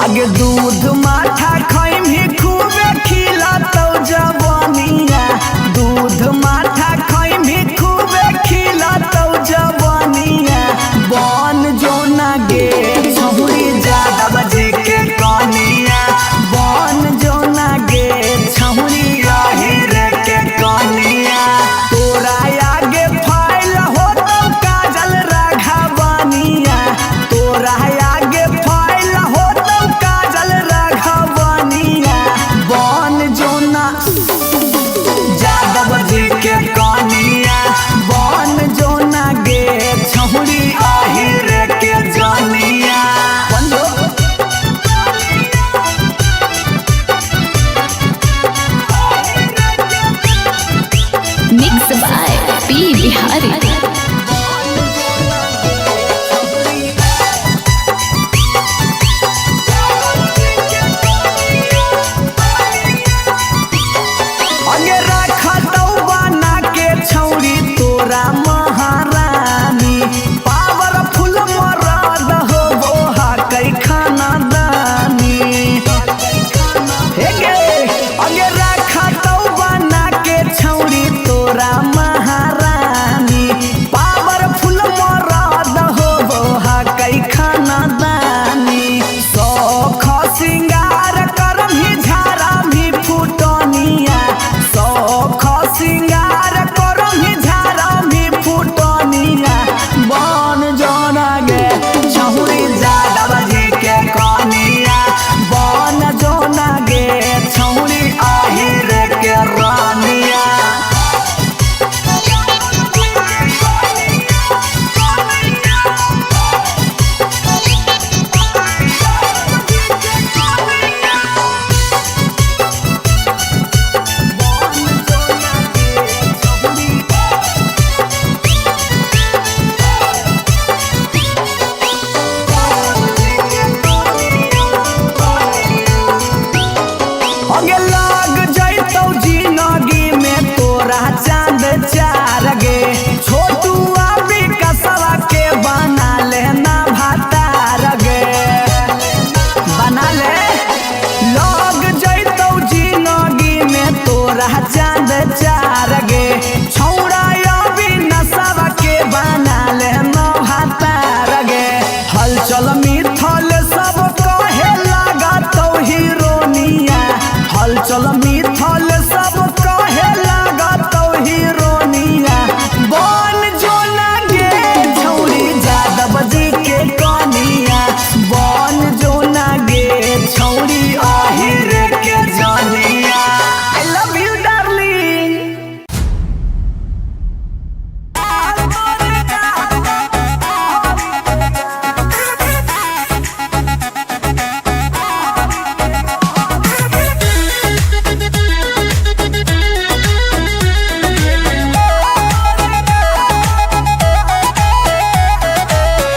आगे दूध माठा खाई भी खूबे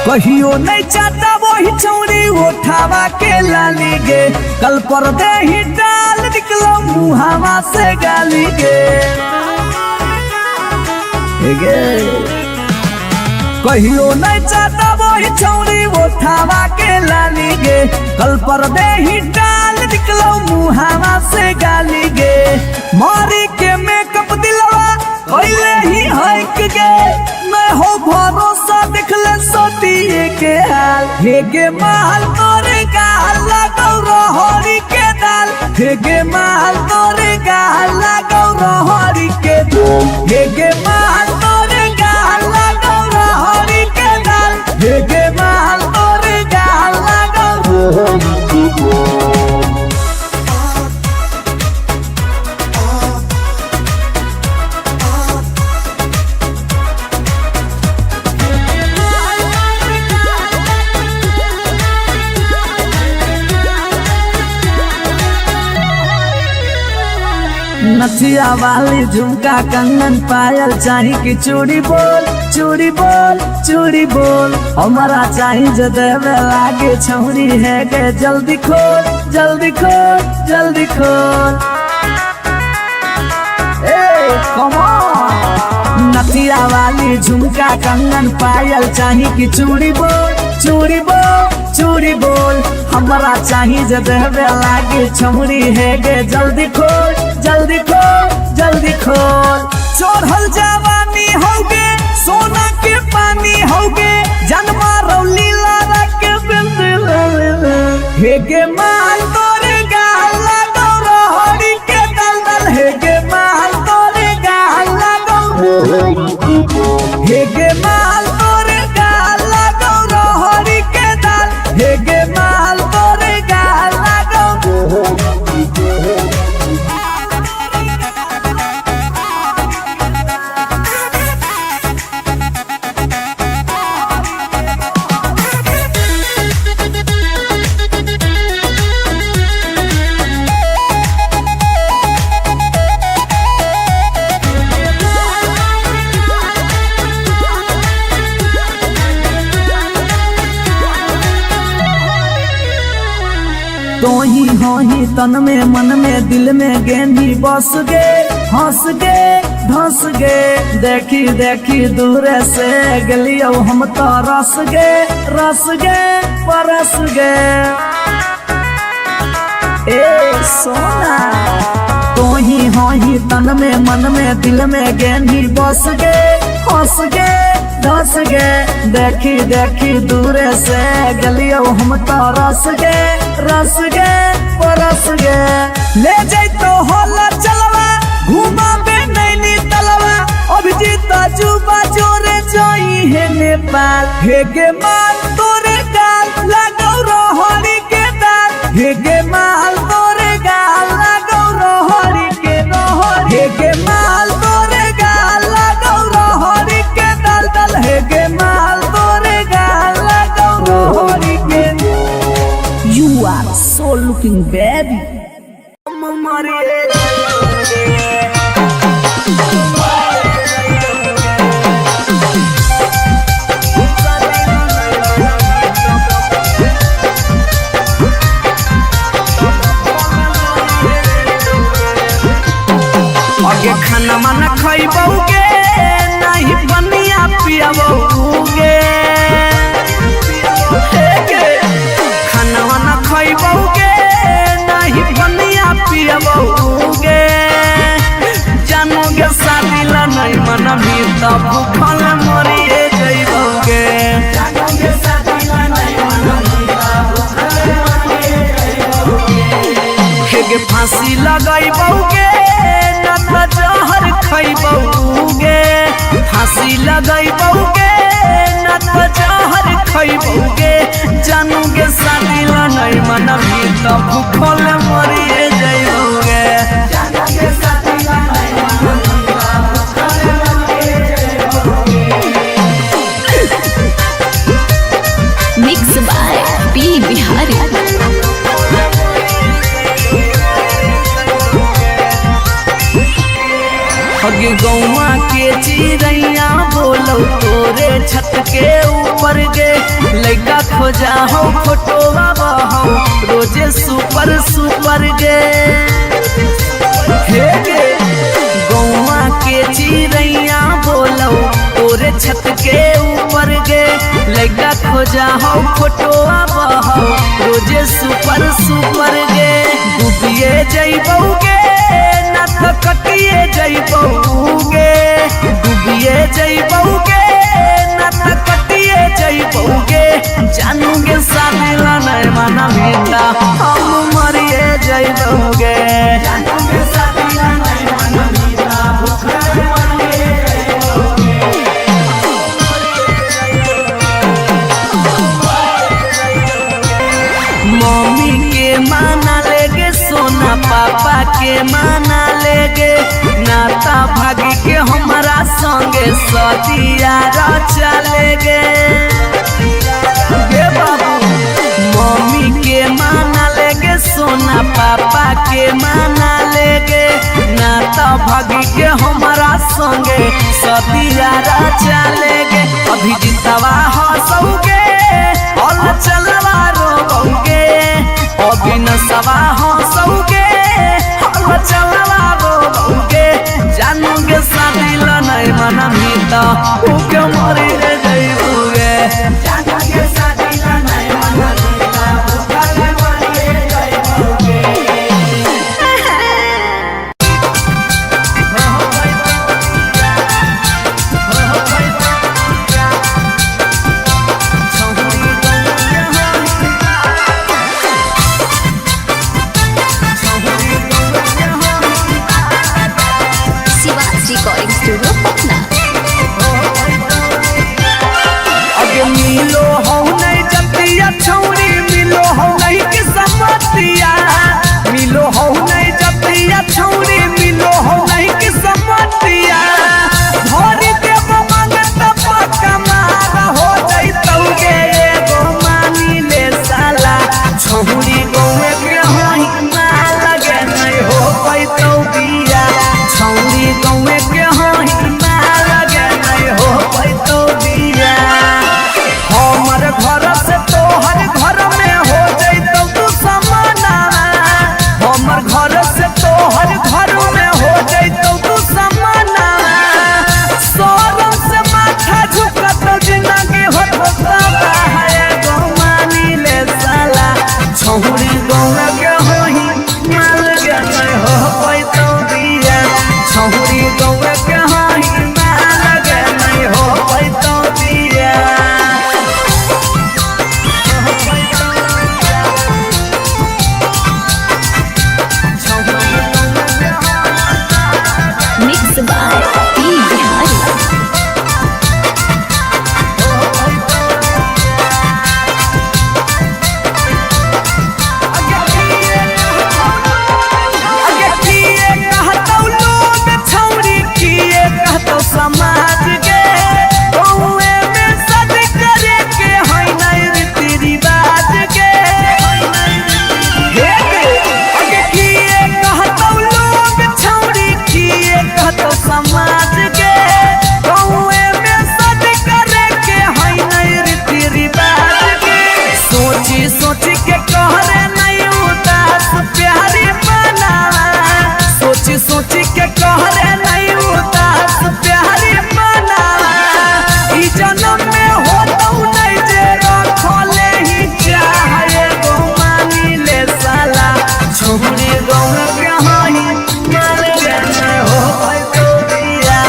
कहियो नहीं चाहता वही चौड़ी उठावा के लाली गे कल पर दे ही डाल निकलो मुहावा से गाली गे कहियो नहीं चाहता वही चौड़ी उठावा के लाली गे कल पर दे ही डाल निकलो मुहावा से गाली गे मारी के मेकअप दिलवा कोइले ही हक गे मैं हो भरोसा दिखले सोतिए के हाल हे गे माल तोरे गाल लगौ रहरी के दाल हे गे माल तोरे गाल लगौ रहरी के दाल हे गे माल तोरे गाल लगौ रहरी के दाल हे गे माल तोरे गाल लगौ रहरी के दाल नथिया वाली झुमका कंगन पायल चाही की चूड़ी बोल चूड़ी बोल चूड़ी बोल हमारा चाही जो देवे लागे छौरी है गे जल्दी खोल जल्दी खोल जल्दी खोल नथिया वाली झुमका कंगन पायल चाही की चूड़ी बोल चूड़ी बोल चूड़ी बोल हमारा चाही जो देवे लागे छौरी है गे जल्दी खोल जल्दी खोल जल्दी खोल चढ़ल जवानी होगे सोना के पानी होगे जन्मा रौली लारा के बिंद हे गे माल तोरे गाल लगौ रहरी के दलदल हे गे माल तोरे गाल लगौ हे गे माल तोरे गाल लगौ रहरी के दल हे गे माल तोरे गाल लगौ तो ही हो ही तन में मन में दिल में गेंदी बस गे हंस गे धंस गे देखी देखी दूर से गलियो हम तो रस गे परस गे ए सोना तो ही हो ही तन में मन में दिल में गेंदी बस गे हंस गे धस गे देखी देखी दूर से गलियो हम तो रस गे परस गे ले जैतो होला चलवा घुमा बे नैनी तलवा अभिजीत जुबा जोरे जोई है नेपाल हे गे माल तोरे गाल लगौ रहरी के दाल हे गे माल तोरे गाल लगौ रहरी के रहर हे गे माल तोरे गाल लगौ रहरी के दल हे गे माल तोरे गाल लगौ रहरी के You are so looking baby आगे खाना माना खइबोगे नहीं बनिया पियाबोगे खाना माना खइबोगे नहीं बनिया पियाबोगे जानोगे शादी ला नहीं मना भी तब भूखल मरिए जइबोगे जानोगे शादी ला नहीं मना भी तब भूखल मरिए जइबोगे के फांसी लगाइबोगे न जहर खइबोगे फांसी लगाइबोगे न जहर खइबोगे जानोगे शादी ला नहीं मना भी तब भूखल मरिए जइबोगे जानोगे शादी ला नहीं मना भी तब भूखल मरिए जइबोगे। Mix by P Bihari. अगे गौवा के चिड़ैया बोलो तोरे छत के ऊपर गे लइका खोजा हो फोटोवा बहो रोजे सुपर सुपर गे हे गे गौवा के चिड़ैया बोलो तोरे छत के ऊपर गे लइका खोजा हो फोटोवा बहो रोजे सुपर सुपर गे डूबिए जइबौगे ना तो कटिए जइबौगे डूबिए जइबौगे ना तो कटिए जइबौगे जानूगे सादिला नहीं माना बेटा हम मरिए जइबौगे जानूगे सादिला नहीं माना बेटा भूखे मरिए मम्मी के माना लेगे सोना पापा के माना लेगे नाता भागी के हमारा संगे सदिया रचा लेगे बाबू मम्मी के माना लेगे सोना पापा के माना लेगे नाता भागी के हमारा संगे सदिया रचा लेगे अभी जितवा हंसोगे और चलवा रोगे अभी नसवा हंसोगे और चलवा रोगे जानोगे सादिला नहीं मना मीता उके मरी रे जइबोगे जानोगे सादिला नहीं मना मीता उके मरी रे जइबोगे रिकॉर्डिंग स्टूडियो पटना। अगे मिलो हो नहीं जतिया छौरी मिलो हो नहीं कि समतिया मिलो हो नहीं जतिया छौरी मिलो हो नहीं कि समतिया धोरी देव मंगत पक्का मार हो जइतौगे एगो मानी ले साला छौरी गौवे के होई मार लगे नहीं हो पैतौ बिया छौरी गौवे के होई मार लगे नहीं हो पैतौ बिया हमर घर से तोहर घर में हो जइतौ तू समाना हमर घर से तोहर घर में हो जइतौ तू समाना सोरम से माथा झुकत जिंदगी होता है गो मानी ले साला छौरी गौवा के होई माल के नहीं हो पैतौ बिया छौरी गौवा के होई माल के नहीं हो पैतौ बिया मिक्स बाय पी बिहारी। अगे किए कहतौ लोग छौरी किए कहतौ समाज गे गौवे में सद करे के होई नहीं रीति रिवाज गे अगे किए कहतौ लोग छौरी किए कहतौ समाज गे गौवे में सद करे के होई नहीं रीति रिवाज गे सोची सोची के कहरे नहीं उदास प्यारी बना सोची सोची के कहरे नहीं उदास प्यारी बना ई जन्म में होतौ नहीं जे रखले ही चाहे गो मानी ले साला छौरी गौवा के होई माल के नहीं हो पैतौ बिया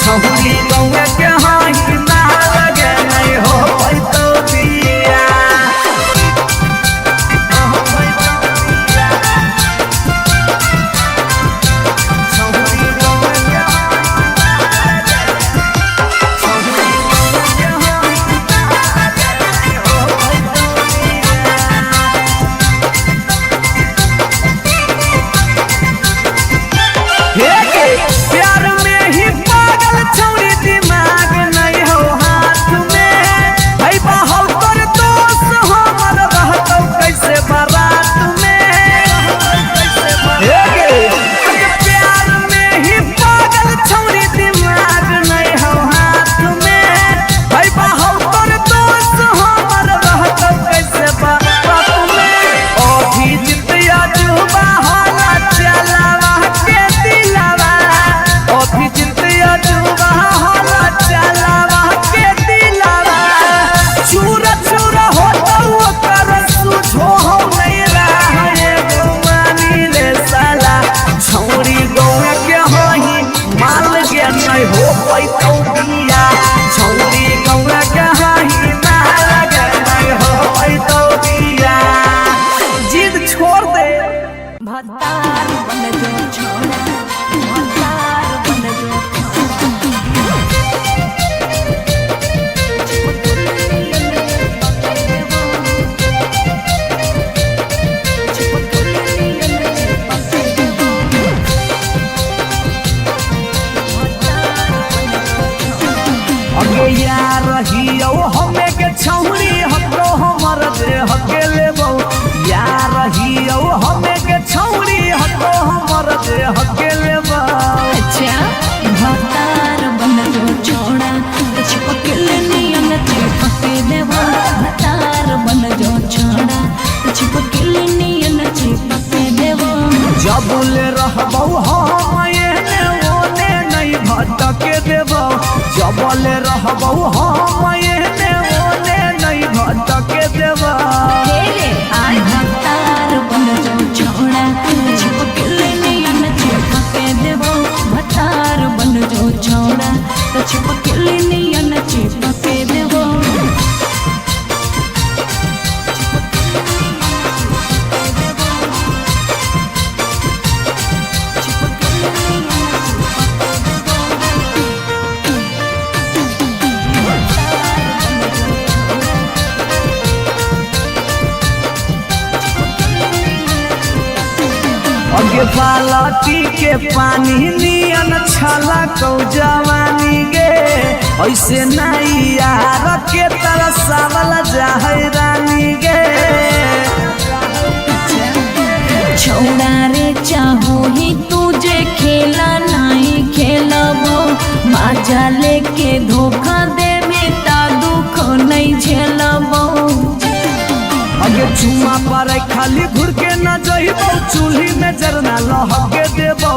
छौरी गौवा के होई माल के नहीं हो पैतौ बिया तो बिया छौरी गौरा कहाही ना लगे नहीं हो तो बिया जिद छोड़ दे भतार बन जो छोड़ा भतार बन जो यार रहियो हमें के छौरी हको हमर दे हके लेबो यार रहियो हमें के छौरी हको हमर दे हके लेबो अच्छा भतार बन जो छोड़ा चिपके नियन चिपके देबो भतार बन जो छोड़ा चिपके नियन चिपके देबो जबले रहबो हम एने ओने नहीं भटके देबो जबले रहबो हम एने ओने नहीं भटके देबो भतार बन जो छोड़ा चिपके नियन चिपके देबो भतार बन जो छोड़ा चिपके नियन चिपके देबो अगे बालटी के पानी नियन छला कौ जवानी गे ऐसे नहीं यार के तरसावल जाहै रानी गे छौड़ा रे चाहो ही तुझे खेला नहीं खेलबो माजा लेके धोखा दे बेटा दुख नहीं झेलबो अगे चुमा पर खाली घुर के न जइबो चूल्ही में जरना लहके देबो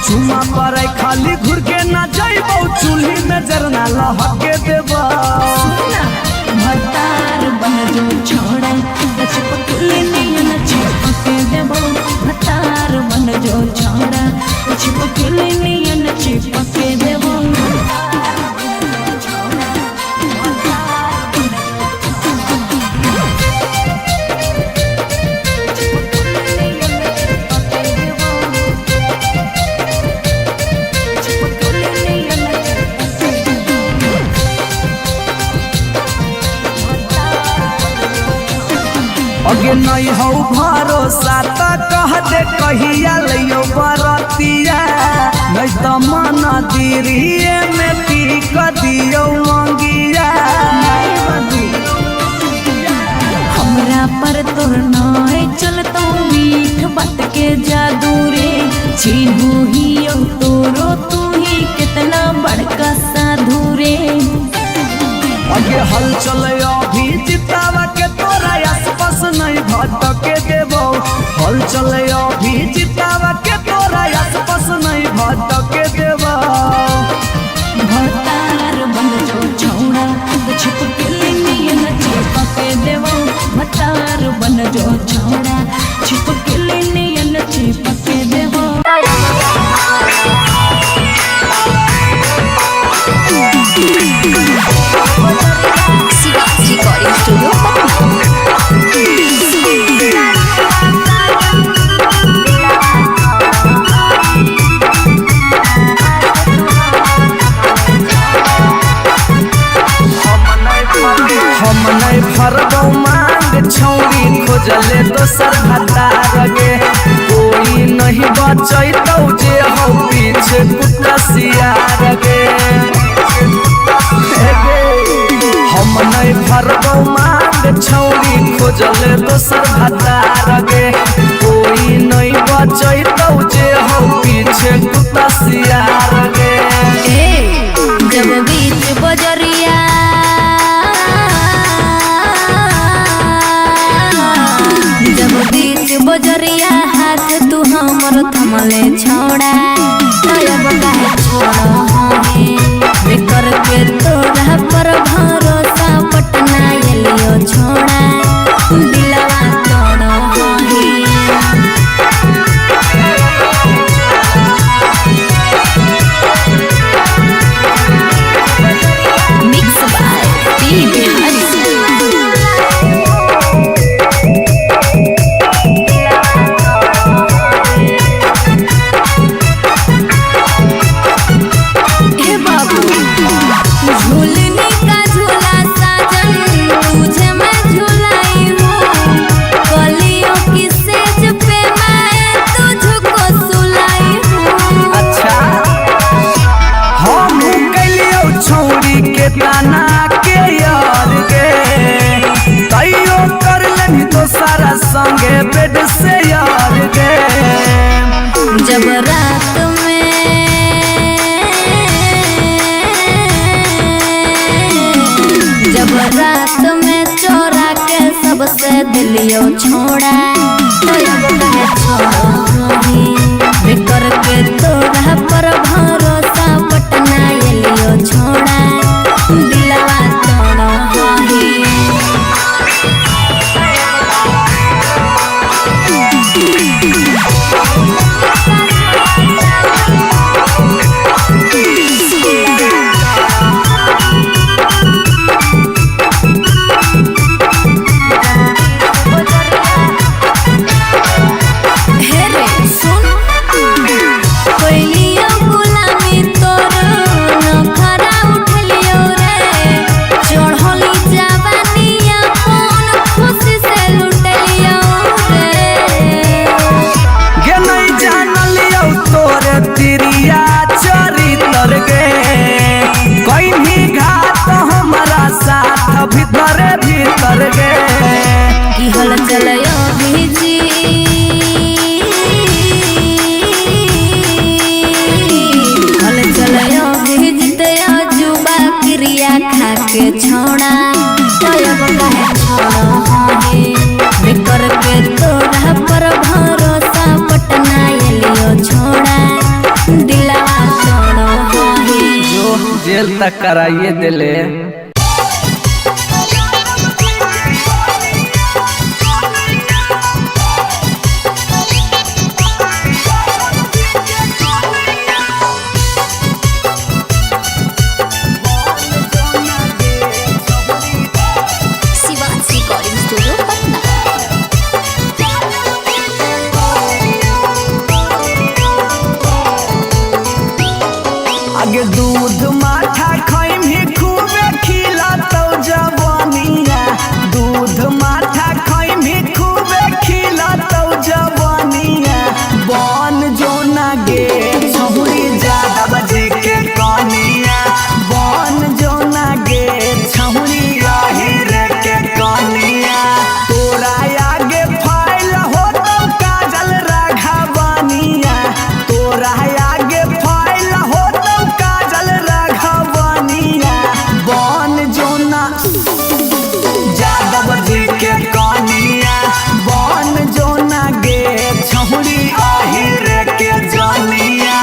चुमा पर खाली घुर के न जइबो चूल्ही में जरना लहके देबो भतार बन जो छोड़ा चिपके नियन चिपके देबो भतार बन जो छोड़ा चिपके नियन चिपके देबो अगे नहीं हो भरोसा त कह दे कहिया लियो बरतिया नहीं तो मन दिरिए में पी क दियो मंगिया हमरा पर तोर नाय चलतो मीठ बात के जादू रे छीनू ही तोरो तू ही कितना बड़का साधु रे अगे हल चले अभी जितावा के तोरा आसपास नहीं भटके देबो हल चले अभी जितावा के तोरा आसपास नहीं भटके देबो भतार बन जो छोड़ा चिपके नियन चिपके देबो भतार बन जो छोड़ा चिपके नियन चिपके देबो रिकॉर्डिंग स्टूडियो हम नहीं भरबो मांग छौरी खोजले दोसर भतार गे कोई नहीं बचैतौ जे हो पीछे कुत्ता सियार गे हम नहीं भरबो मांग छौरी खोजले दोसर भतार गे कोई नहीं बचैतौ जे हो पीछे कुत्ता सियार गे जब बीच बजरिया बजरिया हाथ तू हमर थमले छोड़ा अब काहे छोड़ बेकर के तोड़ा पर भरोसा पटना एलियो छोड़ा दिलवा तोड़ जब रात में चोरा के सबसे दिलियो छोड़ा तो अब कहे छोड़ी बिकर के तोरा पर भरोसा पटना एलियो छोड़ा दिलवा तोड़ा ही भीतर भीतर गे की हल चलयो भीजी हल चलयो भीजते जुबा क्रिया खा के छोड़ा तब कहे छोड़े बिकर के तोरा पर भरोसा पटना एलियो छोड़ा दिलवा छोड़ो जो जेल तक कराइए दिले। आगे दूध माठा खैम ही खूबे खिला तो जवानिया दूध माठा खैम ही खूबे खिला तो जवानिया बन जो ना गे छहुरी ज्यादा बजे के कनिया बन जो ना गे छहुरी रे के कनिया तोरा आगे फाइल हो तो काजल राघवानिया तोरा आगे फाइल हो बन जोना यादव जी के कनिया बन जोना गे छहुरी आहिर के जनिया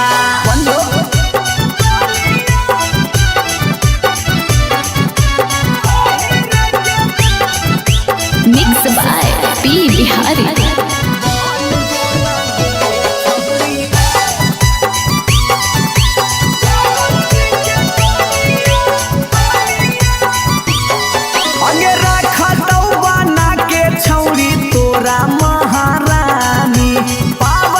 मिक्स बाय पी बिहारी। छौरी तोरा महारानी पाव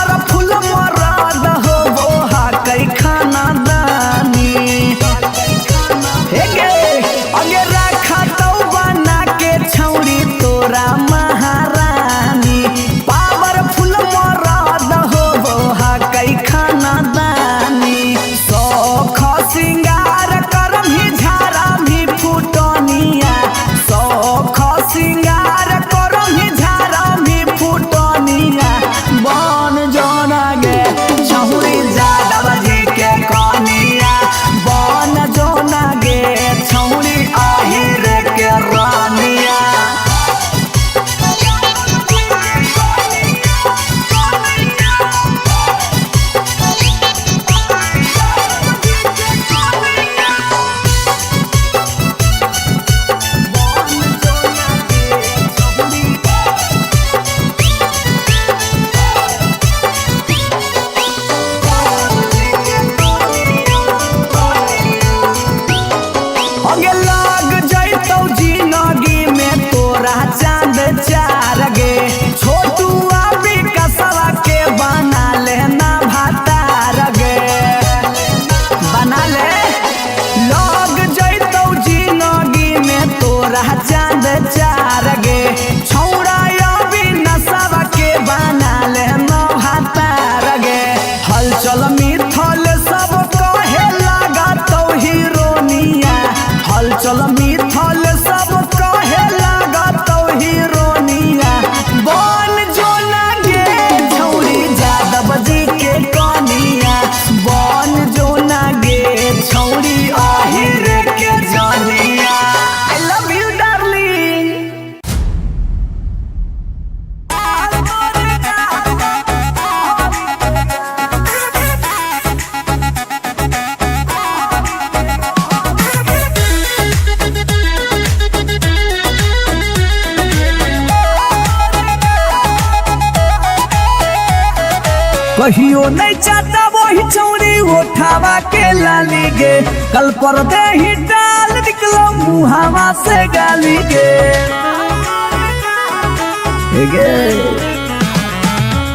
कहियो नहीं चाहता वही चौड़ी उठावा के लाली गे, कल पर दे ही डाल निकलो मुहावा से गाली गे।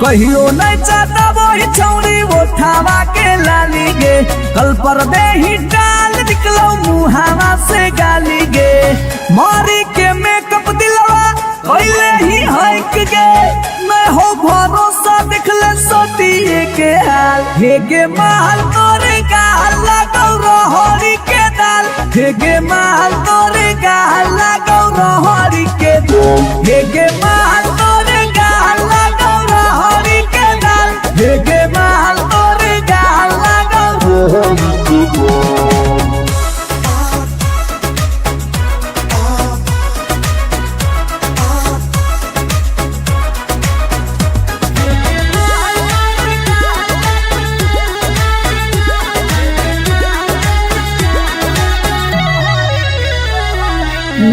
कहियो नहीं चाहता वही चौड़ी उठावा के लाली गे, कल पर दे ही डाल निकलो मुहावा से गाली गे। मारी के मेकअप दिलवा पहले ही हक गे, मैं हो भरोसा दिखले सोतिए के हाल। हे गे माल तोरे गाल लगौ रहरी के दाल, हे गे माल तोरे गाल लगौ रहरी के दाल, हे गे माल तोरे गाल लगौ रहरी के दाल, हे गे माल तोरे गाल लगौ रहरी के दाल।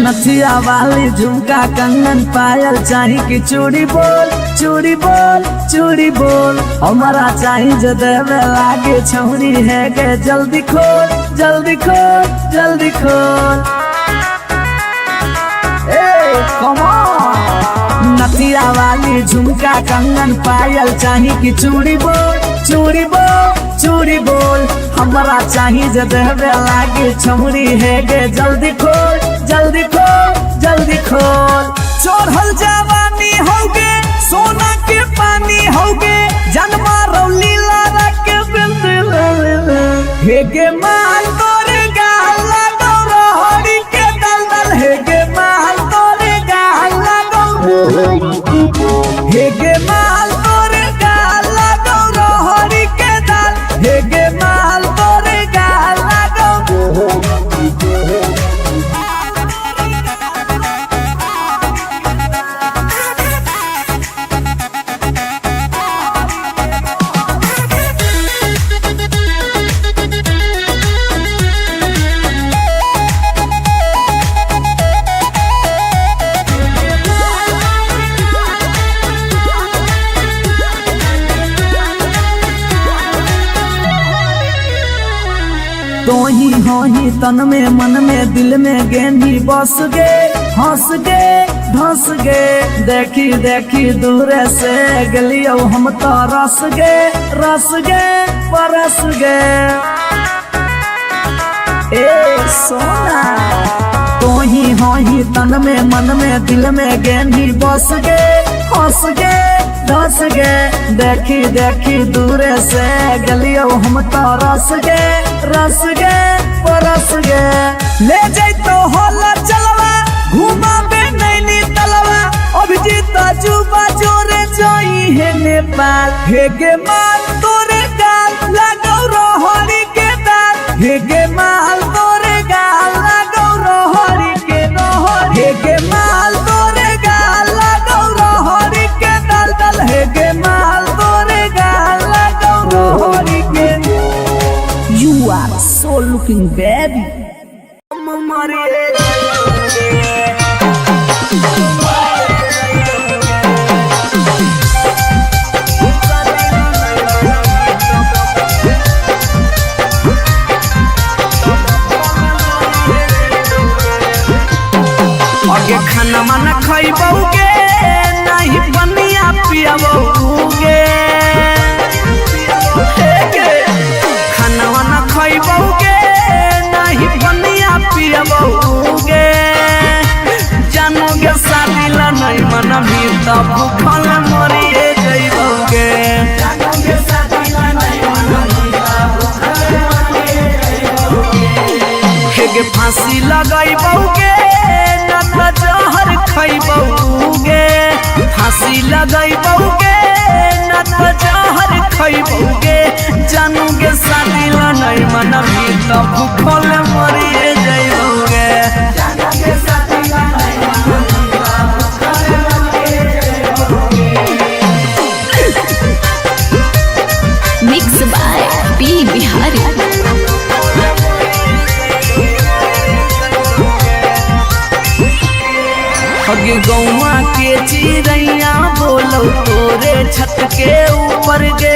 नथिया वाली झुमका कंगन पायल चाही कि चूड़ी बोल चूड़ी बोल चूड़ी बोल, हमारा चाही जो देवे लागे छौरी है गे, जल्दी खोल जल्दी खोल जल्दी खोल। Come on. नथिया वाली झुमका कंगन पायल चाही कि चूड़ी बोल चूड़ी बोल चूड़ी बोल, हमारा चाही जो देवे लागे छौरी है गे, जल्दी खोल जल्दी खोल जल्दी खोल। चढ़ल जवानी होगे सोना के पानी होगे, जन्मा रौली लारा के बिंद हे गे माल तोरे गाल लगौ रहरी के दलदल, हे गे माल तोरे गाल लगौ, हे गे माल तोरे गाल लगौ रहरी के दल, हे गे माल तोरे गाल लगौ। तोही होही तन में मन में दिल में गेंदी बस गे, हंस गे धंस गे, देखी देखी दूर से गलियो हम तो रस गे परस गे। ए सोना तोही होही तन में मन में दिल में गेंदी बस गे, हंस गे धंस गे, देखी देखी दूर से गलियो हम तो रस गे परस गे। ले जैतो होला चलवा घुमा बे नैनी तलवा, अभिजीत जुबा जोरे जोई है नेपाल, हे गे माल तोरे गाल लगौ रहरी के दाल, हे गे माल तोरे गाल लगौ रहरी के दाल, हे गे माल तोरे गाल लगौ रहरी के दाल, हे गे माल तोरे गाल लगौ रहरी के। You are so looking baby. आगे खाना माना खइबौगे नहीं बनिया पियबौगे, खाना वाना खइबौगे नहीं बनिया पियबौगे, जानोगे शादी ला नहीं मनबी त भूखल मरिए जइबौगे, जानोगे शादी ला नहीं मनबी त भूखल मरिए जइबौगे। हेगे फांसी लगइबौगे न त जहर खइबौगे, फांसी लगइबौगे न त जहर खइबौगे, जानोगे शादी ला नहीं मनबी त भूखल मरिए जइबौगे, जानोगे शादी ला नहीं मनबी त भूखल मरिए जइबौगे। Mix by P Bihari. अगे गौवा के चिड़ैया बोलो तोरे छत के ऊपर गे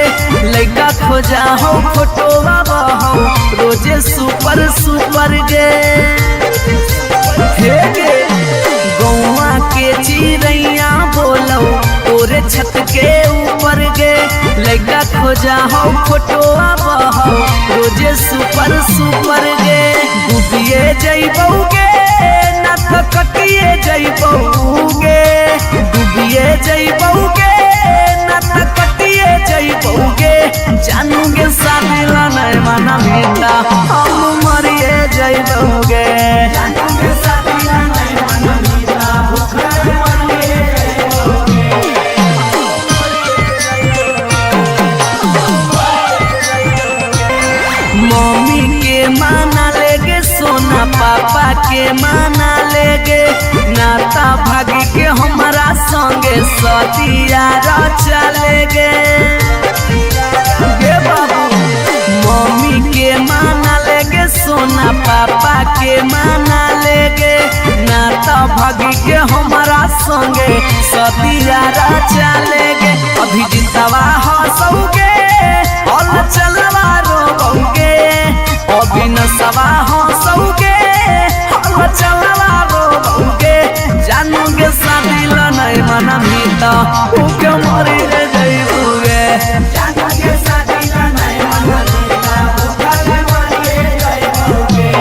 लइका खोजा हो फोटोवा बहो रोजे सुपर सुपर गे हे गे गौवा के चिड़ैया बोलो तोरे छत के ऊपर गे लइका खोजा हो फोटोवा बहो रोजे सुपर सुपर गे डूबिए जइबौगे ना तो कटिए जइबौगे डूबिए जइबौगे ना तो कटिए जइबौगे जानूगे शादी ला नहीं माना बेटा हम मरिए जइबौगे जानूगे शादी ला नहीं माना बेटा भूखा मरिए मम्मी के माना लेगे सोना पापा के माना लेगे नाता भागी के हमारा संगे सतिया चलेगे गे बाबू मम्मी के माना लेगे सोना पापा के माना लेगे नाता भागी के हमारा संगे सतिया चलेगे अभी जितवा हंसोगे और चलवा रोगे अभी नसवा हंसोगे और चलवा रोगे जानोगे शादी ला नहीं मना मीता उके मरी जइबोगे जानोगे शादी ला नहीं मना मीता उके मरी जइबोगे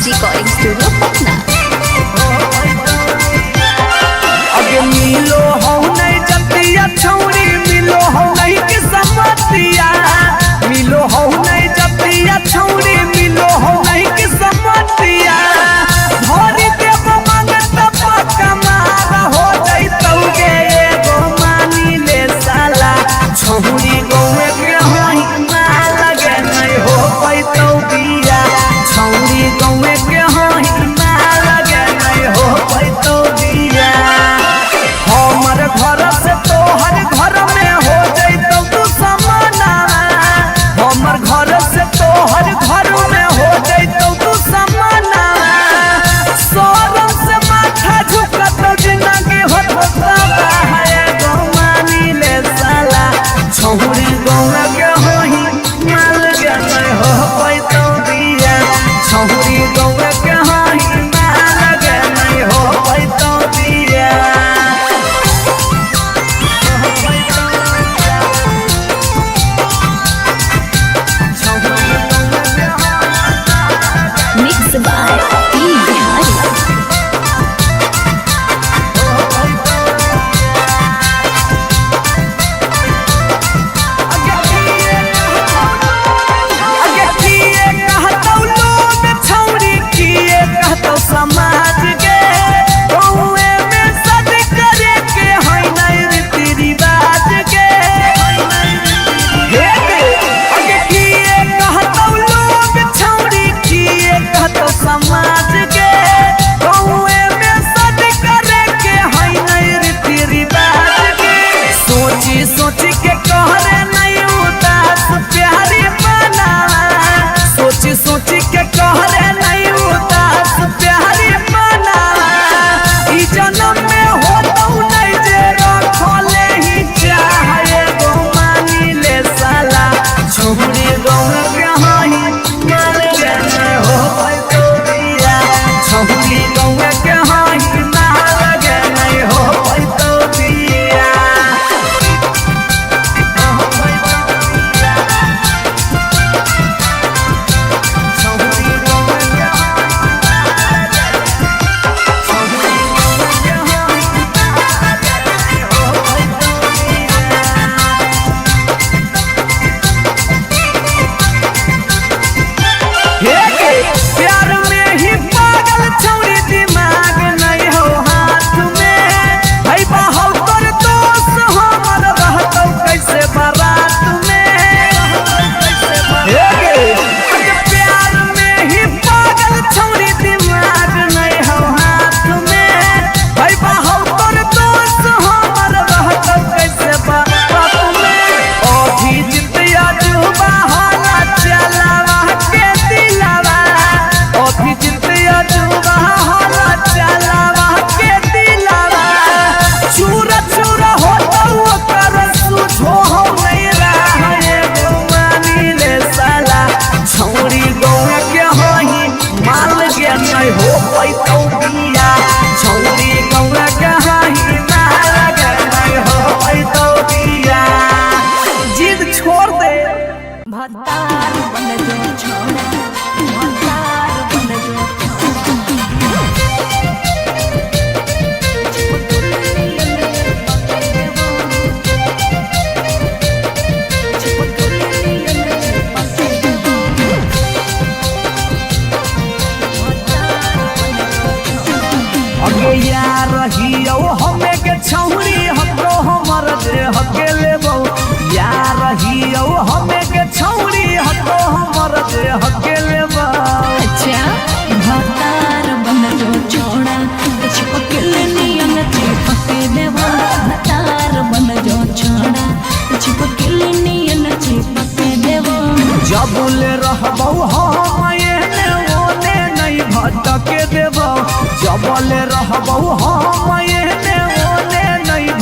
रिकॉर्डिंग स्टूडियो पटना। अगे मिलो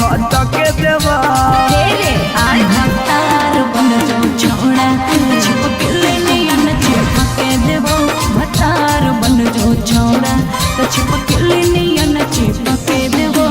भटके देवा भतार बन जो छोड़ा छिपकली नियन चिपके देबो भतार बन जो छोड़ा तो छिपकली नियन चिपके देबो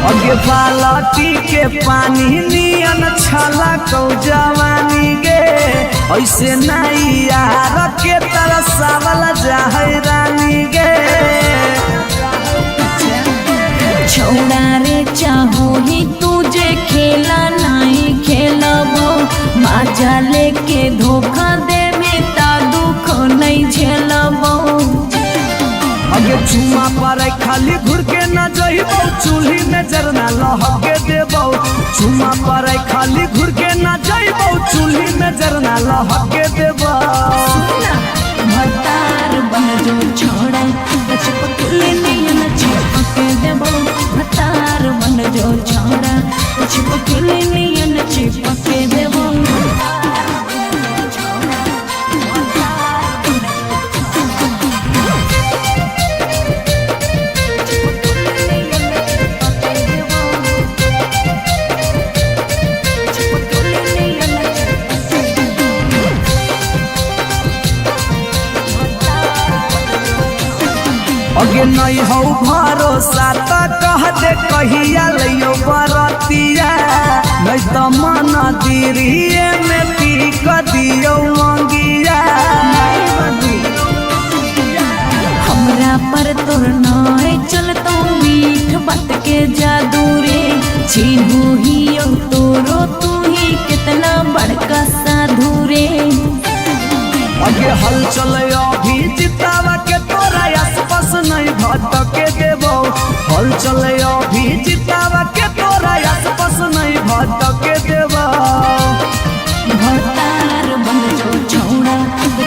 अगे बालटी के पानी नियन छला कौ जवानी गे ऐसे नहीं यार के तरसावल जाहै रानी गे छोड़ा रे चाहो ही तुझे खेला नहीं खेलबो माजा लेके धोखा दे बेटा दुख नहीं झेलबो अगे चुमा पर खाली घुर के न जइबो चूल्ही में जरना लहके देबो चुमा पर खाली घुर के न जइबो चूल्ही में जरना लहके देबो भतार बन जो छोड़ा छिपकली नियन चिपके देबो भतार बन जो छोड़ा छिपकली नियन चिपके देबो अगे नहीं हो भरोसा तो कह दे कहिया लियो बरतिया नहीं तो मन दिरिए में पीक दियो मंगिया हमरा पर तोर नाय चलतो मीठ बात के जादू रे छीनू ही तोरो तू ही कितना बड़का साधु रे अगे हल चले अभी जितावा के तोरा आसपास नहीं भटके देबो हल चले अभी जितावा के तोरा आसपास नहीं भटके देबो भतार बन जो छोड़ा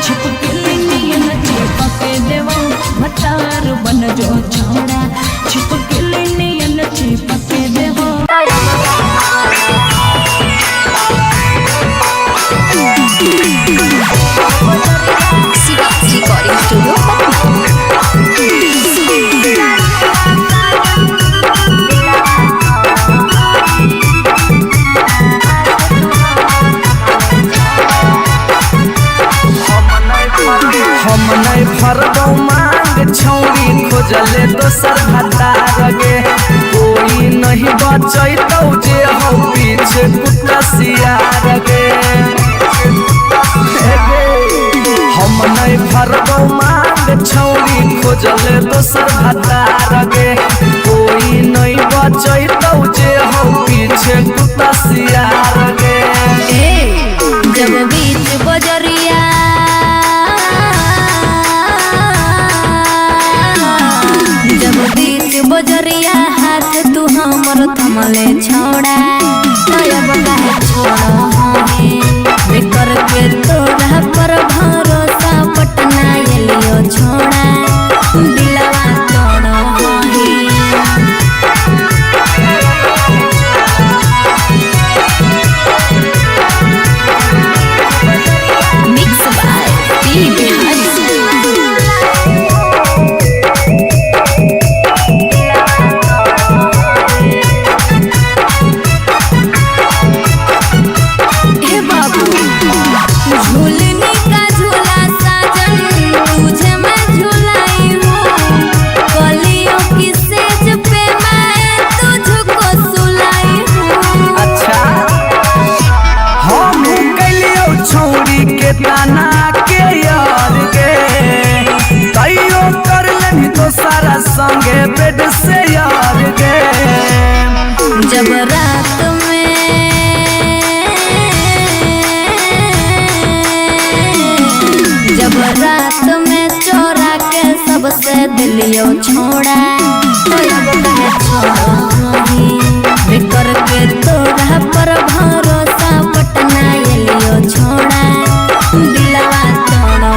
छिपकली नियन चिपके देबो भतार बन जो छोड़ा छिपकली नियन चिपके देबो रिकॉर्डिंग स्टूडियो हम नहीं फरबो मांग छौरी खोजले दोसर भतार गे कोई नहीं बचैतौ जे हो पीछे कुत्ता सियार गे हम नहीं फरबो मांग छौरी खोजले दोसर भतार गे कोई नहीं बचैतौ जे हो पीछे कुत्ता सियार गे जब बीच बजरिया जब बीच बजरिया हाथ तू हमर थमले छोड़ा अब काहे छोड़ो हमें बेकर के तोरा पर भरोसा पटना एलियो छोड़ा दिलवा तोड़ो मिक्स बाय पी बिहारी ताना के यार गे तैयो कर लेनी तो सारा संगे बेड से यार गे जब रात में चोरा के सबसे दिलियो छोड़ा बेकर के तोरा पर भरोसा पटना एलियो छोड़ा दिलवा तोड़ो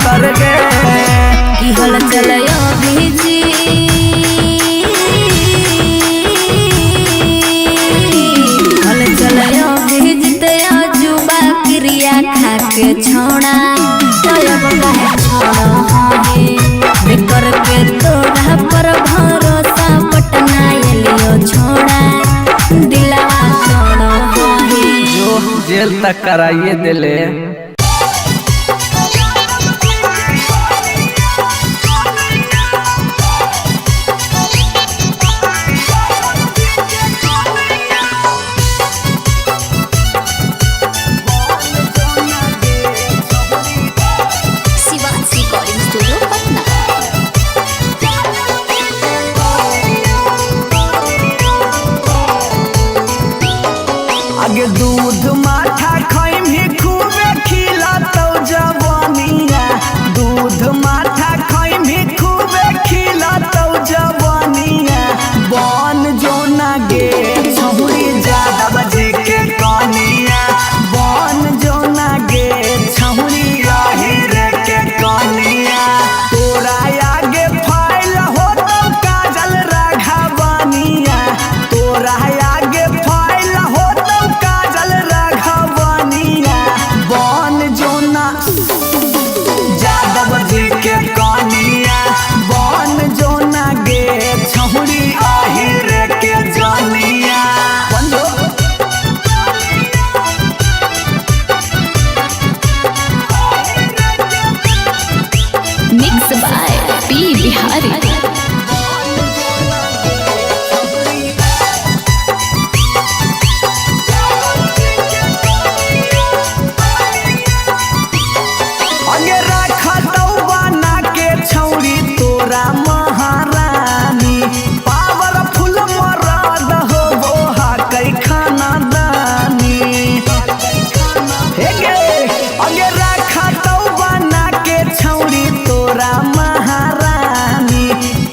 भीतर गे कि हल चलया भेजी हल चलया भेजते जुबा क्रिया खा के छोड़ा तब कहे छोड़ा हे कर के तोड़ा पर भरोसा पटना लियो छोड़ा दिलवा छोड़ा हे जो जेल तक कराइए दिले। Shivanshi recording studio Patna. आगे दूध माठा खाई भी खूबे खिला तो जवानिया दूध माठा खाई भी खूबे खिला तो जवानिया बन जो ना गे छहुरी ज्यादा बजे के कनिया बन जो ना गे छहुरी रे के कनिया तोरा आगे फाइल हो तो काजल राघवनिया तोरा आगे फाइल हो तो काजल राघवनिया बन जो ना यादव जी के कनिया बन जो ना गे छहुरी आहिर के जनिया बंदो मिक्स बाय पी बिहारी। आगे रखा तो बना के छौरी तोरा महारानी पावरफुल मरद हो वो हा कई खाना दानी हे गे आगे रखा तो बना के छौरी तोरा महारानी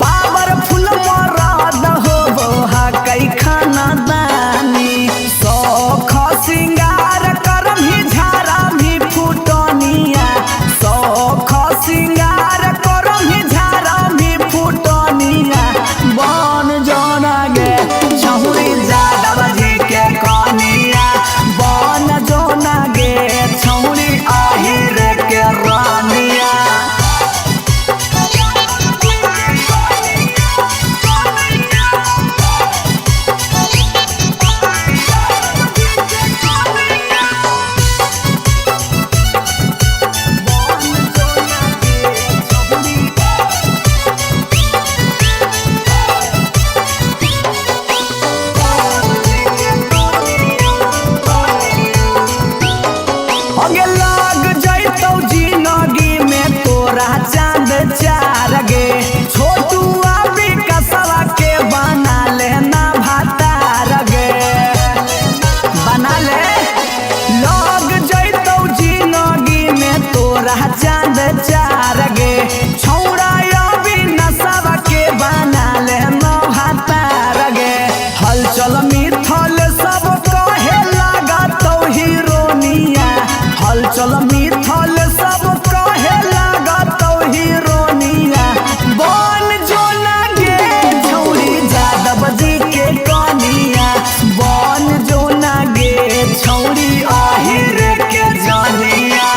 पावरफुल मरद हो वो हा कई खाना दानी सौख सिंगार करम ही झारा भी फुटनिया सौख सिंगार करम ही झारा भी फुटनिया बन जोना गे छहुरी यादव जी के कनिया बन जोना गे छहुरी आहिर के रानिया आगे लाग जैतौ जिंदगी में तोरा चांद चार गे छोटू अभी कसवा के बना लेना भातार गे बना ले लाग जैतौ जिंदगी में तोरा चांद चार गे छौड़ा अभी नसवा के बना लेना भातार गे हलचल मिथल सब कहे लगा तो हीरोनिया हलचल मिथल सब कहे लगा तो हीरोनिया बन जो ना गे छौरी यादव जी के कनिया बन जो ना गे छौरी आहिर के जनिया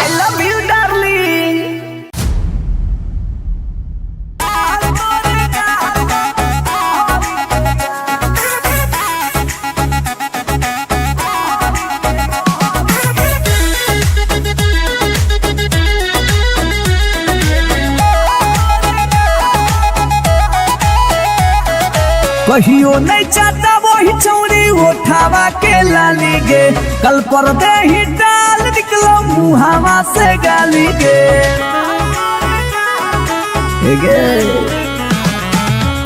आई लव यू डार्लिंग। कहियो नहीं चाहता वही चौरी उठावा के लाली गे कल पर दे ही डाल निकलो मुहावा से गाली गे हे गे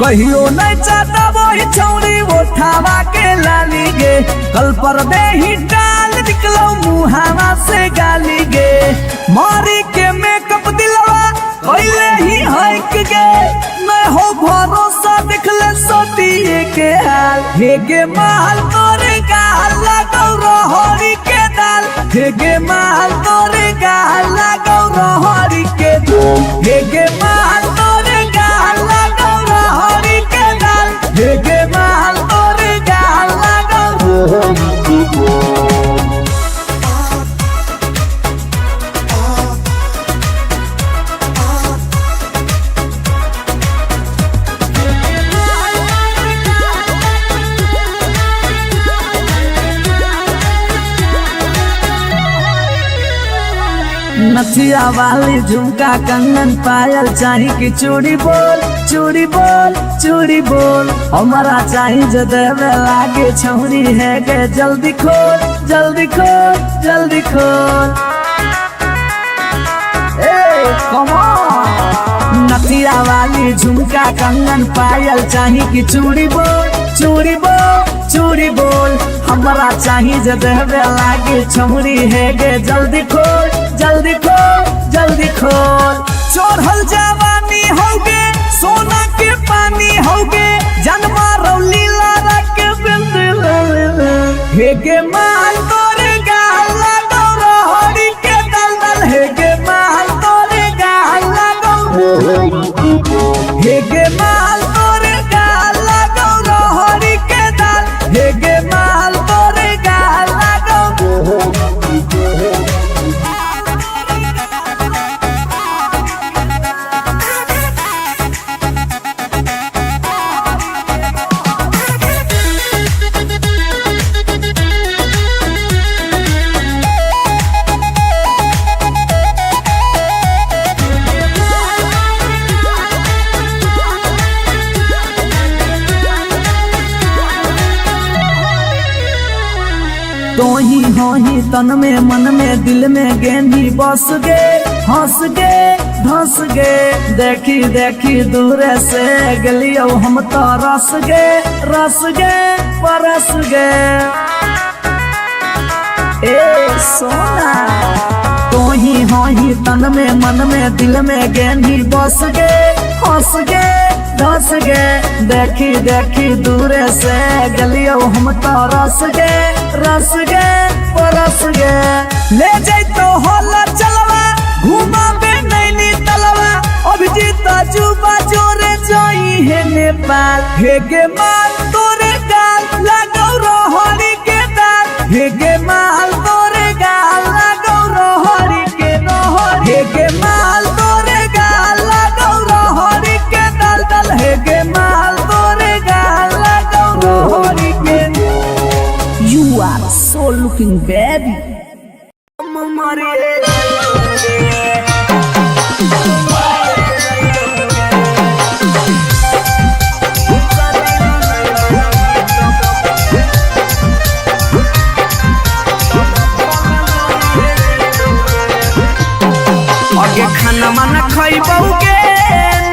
कहियो नहीं चाहता वही चौरी उठावा के लाली गे कल पर दे ही डाल निकलो मुहावा से गाली गे मारी के मेकअप दिलवा पहले ही हक गे मैं हो भरोसा दिखले सोतिए के हाल हे गे महल तोरे गाल लगौ रहरी के दाल हेगे माल तोरे गाल लागौ रहरी के हेगे माल तोरे गाल लागौ रहरी के दाल हेगे माल तोरे गाल लागौ रहरी के नथिया वाली झुमका कंगन पायल चाही कि चूड़ी बोल चूड़ी बोल चूड़ी बोल हमारा चाही जो देवे लागे छौरी है गे जल्दी खोल जल्दी खोल जल्दी खोल कम ऑन नथिया वाली झुमका कंगन पायल चाही कि चूड़ी बोल चूड़ी बोल चूड़ी बोल हमारा चाही जो देवे लागे छौरी है गे जल्दी खोल जल्दी खोल जल्दी खोल चोरहल जवानी होगे सोना के पानी होगे जन्मा रौली लारा के बिंद हेगे माल तोरे गाल लागौ रहरी के दलदल हेगे माल तोरे गाल लागौ हेगे माल तोरे गाल लागौ रहरी के दल हेगे माल तोरे गाल लागौ तोही होही तन में मन में दिल में गेंदी बस गे हंस गे धंस गे देखी देखी दूर से गलियो हम तो रस गे परस गे ए सोना तोही होही तन में मन में दिल में गेंदी बस गे हंस गे धंस गे देखी देखी दूर से गलियो हम तो रस गे परस गे ले जैतो होला चलवा घुमा बे नैनी तलवा अभिजीत जुबा जोरे जोई है नेपाल हेगे माल तोरे गाल लागौ रहरी के दाल हेगे माल तोरे गाल लागौ रहरी के हेगे माल तोरे गाल लागौ रहरी के दल दल हेगे माल तोरे गाल लागौ रहरी के You are so looking baby. आगे खाना माना खइबौगे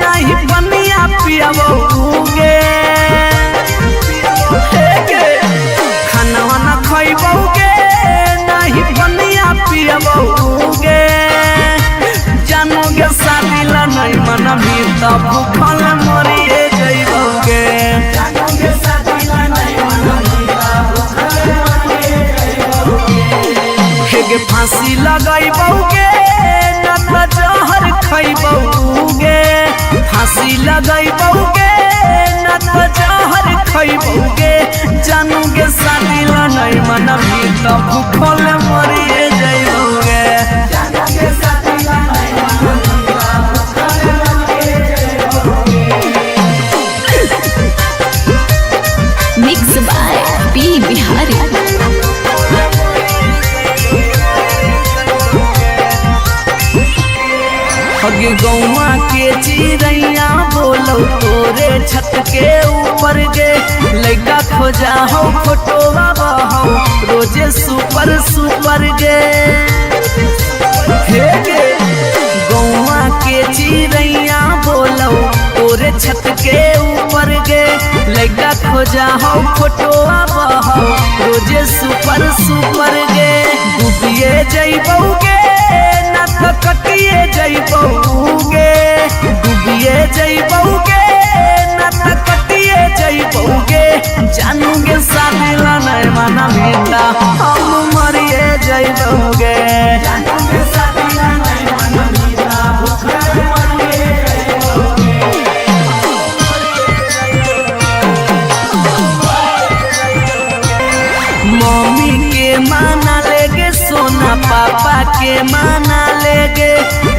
नहीं बनिया पियबौगे खइबौगे नहीं बनिया पियबौगे जानोगे शादी ला नहीं मनबी तब भूखल मरिए जइबौगे जानोगे शादी ला नहीं मनबी तब भूखल मरिए जइबौगे हेगे फांसी लगइबौगे न त जहर खइबौगे फांसी लगइबौगे न त जहर खइबौगे जानोगे शादी ला नहीं मनबी तब भूखल मरिए जइबौगे जानोगे शादी ला नहीं मनबी तब भूखल मरिए जइबौगे मिक्स बाय पी बिहारी हगे गौवा के चिड़ैया बोलो तोरे छत के ऊपर गे लइका खोजा हो फोटोवा बहो रोजे सुपर गे हे गे गौवा के चिड़ैया बोलो तोरे छत के ऊपर गे लइका खोजा हो फोटोवा बहो रोजे सुपर गे डूबिए जइबौगे ना त कटिए जइबौगे डूबिए जइबौगे ना त कटिए जइबौगे जानूगे शादी ला नहीं मनबी त हम मरिए जइबौगे के माना ले गे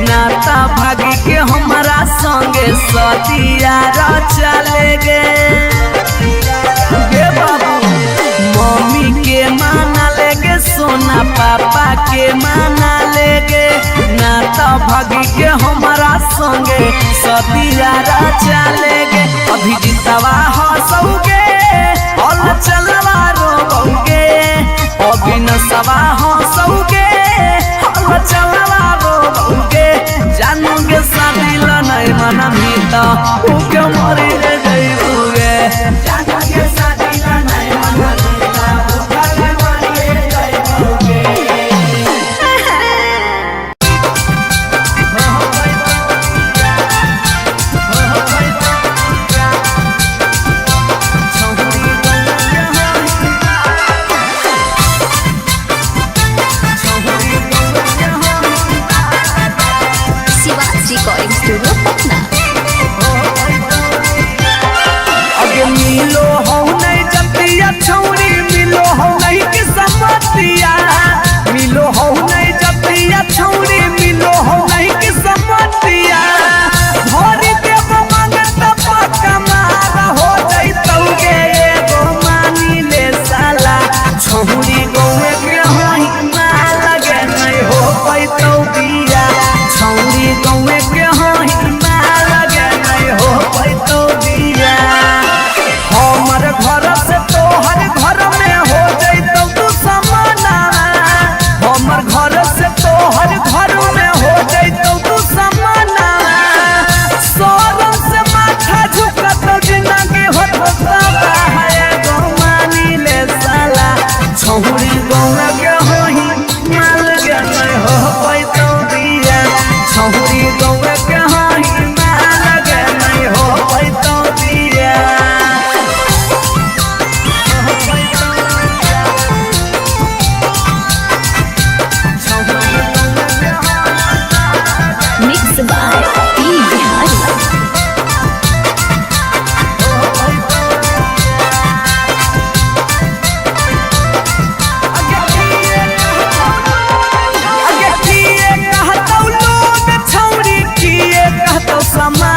नाता भागी के हमारा संगे सतिया चले गे बाबू मम्मी के माना ले गे सोना पापा के माना ले गे नाता भागी के हमारा संगे सतिया चले गे अभी जितवा हंसोगे और चलवा रोगे अभी नसवा हंसोगे और चलवा रोगे जानोगे शादी नहीं मना मीता उके मरी रे जइबुगे जानोगे शादी नहीं मना मीता उके मरी रे जइबुगे रिकॉर्डिंग स्टूडियो पटना। अगे मिलो हो नहीं जतिया छौरी मिलो हो नहीं किस्मतिया मिलो हो नहीं जतिया छौरी मिलो हो नहीं किस्मतिया भरी देव मांगत पक्का मार हो जइतौगे एगो मानी ले साला छौरी गौवे के होई ना लगे नहीं हो पैतौ बिया छौरी गौवे के होई ना लगे नहीं हो पैतौ बिया हमर घर से तोहर घर में हो जइतौ तू समाना हमर घर से तोहर घर में हो जइतौ तू समाना सोरम से माथा झुकत जिंदगी होता है गो मानी ले साला छौरी गौवा के होई माल के नहीं हो पैतौ बिया छौरी गौवा के होई माल के नहीं हो पैतौ बिया मिक्स बाय पी बिहारी। अगे किए कहतौ लोग छौरी किए कहतौ समा